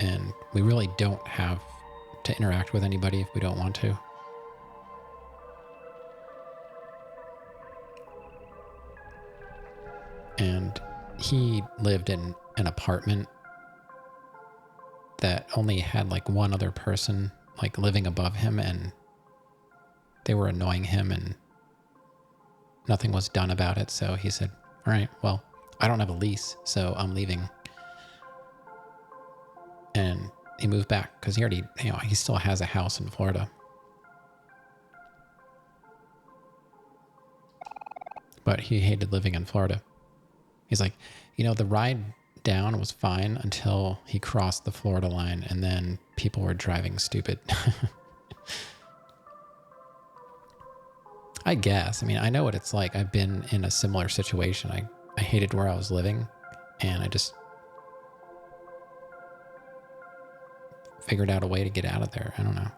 S1: and we really don't have to interact with anybody if we don't want to. And he lived in an apartment that only had like one other person like living above him, and they were annoying him, and nothing was done about it. So he said, all right, well, I don't have a lease, so I'm leaving. And he moved back because he still has a house in Florida. But he hated living in Florida. He's like, the ride down was fine until he crossed the Florida line, and then people were driving stupid. I guess. I mean, I know what it's like. I've been in a similar situation. I hated where I was living, and I just figured out a way to get out of there. I don't know.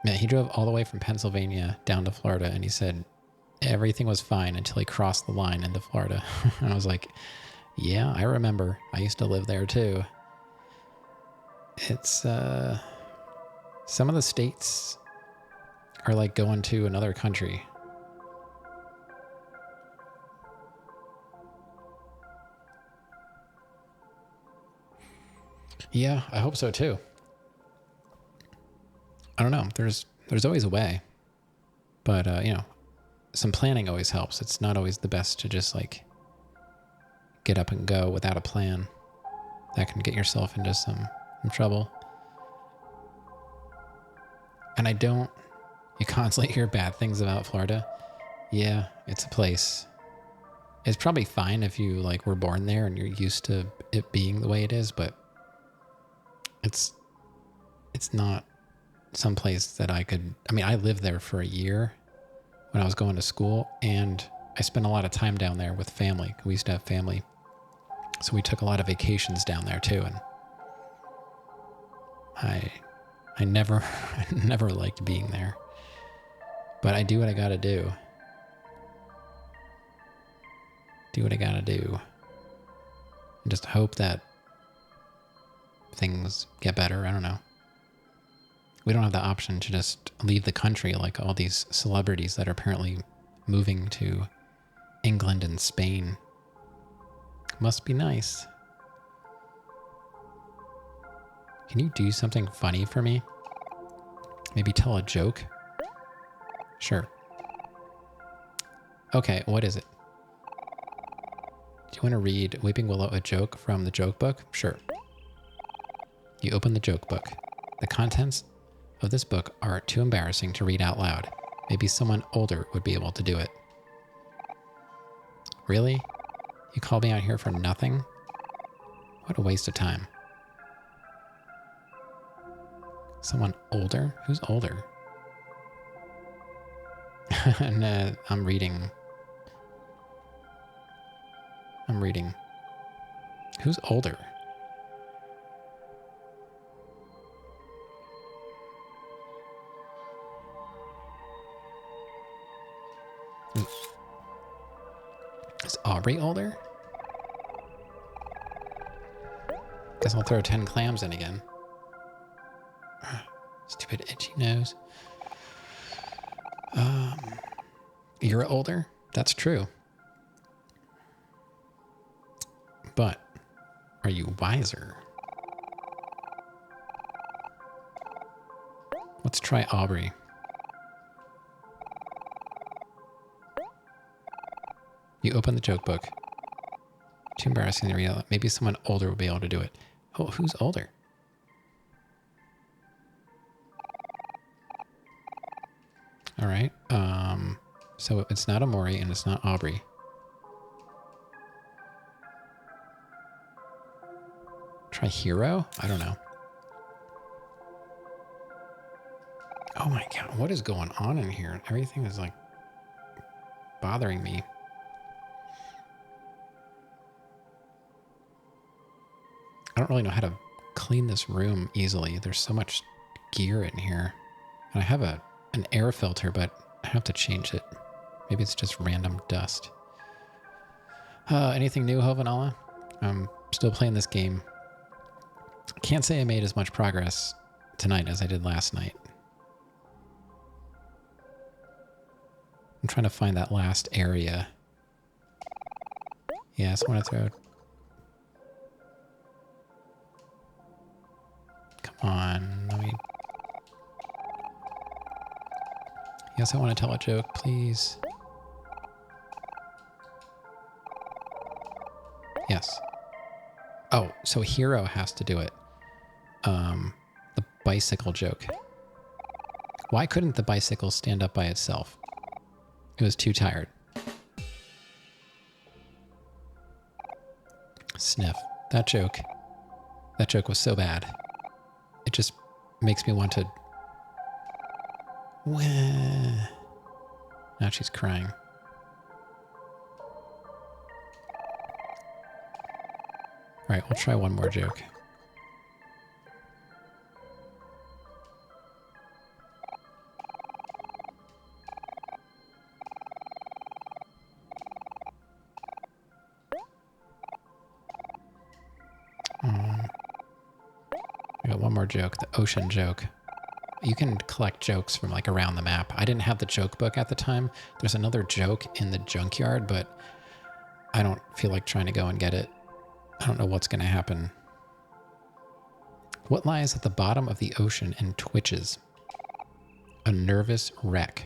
S1: Yeah, he drove all the way from Pennsylvania down to Florida, and he said everything was fine until he crossed the line into Florida. And I was like, yeah, I remember. I used to live there too. It's, some of the states are like going to another country. Yeah, I hope so too. I don't know. There's always a way, but some planning always helps. It's not always the best to just like get up and go without a plan. That can get yourself into some trouble. And you constantly hear bad things about Florida. Yeah, it's a place. It's probably fine if you like were born there and you're used to it being the way it is, but it's not some place that I lived there for a year when I was going to school, and I spent a lot of time down there with family. We used to have family. So we took a lot of vacations down there too, and I never liked being there. But I do what I gotta do. do what I gotta do. And just hope that things get better. I don't know. We don't have the option to just leave the country like all these celebrities that are apparently moving to England and Spain. Must be nice. Can you do something funny for me? Maybe tell a joke? Sure. Okay, what is it? Do you want to read Weeping Willow a joke from the joke book? Sure. You open the joke book. The contents of this book are too embarrassing to read out loud. Maybe someone older would be able to do it. Really? You called me out here for nothing? What a waste of time. Someone older? Who's older? No, I'm reading. Who's older? Is Aubrey older? Guess I'll throw 10 clams in again. Stupid itchy nose. You're older? That's true. But are you wiser? Let's try Aubrey. You open the joke book. Too embarrassing to read out. Maybe someone older will be able to do it. Oh, who's older? All right. So it's not OMORI and it's not Aubrey. Try Hero? I don't know. Oh my god, what is going on in here? Everything is like bothering me. I don't really know how to clean this room easily. There's so much gear in here. And I have an air filter, but I have to change it. Maybe it's just random dust. Anything new, Hovanala? I'm still playing this game. Can't say I made as much progress tonight as I did last night. I'm trying to find that last area. Yes, I want to throw... Come on, let me... Yes, I want to tell a joke, please. Yes. Oh, so Hero has to do it. The bicycle joke. Why couldn't the bicycle stand up by itself? It was too tired. Sniff. That joke was so bad. It just makes me want to... Wah. Now she's crying. All right, we'll try one more joke. I got one more joke, the ocean joke. You can collect jokes from like around the map. I didn't have the joke book at the time. There's another joke in the junkyard, but I don't feel like trying to go and get it. I don't know what's going to happen. What lies at the bottom of the ocean and twitches? A nervous wreck.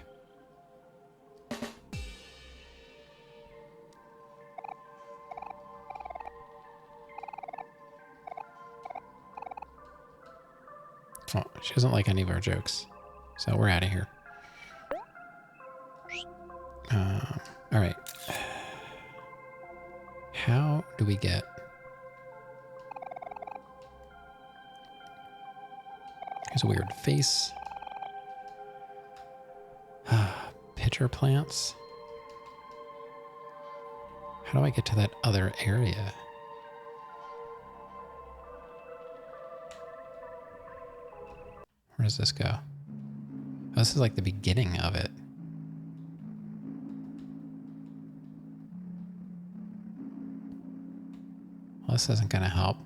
S1: Oh, she doesn't like any of our jokes. So we're out of here. All right. How do we get... There's a weird face. Pitcher plants. How do I get to that other area? Where does this go? Oh, this is like the beginning of it. this isn't going to help.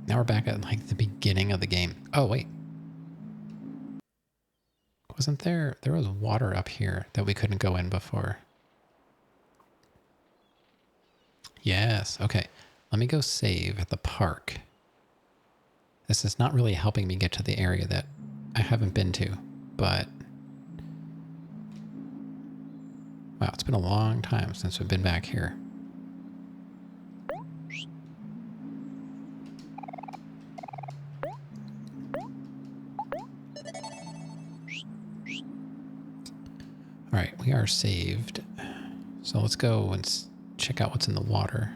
S1: Now we're back at like the beginning of the game. Oh, wait. Wasn't there... There was water up here that we couldn't go in before. Yes. Okay. Let me go save at the park. This is not really helping me get to the area that I haven't been to, but... Wow, it's been a long time since we've been back here. All right, we are saved. So let's go and check out what's in the water.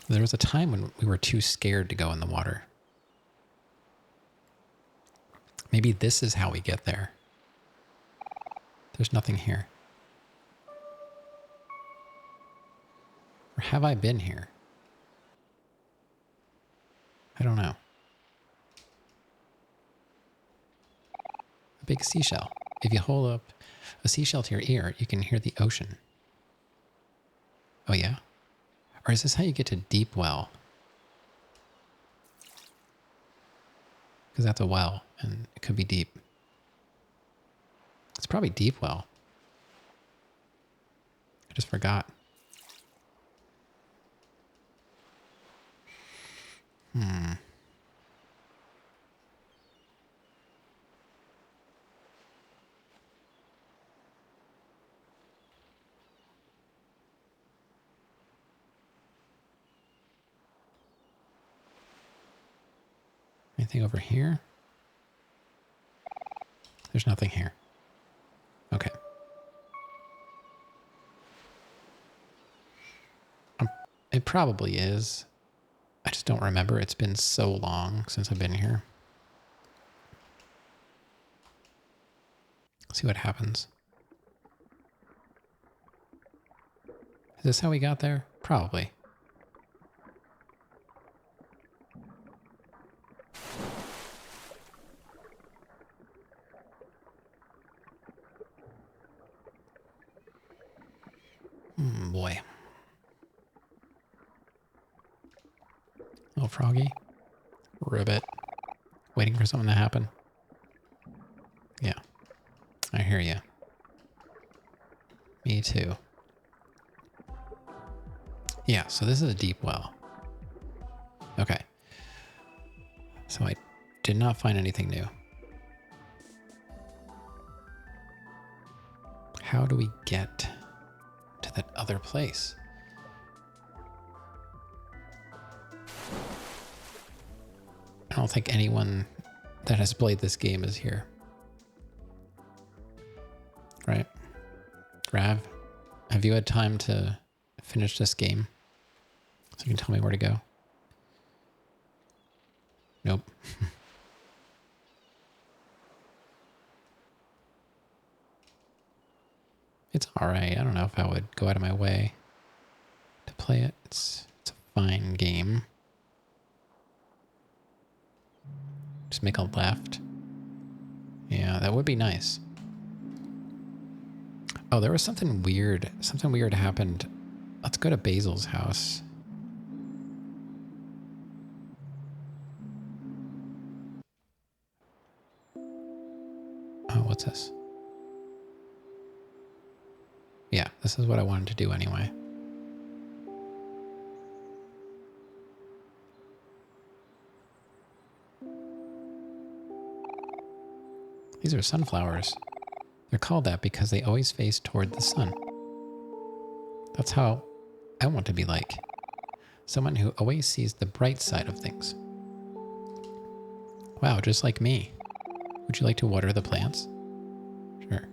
S1: There was a time when we were too scared to go in the water. Maybe this is how we get there. There's nothing here. Or have I been here? I don't know. A big seashell. If you hold up a seashell to your ear, you can hear the ocean. Oh yeah? Or is this how you get to Deep Well? Because that's a well, and it could be deep. It's probably Deep Well. I just forgot. Anything over here? There's nothing here. Okay. It probably is. I just don't remember. It's been so long since I've been here. See what happens. Is this how we got there? Probably. Boy. Little froggy. Ribbit. Waiting for something to happen. Yeah. I hear you. Me too. Yeah, so this is a deep well. Okay. So I did not find anything new. How do we get to that other place? I don't think anyone that has played this game is here. Right? Rav, have you had time to finish this game? So you can tell me where to go? Nope. It's alright. I don't know if I would go out of my way to play it. It's a fine game. Just make a left. Yeah, that would be nice. Oh, there was something weird. Something weird happened. Let's go to Basil's house. Oh, what's this? Yeah, this is what I wanted to do anyway. These are sunflowers. They're called that because they always face toward the sun. That's how I want to be like. Someone who always sees the bright side of things. Wow, just like me. Would you like to water the plants? Sure.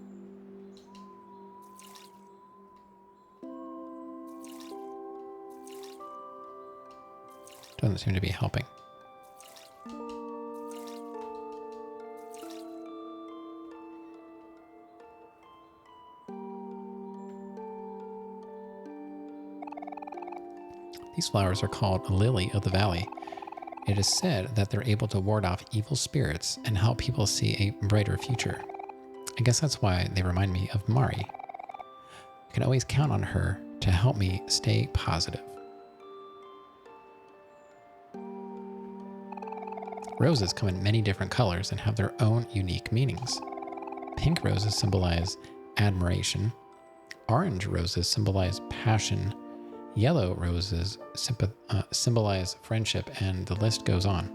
S1: Doesn't seem to be helping. These flowers are called lily of the valley. It is said that they're able to ward off evil spirits and help people see a brighter future. I guess that's why they remind me of Mari. I can always count on her to help me stay positive. Roses come in many different colors and have their own unique meanings. Pink roses symbolize admiration. Orange roses symbolize passion. Yellow roses symbolize friendship, and the list goes on.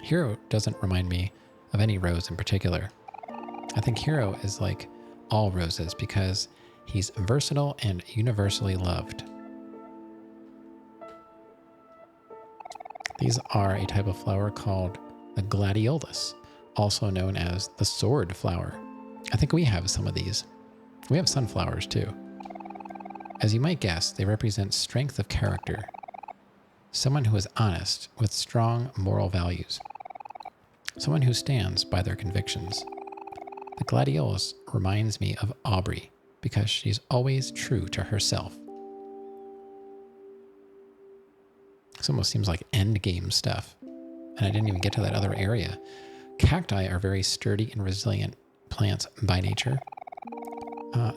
S1: Hero doesn't remind me of any rose in particular. I think Hero is like all roses because he's versatile and universally loved. These are a type of flower called the gladiolus, also known as the sword flower. I think we have some of these. We have sunflowers too. As you might guess, they represent strength of character. Someone who is honest with strong moral values. Someone who stands by their convictions. The gladiolus reminds me of Aubrey because she's always true to herself. This almost seems like endgame stuff. And I didn't even get to that other area. Cacti are very sturdy and resilient plants by nature.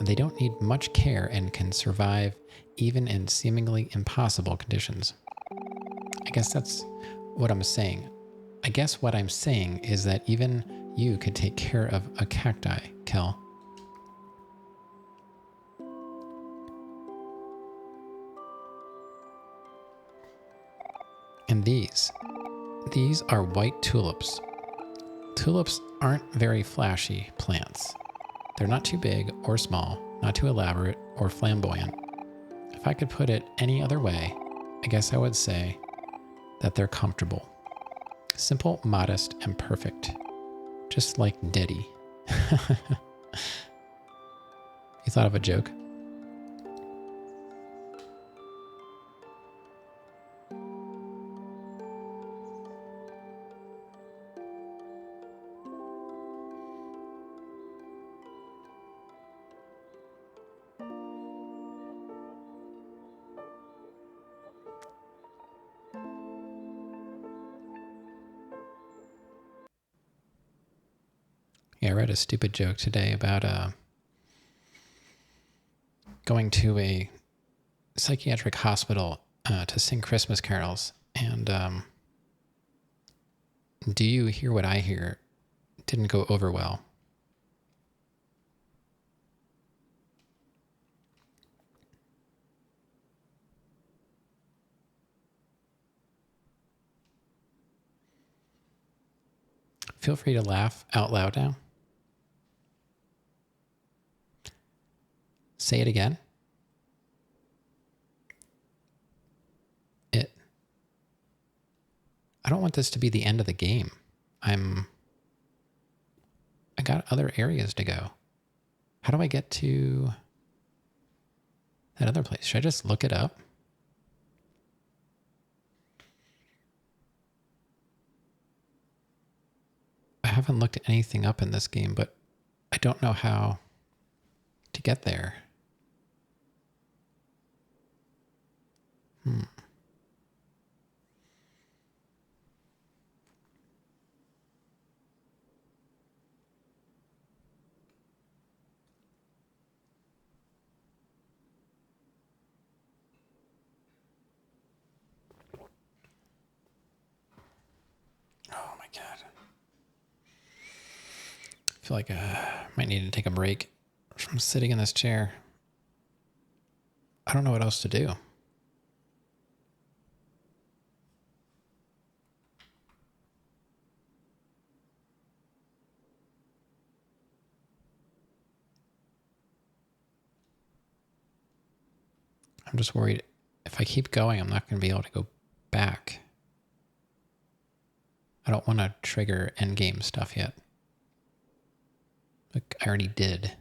S1: They don't need much care and can survive even in seemingly impossible conditions. I guess that's what I'm saying. I guess what I'm saying is that even you could take care of a cacti, Kel. And these are white tulips. Tulips aren't very flashy plants. They're not too big or small, not too elaborate or flamboyant. If I could put it any other way, I guess I would say that they're comfortable. Simple, modest, and perfect. Just like Diddy. You thought of a joke? Yeah, I read a stupid joke today about going to a psychiatric hospital to sing Christmas carols. And Do You Hear What I Hear didn't go over well. Feel free to laugh out loud now. Say it again. I don't want this to be the end of the game. I got other areas to go. How do I get to that other place? Should I just look it up? I haven't looked anything up in this game, but I don't know how to get there. Oh my God. I feel like I might need to take a break from sitting in this chair. I don't know what else to do. I'm just worried if I keep going, I'm not going to be able to go back. I don't want to trigger endgame stuff yet. Like I already did.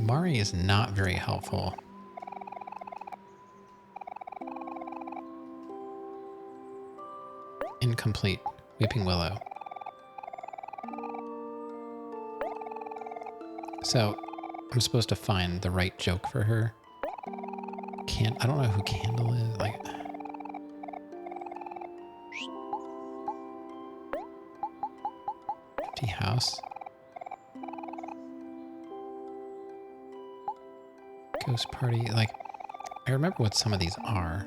S1: OMORI is not very helpful. Incomplete. Weeping Willow. So, I'm supposed to find the right joke for her. I don't know who Candle is. Like, empty house. Ghost party. Like, I remember what some of these are.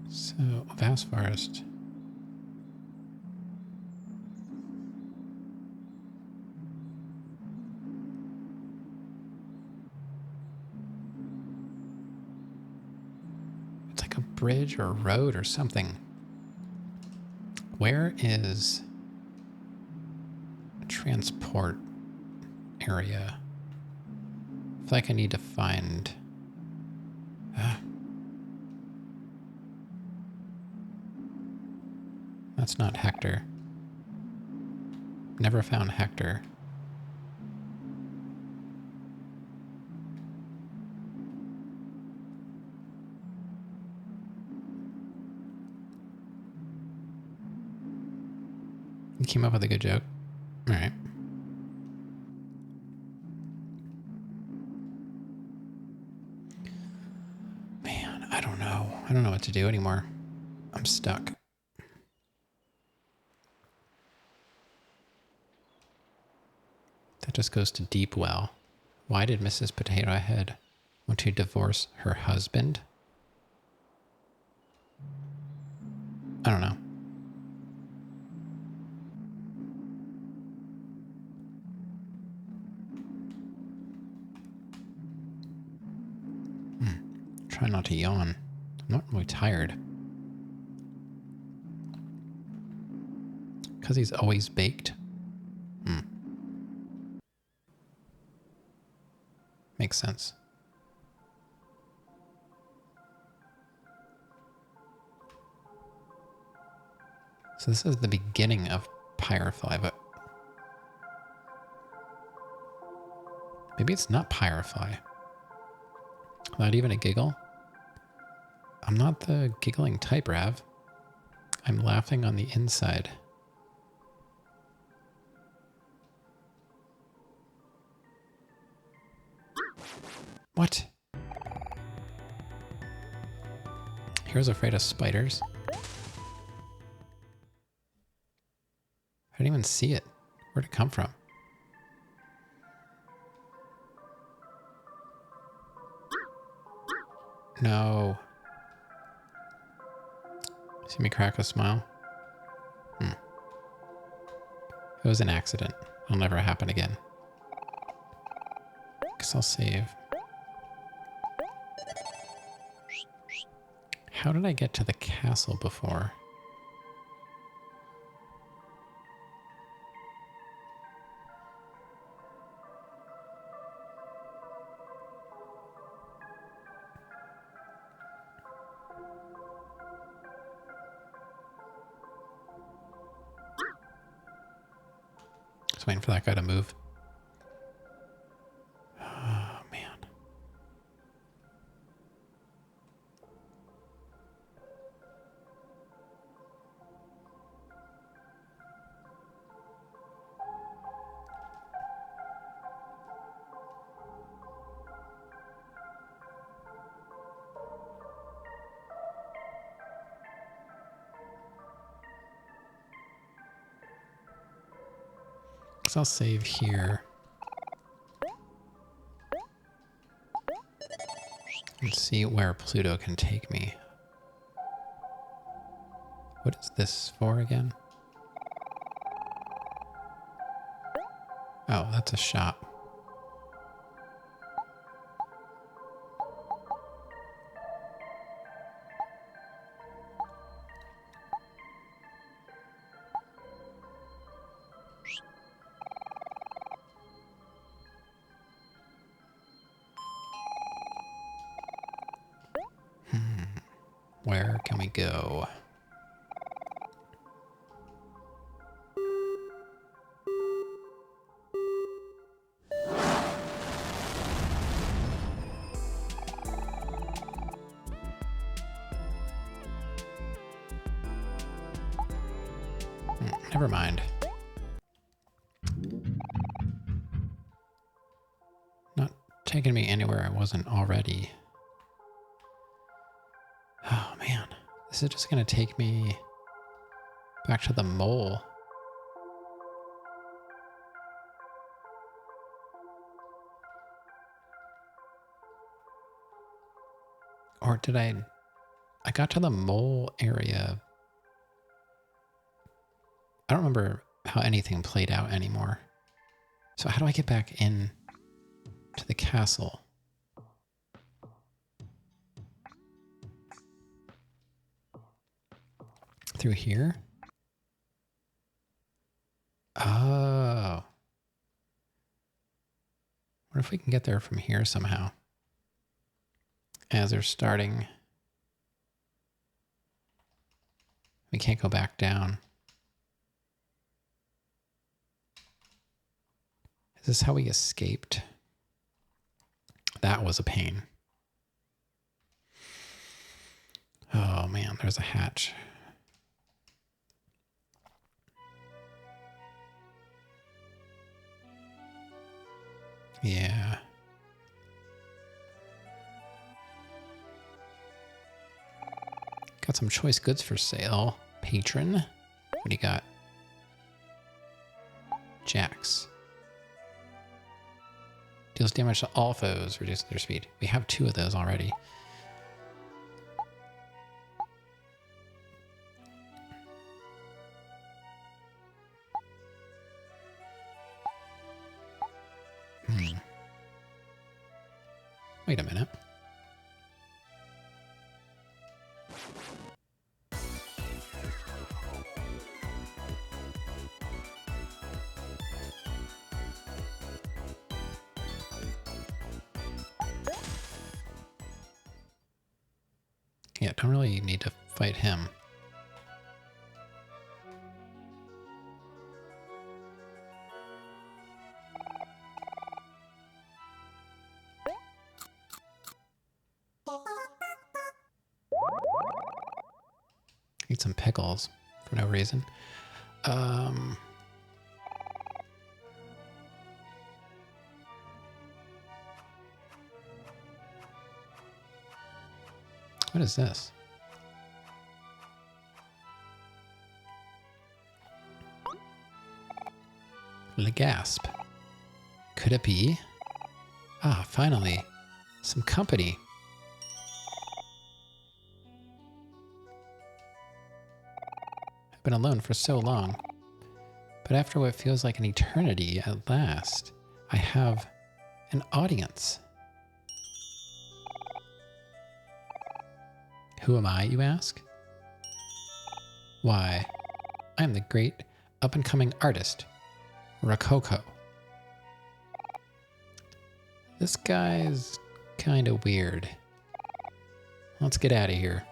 S1: So, vast forest. It's like a bridge or a road or something. Where is a transport area? I feel like I need to find... That's not Hector. Never found Hector. You came up with a good joke. All right. Man, I don't know. I don't know what to do anymore. I'm stuck. That just goes to Deep Well. Why did Mrs. Potato Head want to divorce her husband? I don't know. Try not to yawn. I'm not really tired. Because he's always baked. Makes sense. So this is the beginning of Pyrefly, but maybe it's not Pyrefly. Not even a giggle? I'm not the giggling type, Rav. I'm laughing on the inside. What? Hero's afraid of spiders? I didn't even see it. Where'd it come from? No. See me crack a smile? It was an accident. It'll never happen again. Guess I'll save. How did I get to the castle before? Just waiting for that guy to move. Oh, man. So I'll save here. And see where Pluto can take me. What is this for again? Oh, that's a shop. Where can we go? Never mind. Not taking me anywhere I wasn't already. Oh man, this is just gonna take me back to the mole. Or did I got to the mole area. I don't remember how anything played out anymore. So how do I get back in to the castle? Through here? Oh. What if we can get there from here somehow? As they're starting. We can't go back down. Is this how we escaped? That was a pain. Oh man, there's a hatch. Yeah. Got some choice goods for sale. Patron. What do you got? Jax. Deals damage to all foes, reduces their speed. We have 2 of those already. Wait a minute. Yeah, don't really need to fight him. Eat some pickles for no reason. What is this? Legasp. Could it be? Ah, finally. Some company. I've been alone for so long. But after what feels like an eternity, at last, I have an audience. Who am I, you ask? Why, I am the great up-and-coming artist, Rococo. This guy's kind of weird. Let's get out of here.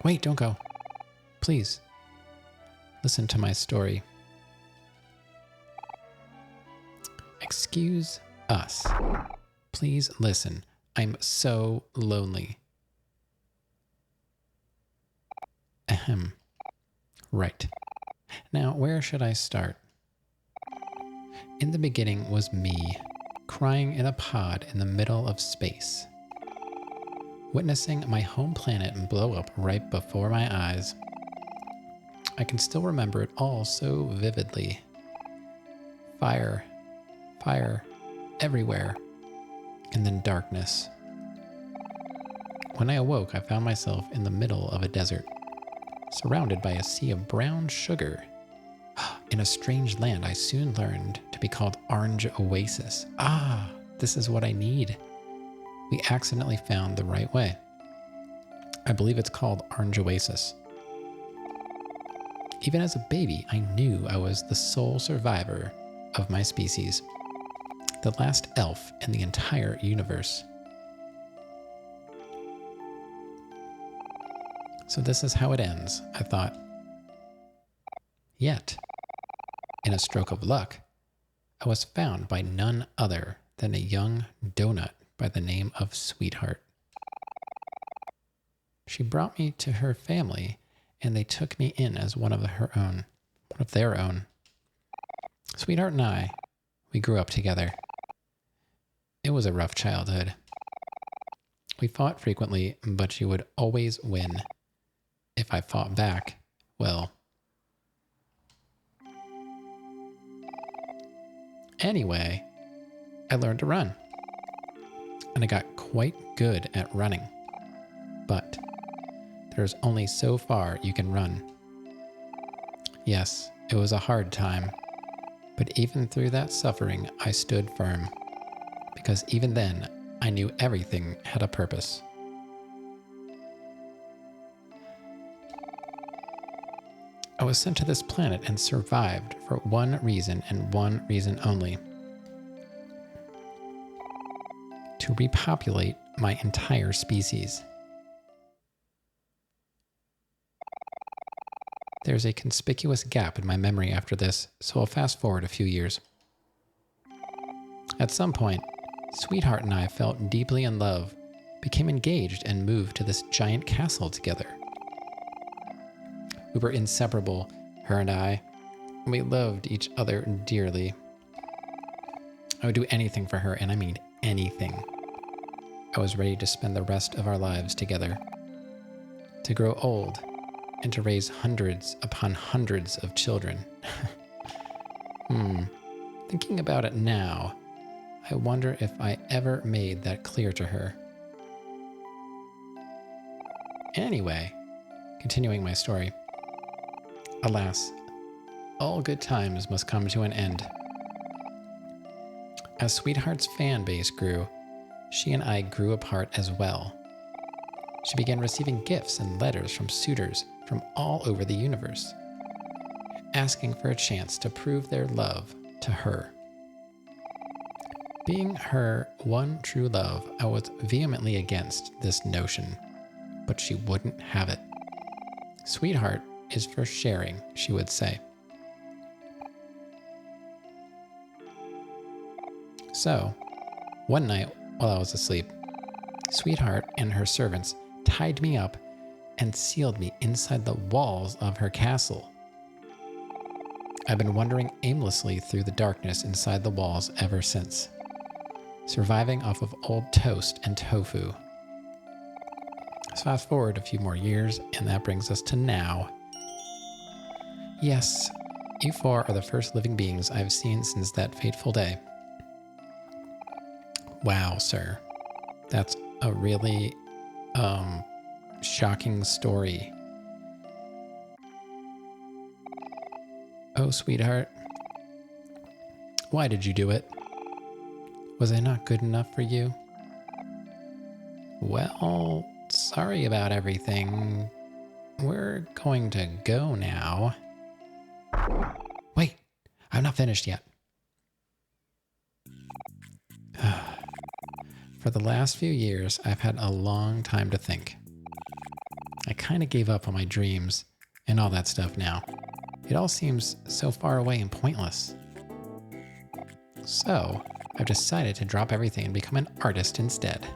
S1: Wait, don't go. Please. Listen to my story. Excuse us. Please listen. I'm so lonely. Ahem. Right. Now, where should I start? In the beginning was me, crying in a pod in the middle of space, witnessing my home planet blow up right before my eyes. I can still remember it all so vividly. Fire, fire, everywhere, and then darkness. When I awoke, I found myself in the middle of a desert, surrounded by a sea of brown sugar. In a strange land I soon learned to be called Orange Oasis. Ah, this is what I need. We accidentally found the right way. I believe it's called Orange Oasis. Even as a baby, I knew I was the sole survivor of my species, the last elf in the entire universe. So this is how it ends, I thought. Yet, in a stroke of luck, I was found by none other than a young donut by the name of Sweetheart. She brought me to her family, and they took me in as one of their own. Sweetheart and I, we grew up together. It was a rough childhood. We fought frequently, but she would always win. If I fought back, well. Anyway, I learned to run. And I got quite good at running. But there's only so far you can run. Yes, it was a hard time. But even through that suffering, I stood firm. Because even then, I knew everything had a purpose. I was sent to this planet and survived for one reason and one reason only. To repopulate my entire species. There's a conspicuous gap in my memory after this, so I'll fast forward a few years. At some point, Sweetheart and I felt deeply in love, became engaged, and moved to this giant castle together. We were inseparable, her and I. We loved each other dearly. I would do anything for her, and I mean anything. I was ready to spend the rest of our lives together. To grow old, and to raise hundreds upon hundreds of children. Thinking about it now, I wonder if I ever made that clear to her. Anyway, continuing my story. Alas, all good times must come to an end. As Sweetheart's fan base grew, she and I grew apart as well. She began receiving gifts and letters from suitors from all over the universe, asking for a chance to prove their love to her. Being her one true love, I was vehemently against this notion, but she wouldn't have it. Sweetheart is for sharing, she would say. So, one night while I was asleep, Sweetheart and her servants tied me up and sealed me inside the walls of her castle. I've been wandering aimlessly through the darkness inside the walls ever since, surviving off of old toast and tofu. Let's fast forward a few more years, and that brings us to now. Yes, you four are the first living beings I've seen since that fateful day. Wow, sir. That's a really, shocking story. Oh, Sweetheart. Why did you do it? Was I not good enough for you? Well, sorry about everything. We're going to go now. Wait, I'm not finished yet. For the last few years, I've had a long time to think. I kind of gave up on my dreams and all that stuff now. It all seems so far away and pointless. So, I've decided to drop everything and become an artist instead.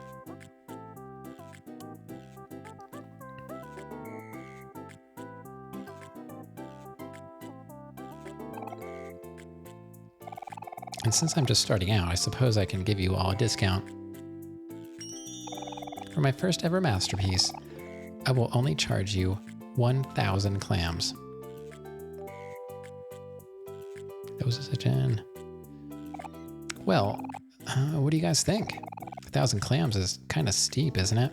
S1: And since I'm just starting out, I suppose I can give you all a discount. For my first ever masterpiece, I will only charge you 1,000 clams. Those is a 10. Well, what do you guys think? 1,000 clams is kind of steep, isn't it?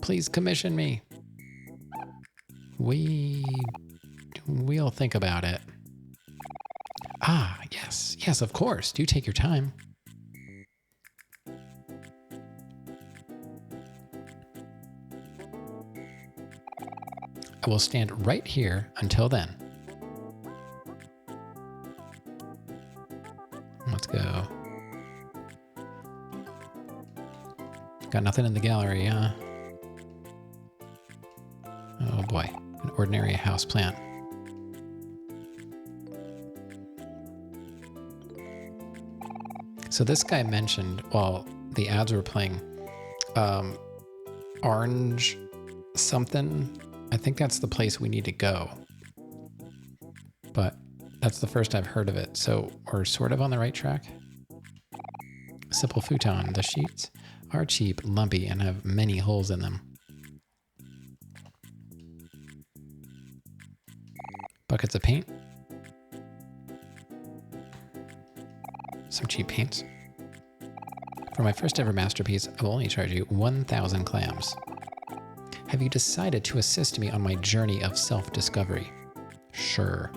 S1: Please commission me. We'll think about it. Ah, yes, of course. Do take your time. I will stand right here until then. Let's go. Got nothing in the gallery, huh? boy, an ordinary house plant. So this guy mentioned while the ads were playing, orange something. I think that's the place we need to go. But that's the first I've heard of it. So we're sort of on the right track. Simple futon. The sheets are cheap, lumpy, and have many holes in them. Buckets of paint. Some cheap paints. For my first ever masterpiece, I will only charge you 1,000 clams. Have you decided to assist me on my journey of self-discovery? Sure.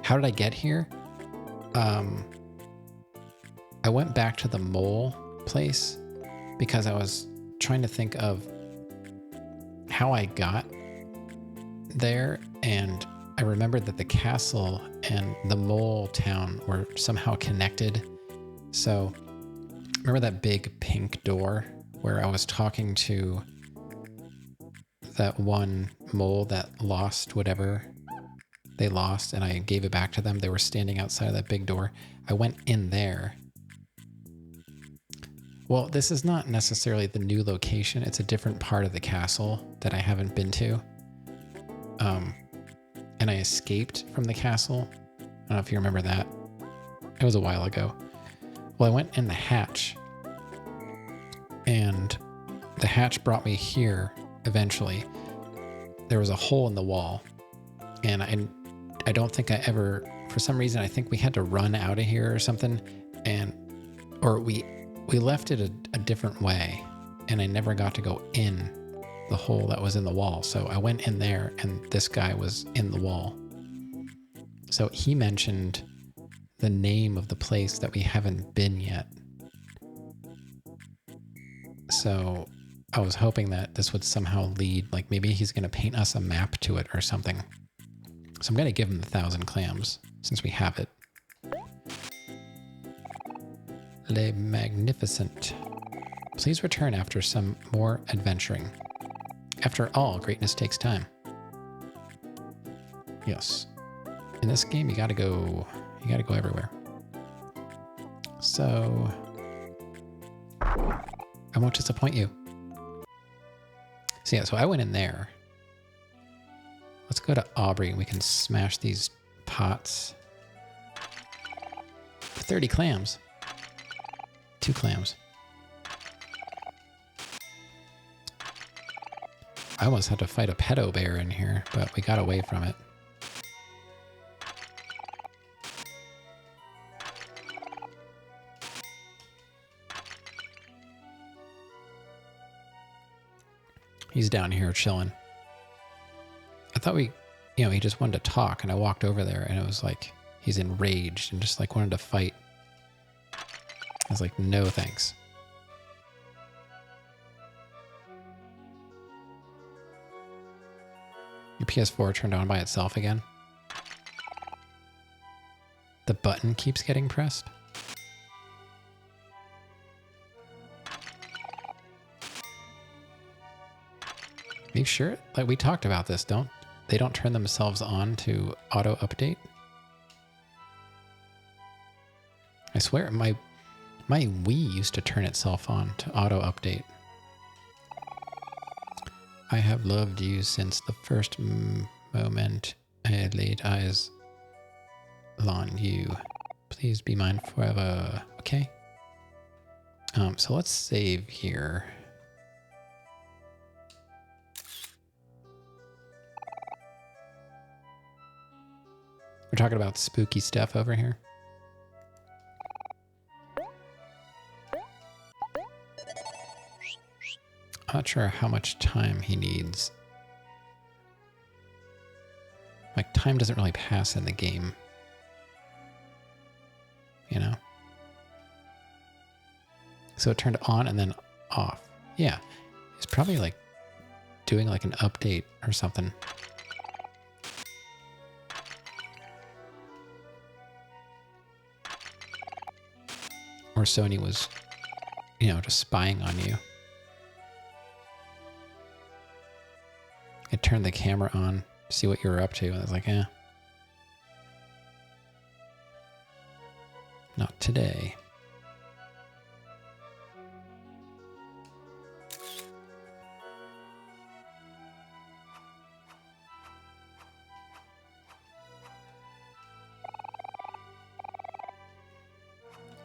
S1: How did I get here? I went back to the mole place because I was trying to think of how I got there, and I remembered that the castle and the mole town were somehow connected. So remember that big pink door where I was talking to that one mole that lost whatever they lost, and I gave it back to them? They were standing outside of that big door. I went in there. Well, this is not necessarily the new location. It's a different part of the castle that I haven't been to. And I escaped from the castle. I don't know if you remember that. It was a while ago. Well, I went in the hatch, and the hatch brought me here eventually. There was a hole in the wall, and I don't think I ever, for some reason, I think we had to run out of here or something, or we left it a different way, and I never got to go in the hole that was in the wall. So I went in there, and this guy was in the wall. So he mentioned the name of the place that we haven't been yet. So I was hoping that this would somehow lead, like maybe he's going to paint us a map to it or something. So I'm going to give him the 1,000 clams since we have it. Le Magnificent. Please return after some more adventuring. After all, greatness takes time. Yes. In this game, you gotta go everywhere. So I won't disappoint you. So yeah, so I went in there. Let's go to Aubrey and we can smash these pots. 30 clams. 2 clams. I almost had to fight a pedo bear in here, but we got away from it. He's down here chilling. I thought he just wanted to talk, and I walked over there and it was like he's enraged and just like wanted to fight. I was like, no thanks. Your PS4 turned on by itself again. The button keeps getting pressed. Are you sure? Like, we talked about this, they don't turn themselves on to auto update? I swear my Wii used to turn itself on to auto update. I have loved you since the first moment I had laid eyes on you. Please be mine forever. Okay. So let's save here. We're talking about spooky stuff over here. I'm not sure how much time he needs. Like, time doesn't really pass in the game. You know? So it turned on and then off. Yeah. It's probably like doing like an update or something. Or Sony was, just spying on you. I turned the camera on to see what you were up to, and I was like, eh. Not today.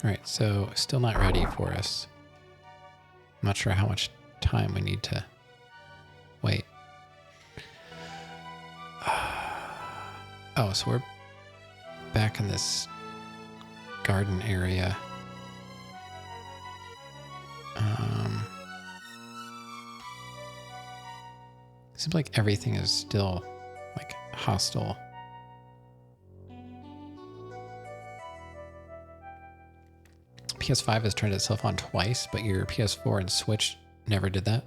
S1: All right, so still not ready for us. I'm not sure how much time we need to wait. Oh, so we're back in this garden area. Seems like everything is still like hostile. PS5 has turned itself on twice, but your PS4 and Switch never did that.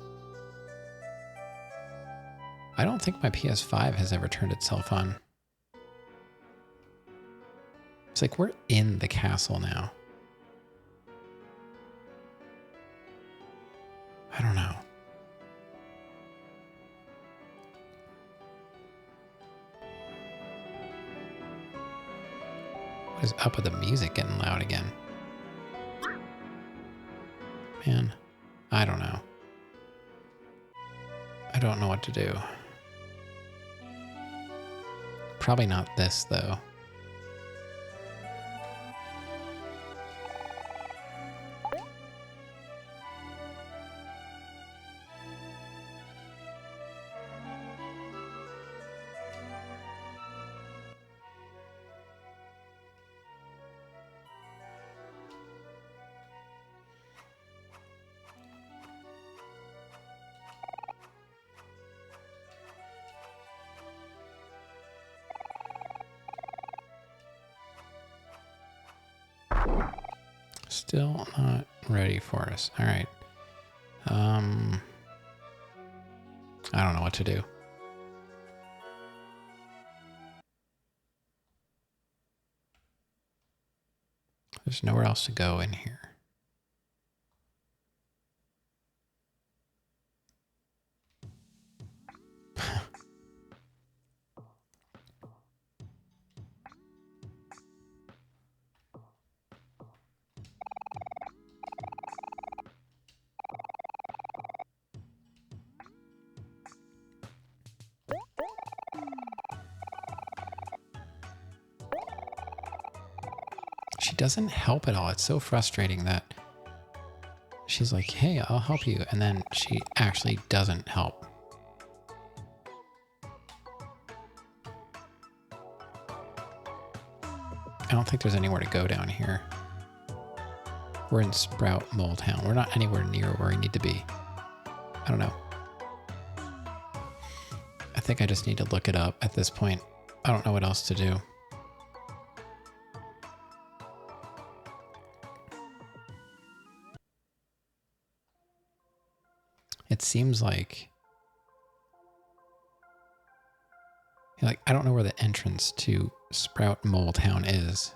S1: I don't think my PS5 has ever turned itself on. It's like we're in the castle now. I don't know. What is up with the music getting loud again? Man, I don't know. I don't know what to do. Probably not this, though. Still not ready for us. All right. I don't know what to do. There's nowhere else to go in here. She doesn't help at all. It's so frustrating that she's like, hey, I'll help you. And then she actually doesn't help. I don't think there's anywhere to go down here. We're in Sprout Mole Town. We're not anywhere near where we need to be. I don't know. I think I just need to look it up at this point. I don't know what else to do. It seems like I don't know where the entrance to Sprout Mole Town is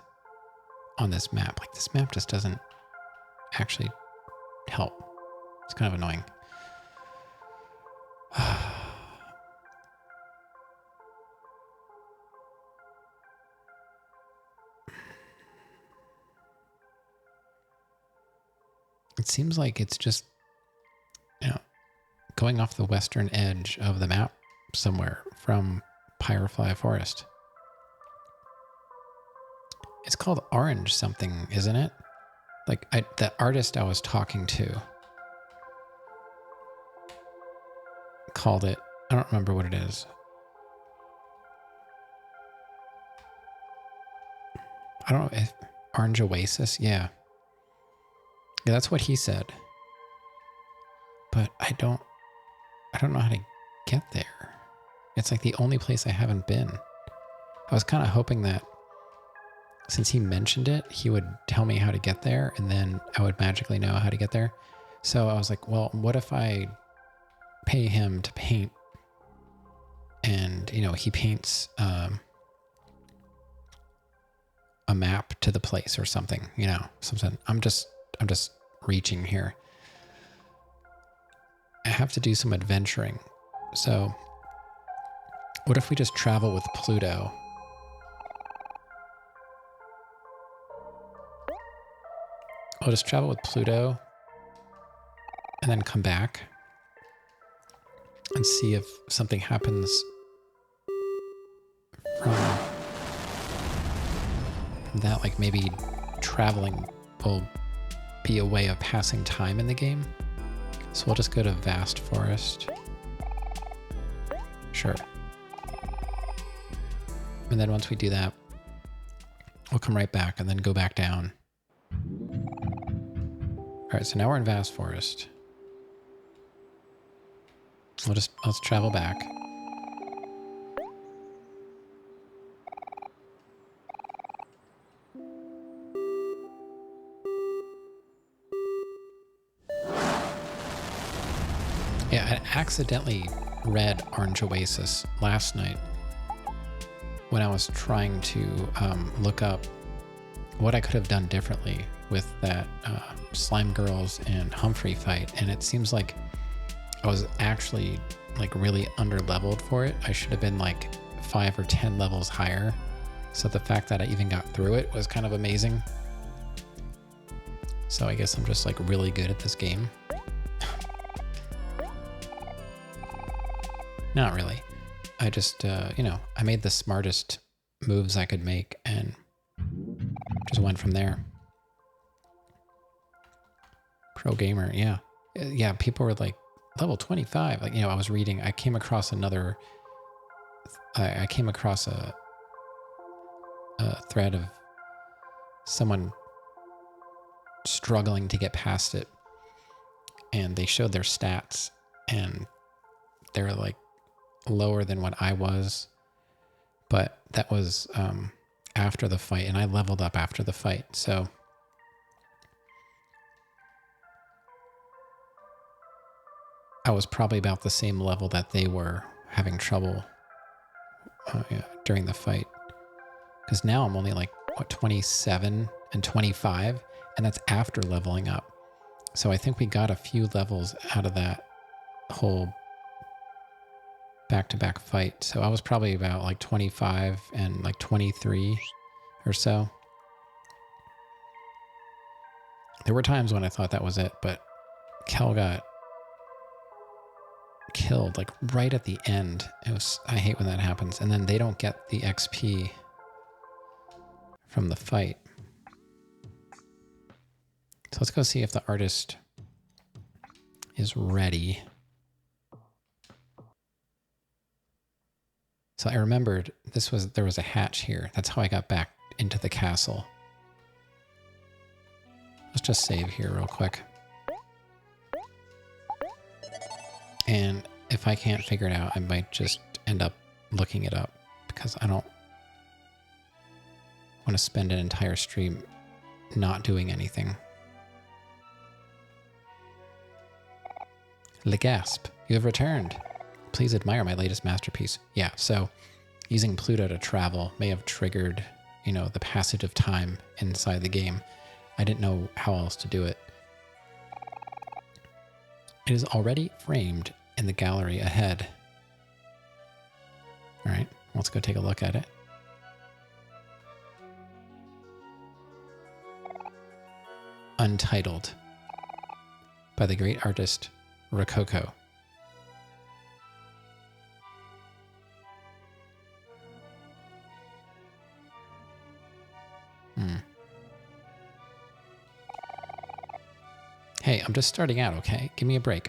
S1: on this map. Like, this map just doesn't actually help. It's kind of annoying. It seems like it's just, going off the western edge of the map somewhere from Pyrefly Forest. It's called Orange something, isn't it? Like, the artist I was talking to called it, I don't remember what it is. I don't know if Orange Oasis, yeah. Yeah, that's what he said. But I don't know how to get there. It's like the only place I haven't been. I was kind of hoping that since he mentioned it, he would tell me how to get there, and then I would magically know how to get there. So I was like, well, what if I pay him to paint? And, he paints a map to the place or something, something. I'm just reaching here. I have to do some adventuring. So What if we just travel with Pluto? I'll just travel with Pluto and then come back and see if something happens from that. Like maybe traveling will be a way of passing time in the game. So we'll just go to Vast Forest. Sure. And then once we do that, we'll come right back and then go back down. All right, so now we're in Vast Forest. Let's travel back. Yeah, I accidentally read Orange Oasis last night when I was trying to look up what I could have done differently with that Slime Girls and Humphrey fight, and it seems like I was actually like really under-leveled for it. I should have been like 5 or 10 levels higher. So the fact that I even got through it was kind of amazing. So I guess I'm just like really good at this game. Not really. I just, you know, I made the smartest moves I could make and just went from there. Pro gamer, yeah. Yeah, people were like, level 25. Like, you know, I was reading, I came across another, I came across a thread of someone struggling to get past it. And they showed their stats and they're like lower than what I was. But that was after the fight, and I leveled up after the fight. So I was probably about the same level that they were having trouble yeah, during the fight. Because now I'm only like, what, 27 and 25? And that's after leveling up. So I think we got a few levels out of that whole back-to-back fight. So I was probably about like 25 and like 23 or so. There were times when I thought that was it, but Kel got killed like right at the end. I hate when that happens. And then they don't get the XP from the fight. So let's go see if the artist is ready. So I remembered there was a hatch here. That's how I got back into the castle. Let's just save here real quick. And if I can't figure it out, I might just end up looking it up because I don't want to spend an entire stream not doing anything. Le Gasp, you have returned. Please admire my latest masterpiece. Yeah, so using Pluto to travel may have triggered, you know, the passage of time inside the game. I didn't know how else to do it. It is already framed in the gallery ahead. All right, let's go take a look at it. Untitled by the great artist Rococo. Hey, I'm just starting out, okay? Give me a break.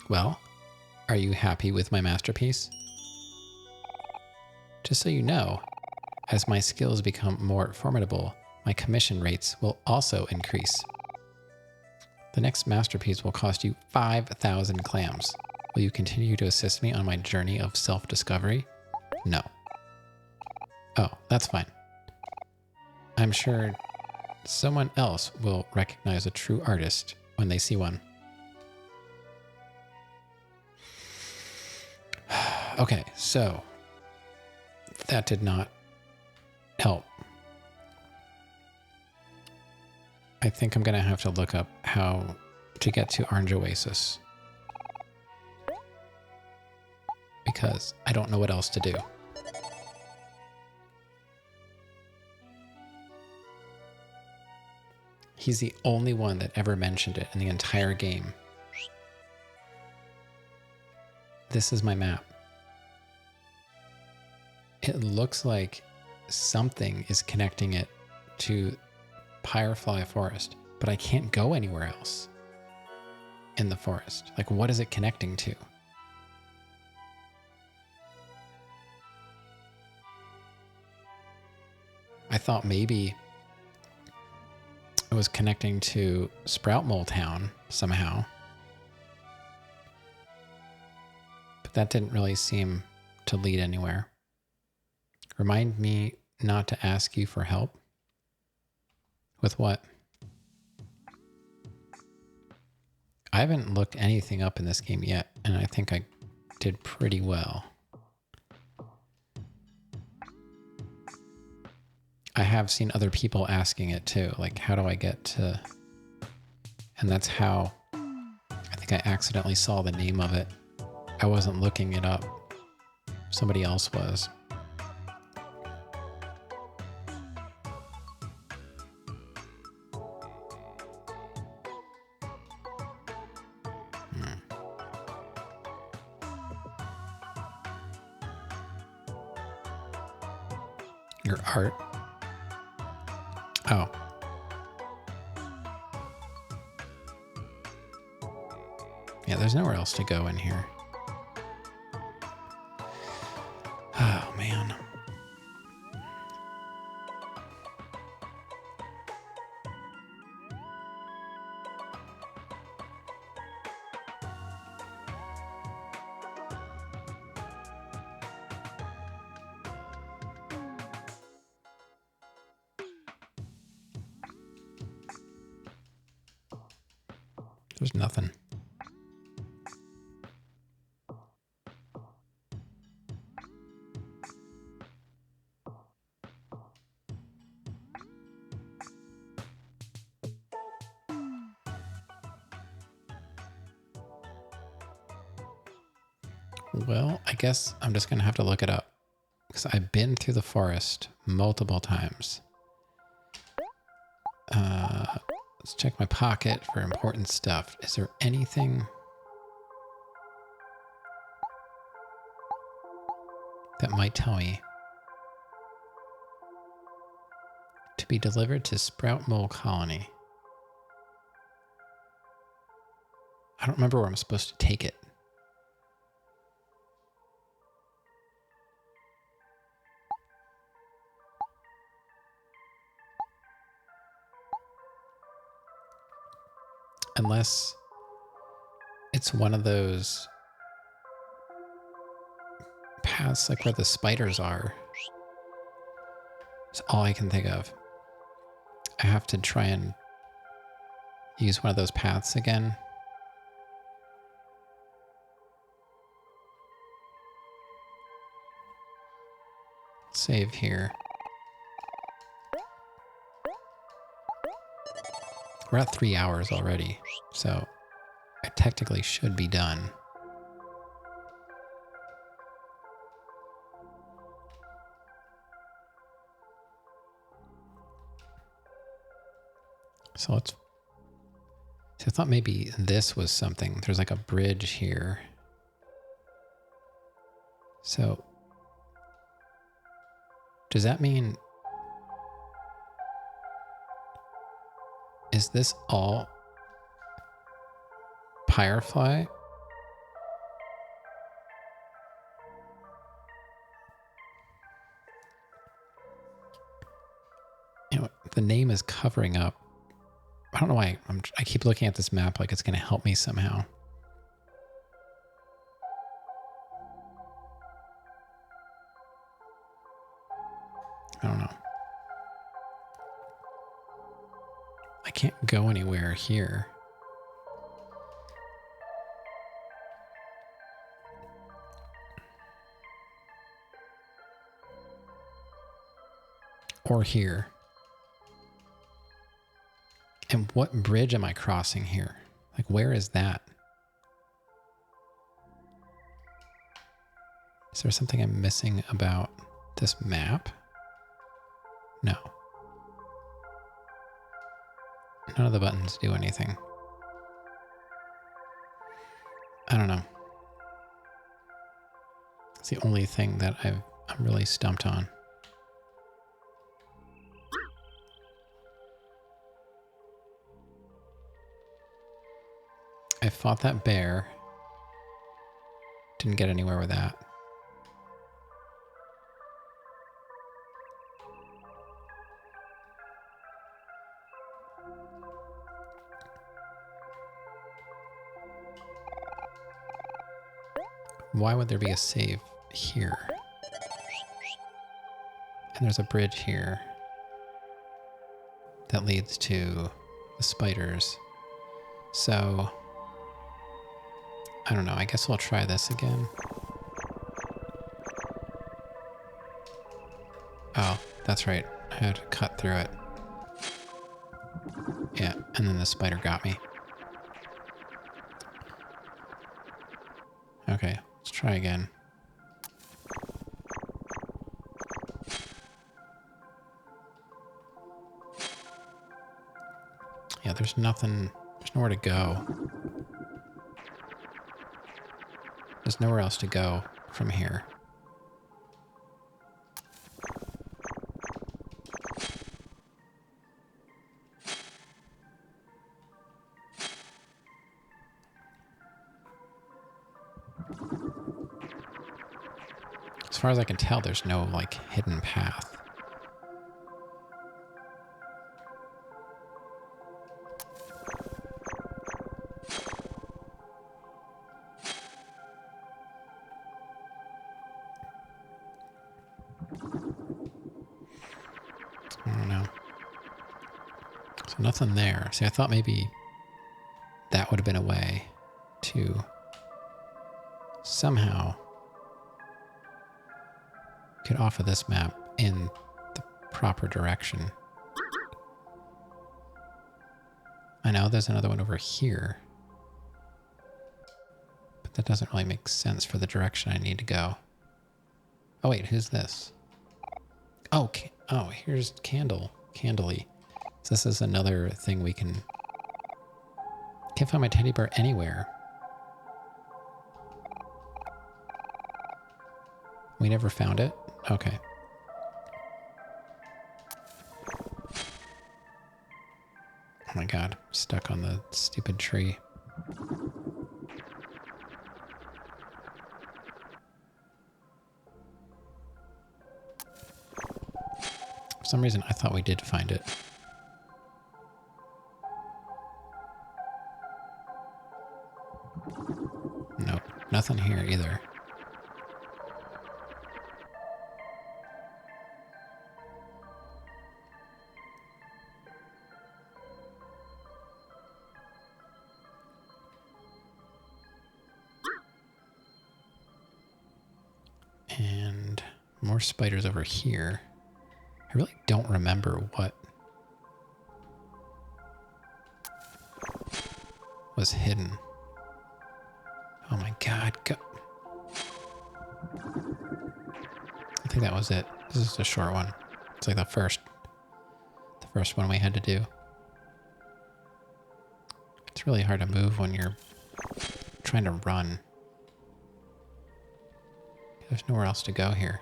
S1: Well, are you happy with my masterpiece? Just so you know, as my skills become more formidable, my commission rates will also increase. The next masterpiece will cost you 5,000 clams. Will you continue to assist me on my journey of self-discovery? No. Oh, that's fine. I'm sure someone else will recognize a true artist when they see one. Okay, so that did not help. I think I'm going to have to look up how to get to Orange Oasis. Because I don't know what else to do. He's the only one that ever mentioned it in the entire game. This is my map. It looks like something is connecting it to Firefly Forest, but I can't go anywhere else in the forest. Like, what is it connecting to? I thought maybe it was connecting to Sprout Mole Town somehow. But that didn't really seem to lead anywhere. Remind me not to ask you for help. With what? I haven't looked anything up in this game yet, and I think I did pretty well. I have seen other people asking it too, like, how do I get to... And that's how I think I accidentally saw the name of it. I wasn't looking it up. Somebody else was. Your art. Oh. Yeah, there's nowhere else to go in here. Oh, man. There's nothing. Well, I guess I'm just going to have to look it up. Because I've been through the forest multiple times. Let's check my pocket for important stuff. Is there anything that might tell me to be delivered to Sprout Mole Colony? I don't remember where I'm supposed to take it. Unless it's one of those paths like where the spiders are. It's all I can think of. I have to try and use one of those paths again. Save here. We're at 3 hours already, so I technically should be done. So let's... So I thought maybe this was something. There's like a bridge here. So does that mean... Is this all Firefly? You know, the name is covering up. I don't know why I keep looking at this map like it's going to help me somehow. I don't know. I can't go anywhere here. Or here. And what bridge am I crossing here? Like, where is that? Is there something I'm missing about this map? No. None of the buttons do anything. I don't know. It's the only thing that I'm really stumped on. I fought that bear. Didn't get anywhere with that. Why would there be a save here? And there's a bridge here that leads to the spiders. So, I don't know. I guess we'll try this again. Oh, that's right. I had to cut through it. Yeah, and then the spider got me. Okay, let's try again. Yeah, there's nothing, there's nowhere to go. There's nowhere else to go from here. As far as I can tell, there's no, like, hidden path. I don't know. So nothing there. See, I thought maybe that would have been a way to somehow get off of this map in the proper direction. I know there's another one over here, but that doesn't really make sense for the direction I need to go. Oh wait, who's this? Oh, oh, here's Candly. So this is another thing we can... Can't find my teddy bear anywhere. We never found it? Okay. Oh my god, stuck on the stupid tree. For some reason, I thought we did find it. Nope, nothing here either. And more spiders over here. I really don't remember what was hidden. Oh my god, go. I think that was it. This is a short one. It's like the first one we had to do. It's really hard to move when you're trying to run. There's nowhere else to go here.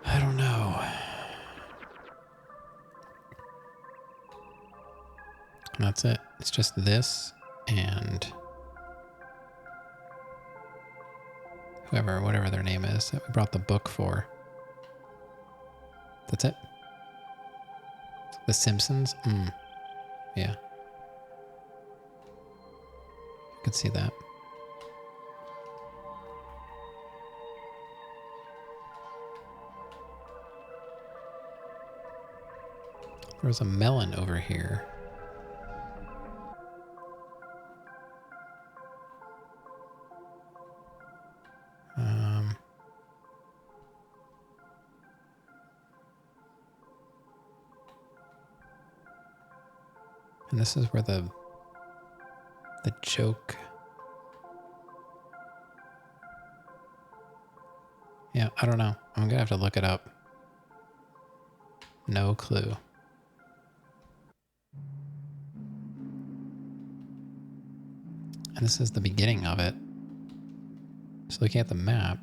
S1: I don't know. And that's it. It's just this and whatever their name is that we brought the book for. That's it. The Simpsons? Yeah. I could see that. There's a melon over here. And this is where the joke... Yeah, I don't know. I'm going to have to look it up. No clue. And this is the beginning of it. So looking at the map,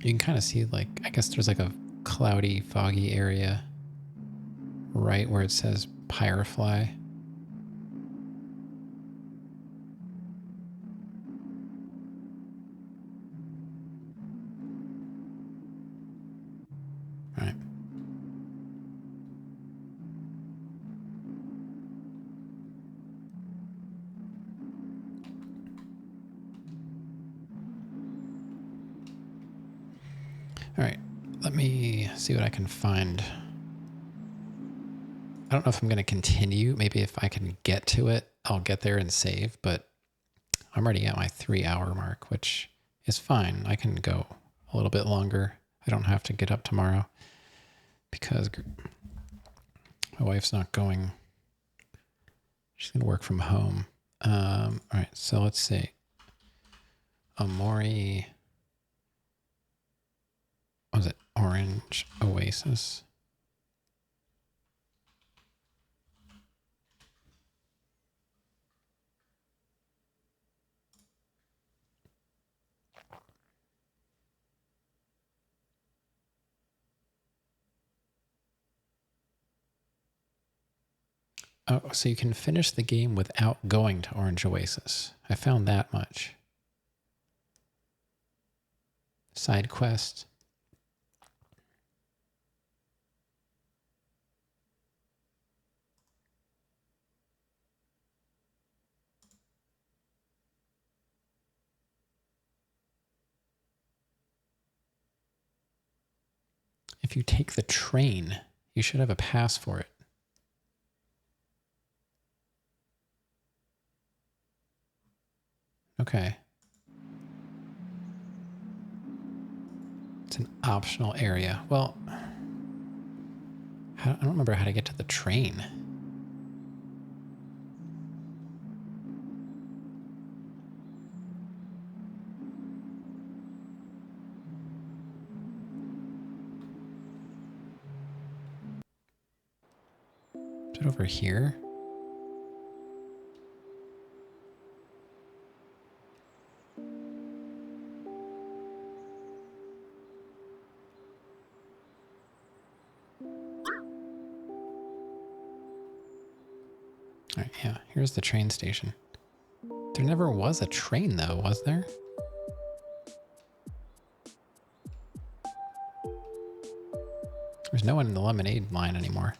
S1: you can kind of see, like, I guess there's like a cloudy, foggy area right where it says Pyrefly. Right. All right, let me see what I can find. I don't know if I'm going to continue. Maybe if I can get to it, I'll get there and save, but I'm already at my 3-hour mark, which is fine. I can go a little bit longer. I don't have to get up tomorrow because my wife's not going. She's going to work from home. All right, so let's see. OMORI. What was it? Orange Oasis. Oh, so you can finish the game without going to Orange Oasis. I found that much. Side quest. If you take the train, you should have a pass for it. Okay. It's an optional area. Well, I don't remember how to get to the train. Is it over here? All right, yeah, here's the train station. There never was a train, though, was there? There's no one in the lemonade line anymore.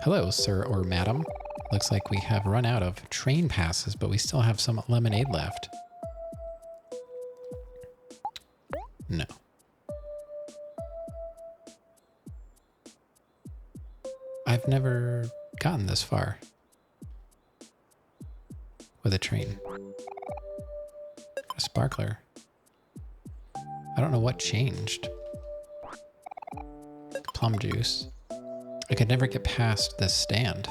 S1: Hello, sir or madam. Looks like we have run out of train passes, but we still have some lemonade left. No. I've never gotten this far with a train. A sparkler. I don't know what changed. Plum juice. I could never get past this stand.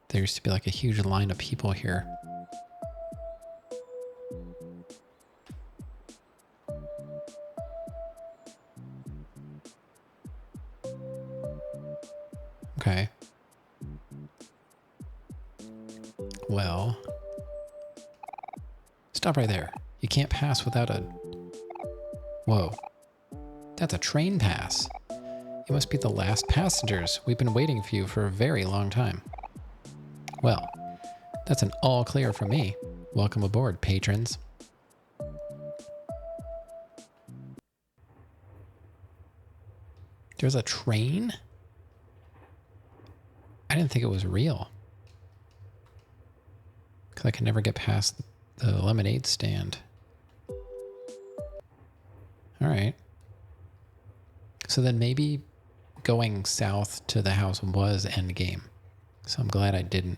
S1: There used to be like a huge line of people here. Okay. Well, stop right there. You can't pass without a... Whoa. That's a train pass. You must be the last passengers. We've been waiting for you for a very long time. Well, that's an all clear from me. Welcome aboard, patrons. There's a train? I didn't think it was real. Because I could never get past the lemonade stand. All right. So then maybe going south to the house was endgame. So I'm glad I didn't.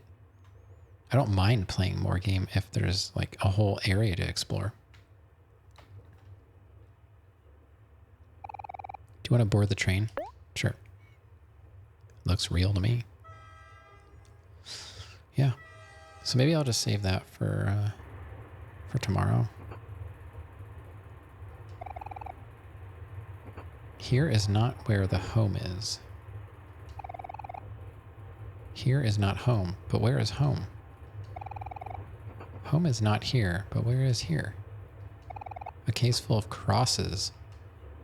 S1: I don't mind playing more game if there's like a whole area to explore. Do you want to board the train? Sure. Looks real to me. Yeah. So maybe I'll just save that for tomorrow. Here is not where the home is. Here is not home, but where is home? Home is not here, but where is here? A case full of crosses.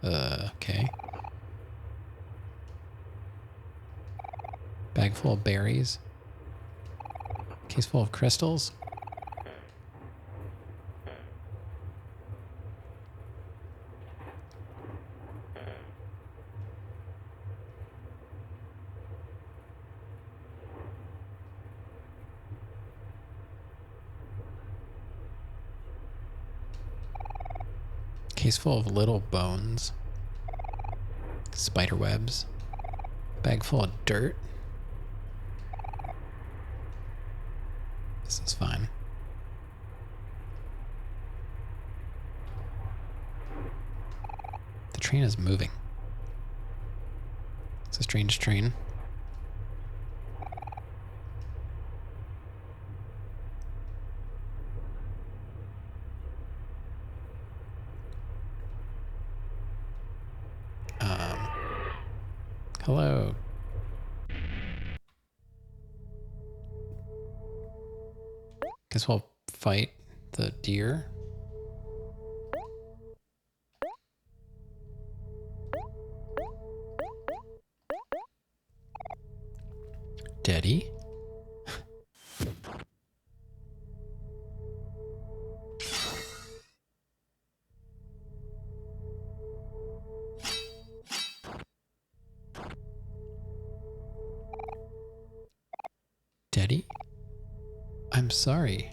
S1: Okay. Bag full of berries. Case full of crystals. Case full of little bones. Spider webs. Bag full of dirt. This is fine. The train is moving. It's a strange train. Hello. Guess we'll fight the deer. Daddy? Daddy? I'm sorry.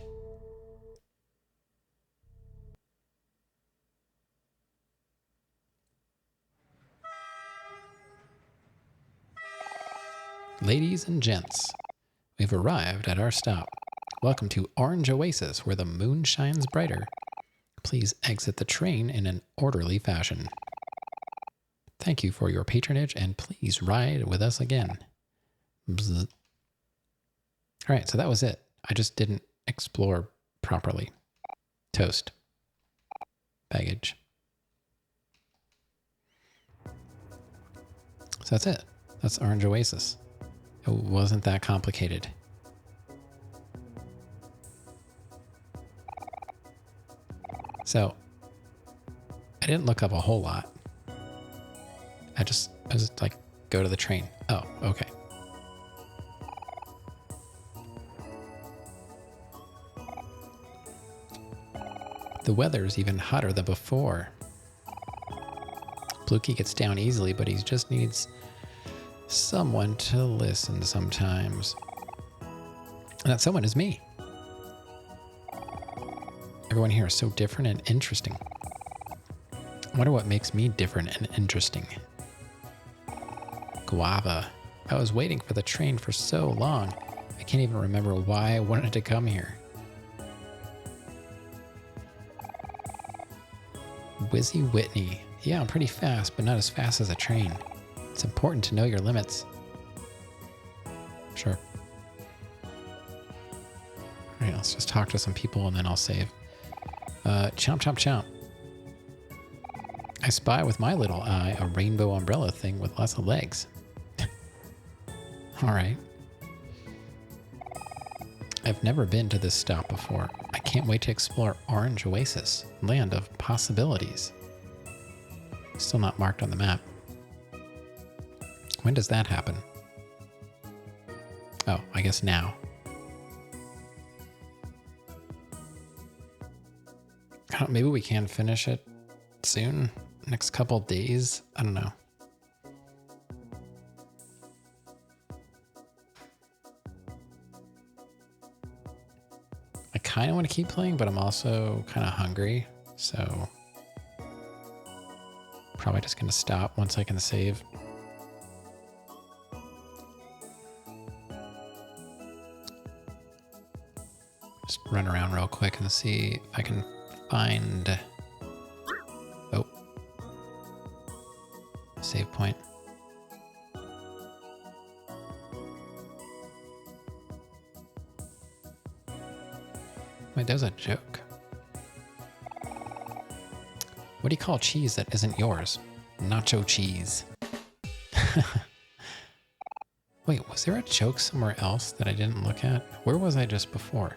S1: Ladies and gents, we've arrived at our stop. Welcome to Orange Oasis, where the moon shines brighter. Please exit the train in an orderly fashion. Thank you for your patronage, and please ride with us again. Bzz. All right, so that was it. I just didn't explore properly. Toast. Baggage. So that's it. That's Orange Oasis. It wasn't that complicated. So, I didn't look up a whole lot. I just like, go to the train. Oh, okay. The weather's even hotter than before. Blukey gets down easily, but he just needs someone to listen sometimes. And that someone is me. Everyone here is so different and interesting. I wonder what makes me different and interesting. Guava. I was waiting for the train for so long. I can't even remember why I wanted to come here. Wizzy Whitney. Yeah, I'm pretty fast, but not as fast as a train. It's important to know your limits. Sure. All right, let's just talk to some people and then I'll save. Chomp, chomp, chomp. I spy with my little eye a rainbow umbrella thing with lots of legs. All right. I've never been to this stop before. I can't wait to explore Orange Oasis, land of possibilities. Still not marked on the map. When does that happen? Oh, I guess now. Maybe we can finish it soon? Next couple days? I don't know. I kind of want to keep playing, but I'm also kind of hungry. So probably just going to stop once I can save. Just run around real quick and see if I can find... Oh. Save point. Wait, there's a joke. What do you call cheese that isn't yours? Nacho cheese. Wait, was there a joke somewhere else that I didn't look at? Where was I just before?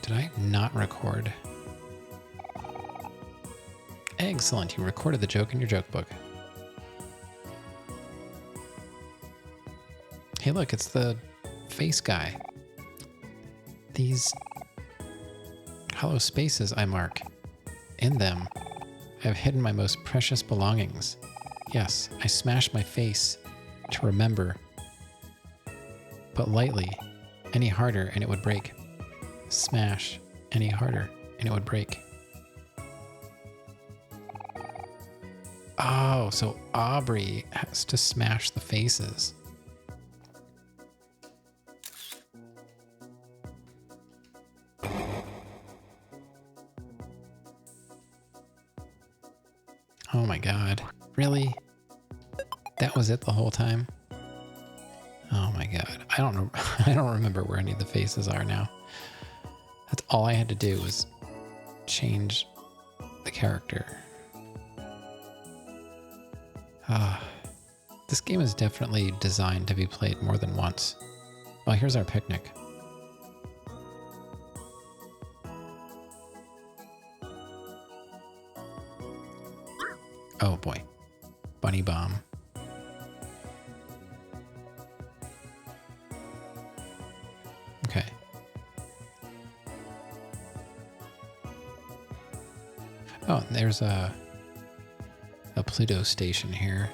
S1: Did I not record? Excellent, you recorded the joke in your joke book. Hey look, it's the face guy. These hollow spaces I mark. In them, I have hidden my most precious belongings. Yes, I smash my face to remember. But lightly, any harder and it would break. Smash any harder and it would break. Oh, so Aubrey has to smash the faces. Oh my god. Really? That was it the whole time? Oh my god. I don't know. I don't remember where any of the faces are now. That's all I had to do was change the character. This game is definitely designed to be played more than once. Well, here's our picnic. Oh boy. Bunny bomb. Okay. Oh, there's a Pluto station here.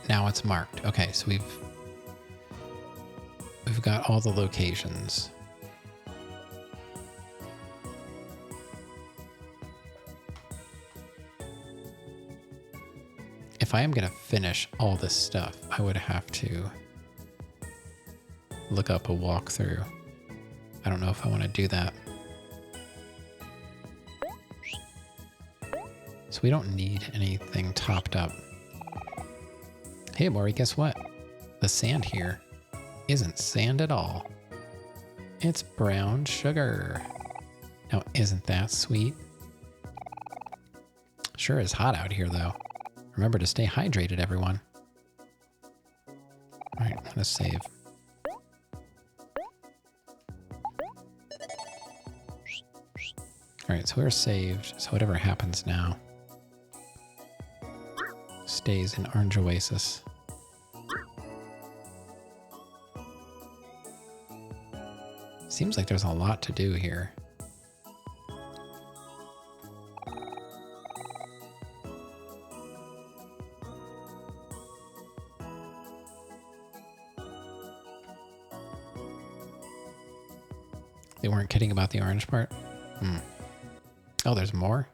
S1: Now it's marked. Okay, so we've got all the locations. If I am going to finish all this stuff, I would have to look up a walkthrough. I don't know if I want to do that. So we don't need anything topped up. Hey, Omori, guess what? The sand here isn't sand at all. It's brown sugar. Now, isn't that sweet? Sure is hot out here, though. Remember to stay hydrated, everyone. All right, I'm gonna save. All right, so we're saved. So whatever happens now stays in Orange Oasis. Seems like there's a lot to do here. They weren't kidding about the orange part? Oh, there's more?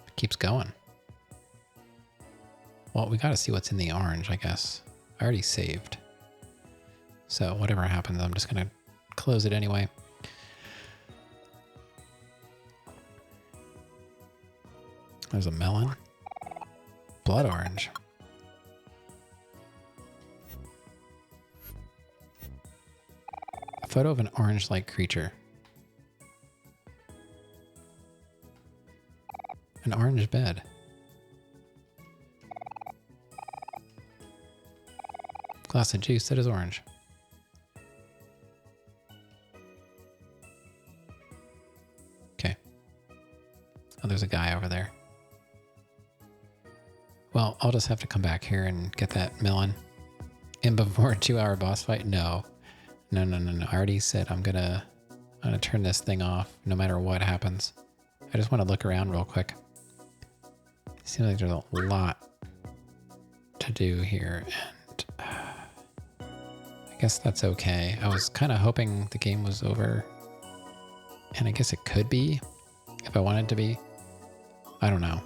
S1: It keeps going. Well, we gotta see what's in the orange, I guess. I already saved. So whatever happens, I'm just gonna close it anyway. There's a melon. Blood orange. A photo of an orange-like creature. An orange bed. Glass of juice that is orange. Okay. Oh, there's a guy over there. Well, I'll just have to come back here and get that melon. And before a 2-hour boss fight? No. No. I already said I'm gonna turn this thing off no matter what happens. I just want to look around real quick. Seems like there's a lot to do here, and I guess that's okay. I was kind of hoping the game was over, and I guess it could be if I wanted to be. I don't know.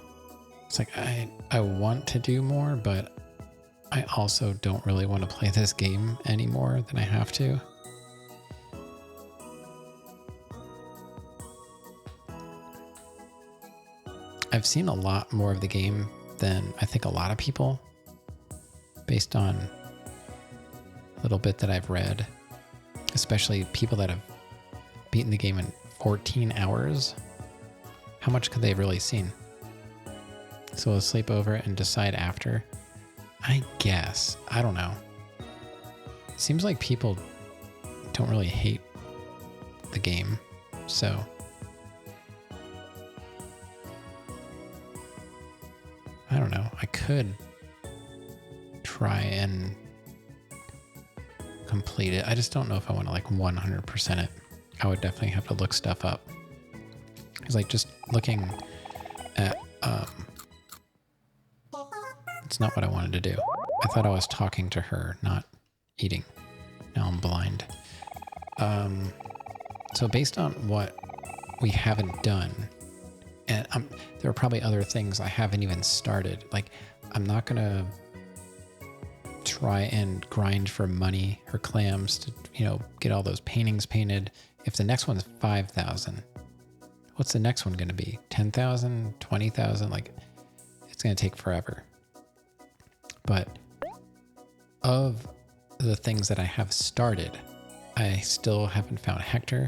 S1: It's like I want to do more, but I also don't really want to play this game any more than I have to. I've seen a lot more of the game than I think a lot of people based on a little bit that I've read, especially people that have beaten the game in 14 hours, how much could they have really seen? So we'll sleep over and decide after. I guess. I don't know. Seems like people don't really hate the game, so I don't know. I could try and complete it. I just don't know if I want to like 100% it. I would definitely have to look stuff up. It's like just looking at it's not what I wanted to do. I thought I was talking to her, not eating. Now I'm blind. So based on what we haven't done, and there are probably other things I haven't even started. Like, I'm not gonna try and grind for money or clams to, get all those paintings painted. If the next one's 5,000, what's the next one gonna be? 10,000, 20,000? Like, it's gonna take forever. But of the things that I have started, I still haven't found Hector.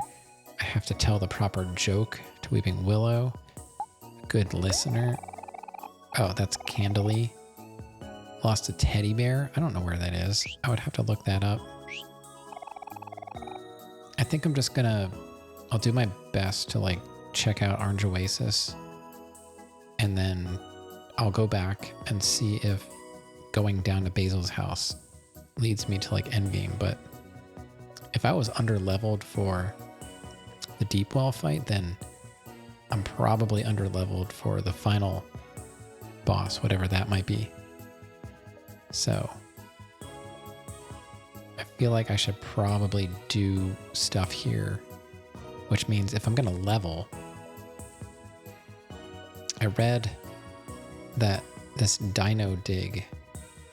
S1: I have to tell the proper joke to Weeping Willow. Good listener. Oh, that's Candely. Lost a teddy bear. I don't know where that is. I would have to look that up. I think I'm just I'll do my best to like check out Orange Oasis, and then I'll go back and see if going down to Basil's house leads me to like endgame. But if I was under leveled for the deep well fight, then I'm probably under leveled for the final boss, whatever that might be. So I feel like I should probably do stuff here, which means if I'm gonna level, I read that this dino dig,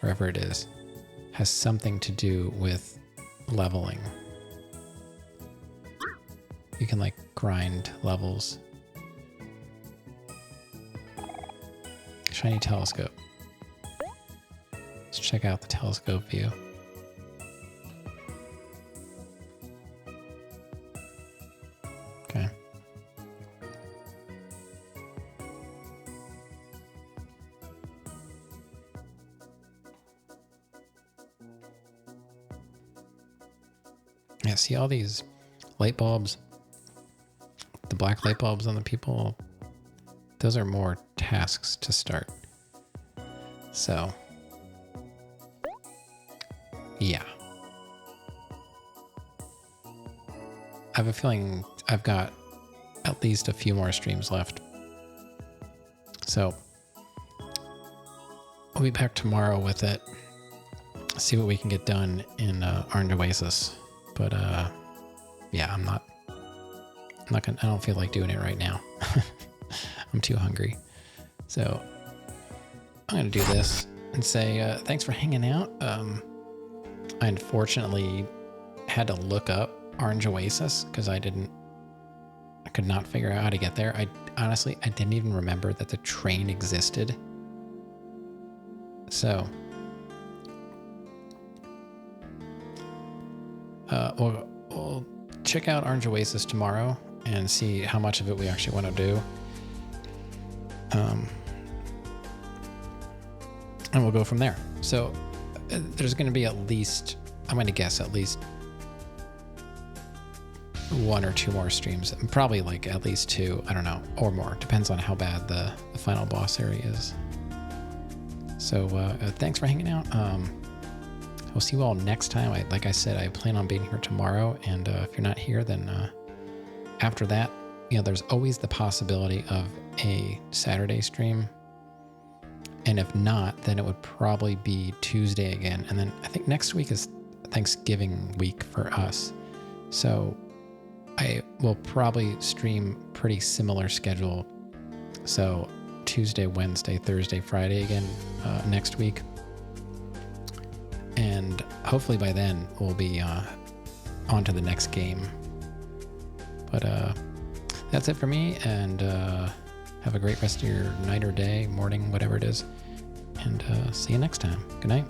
S1: wherever it is, has something to do with leveling. You can like grind levels. Shiny telescope. Let's check out the telescope view. Okay. Yeah, see all these light bulbs, the black light bulbs on the people, those are more tasks to start. So, yeah. I have a feeling I've got at least a few more streams left. So, I'll be back tomorrow with it. See what we can get done in Orange Oasis. But yeah, I don't feel like doing it right now. I'm too hungry. So I'm gonna do this and say thanks for hanging out. I unfortunately had to look up Orange Oasis because I could not figure out how to get there. I didn't even remember that the train existed. So we'll check out Orange Oasis tomorrow and see how much of it we actually want to do. And we'll go from there. So there's going to be I'm going to guess at least 1 or 2 more streams. Probably like at least 2, I don't know, or more. Depends on how bad the final boss area is. So thanks for hanging out. We'll see you all next time. Like I said, I plan on being here tomorrow. And if you're not here, then after that, there's always the possibility of a Saturday stream. And if not, then it would probably be Tuesday again. And then I think next week is Thanksgiving week for us. So I will probably stream pretty similar schedule. So Tuesday, Wednesday, Thursday, Friday again next week. And hopefully by then we'll be on to the next game. But that's it for me, and have a great rest of your night or day, morning, whatever it is. And see you next time. Good night.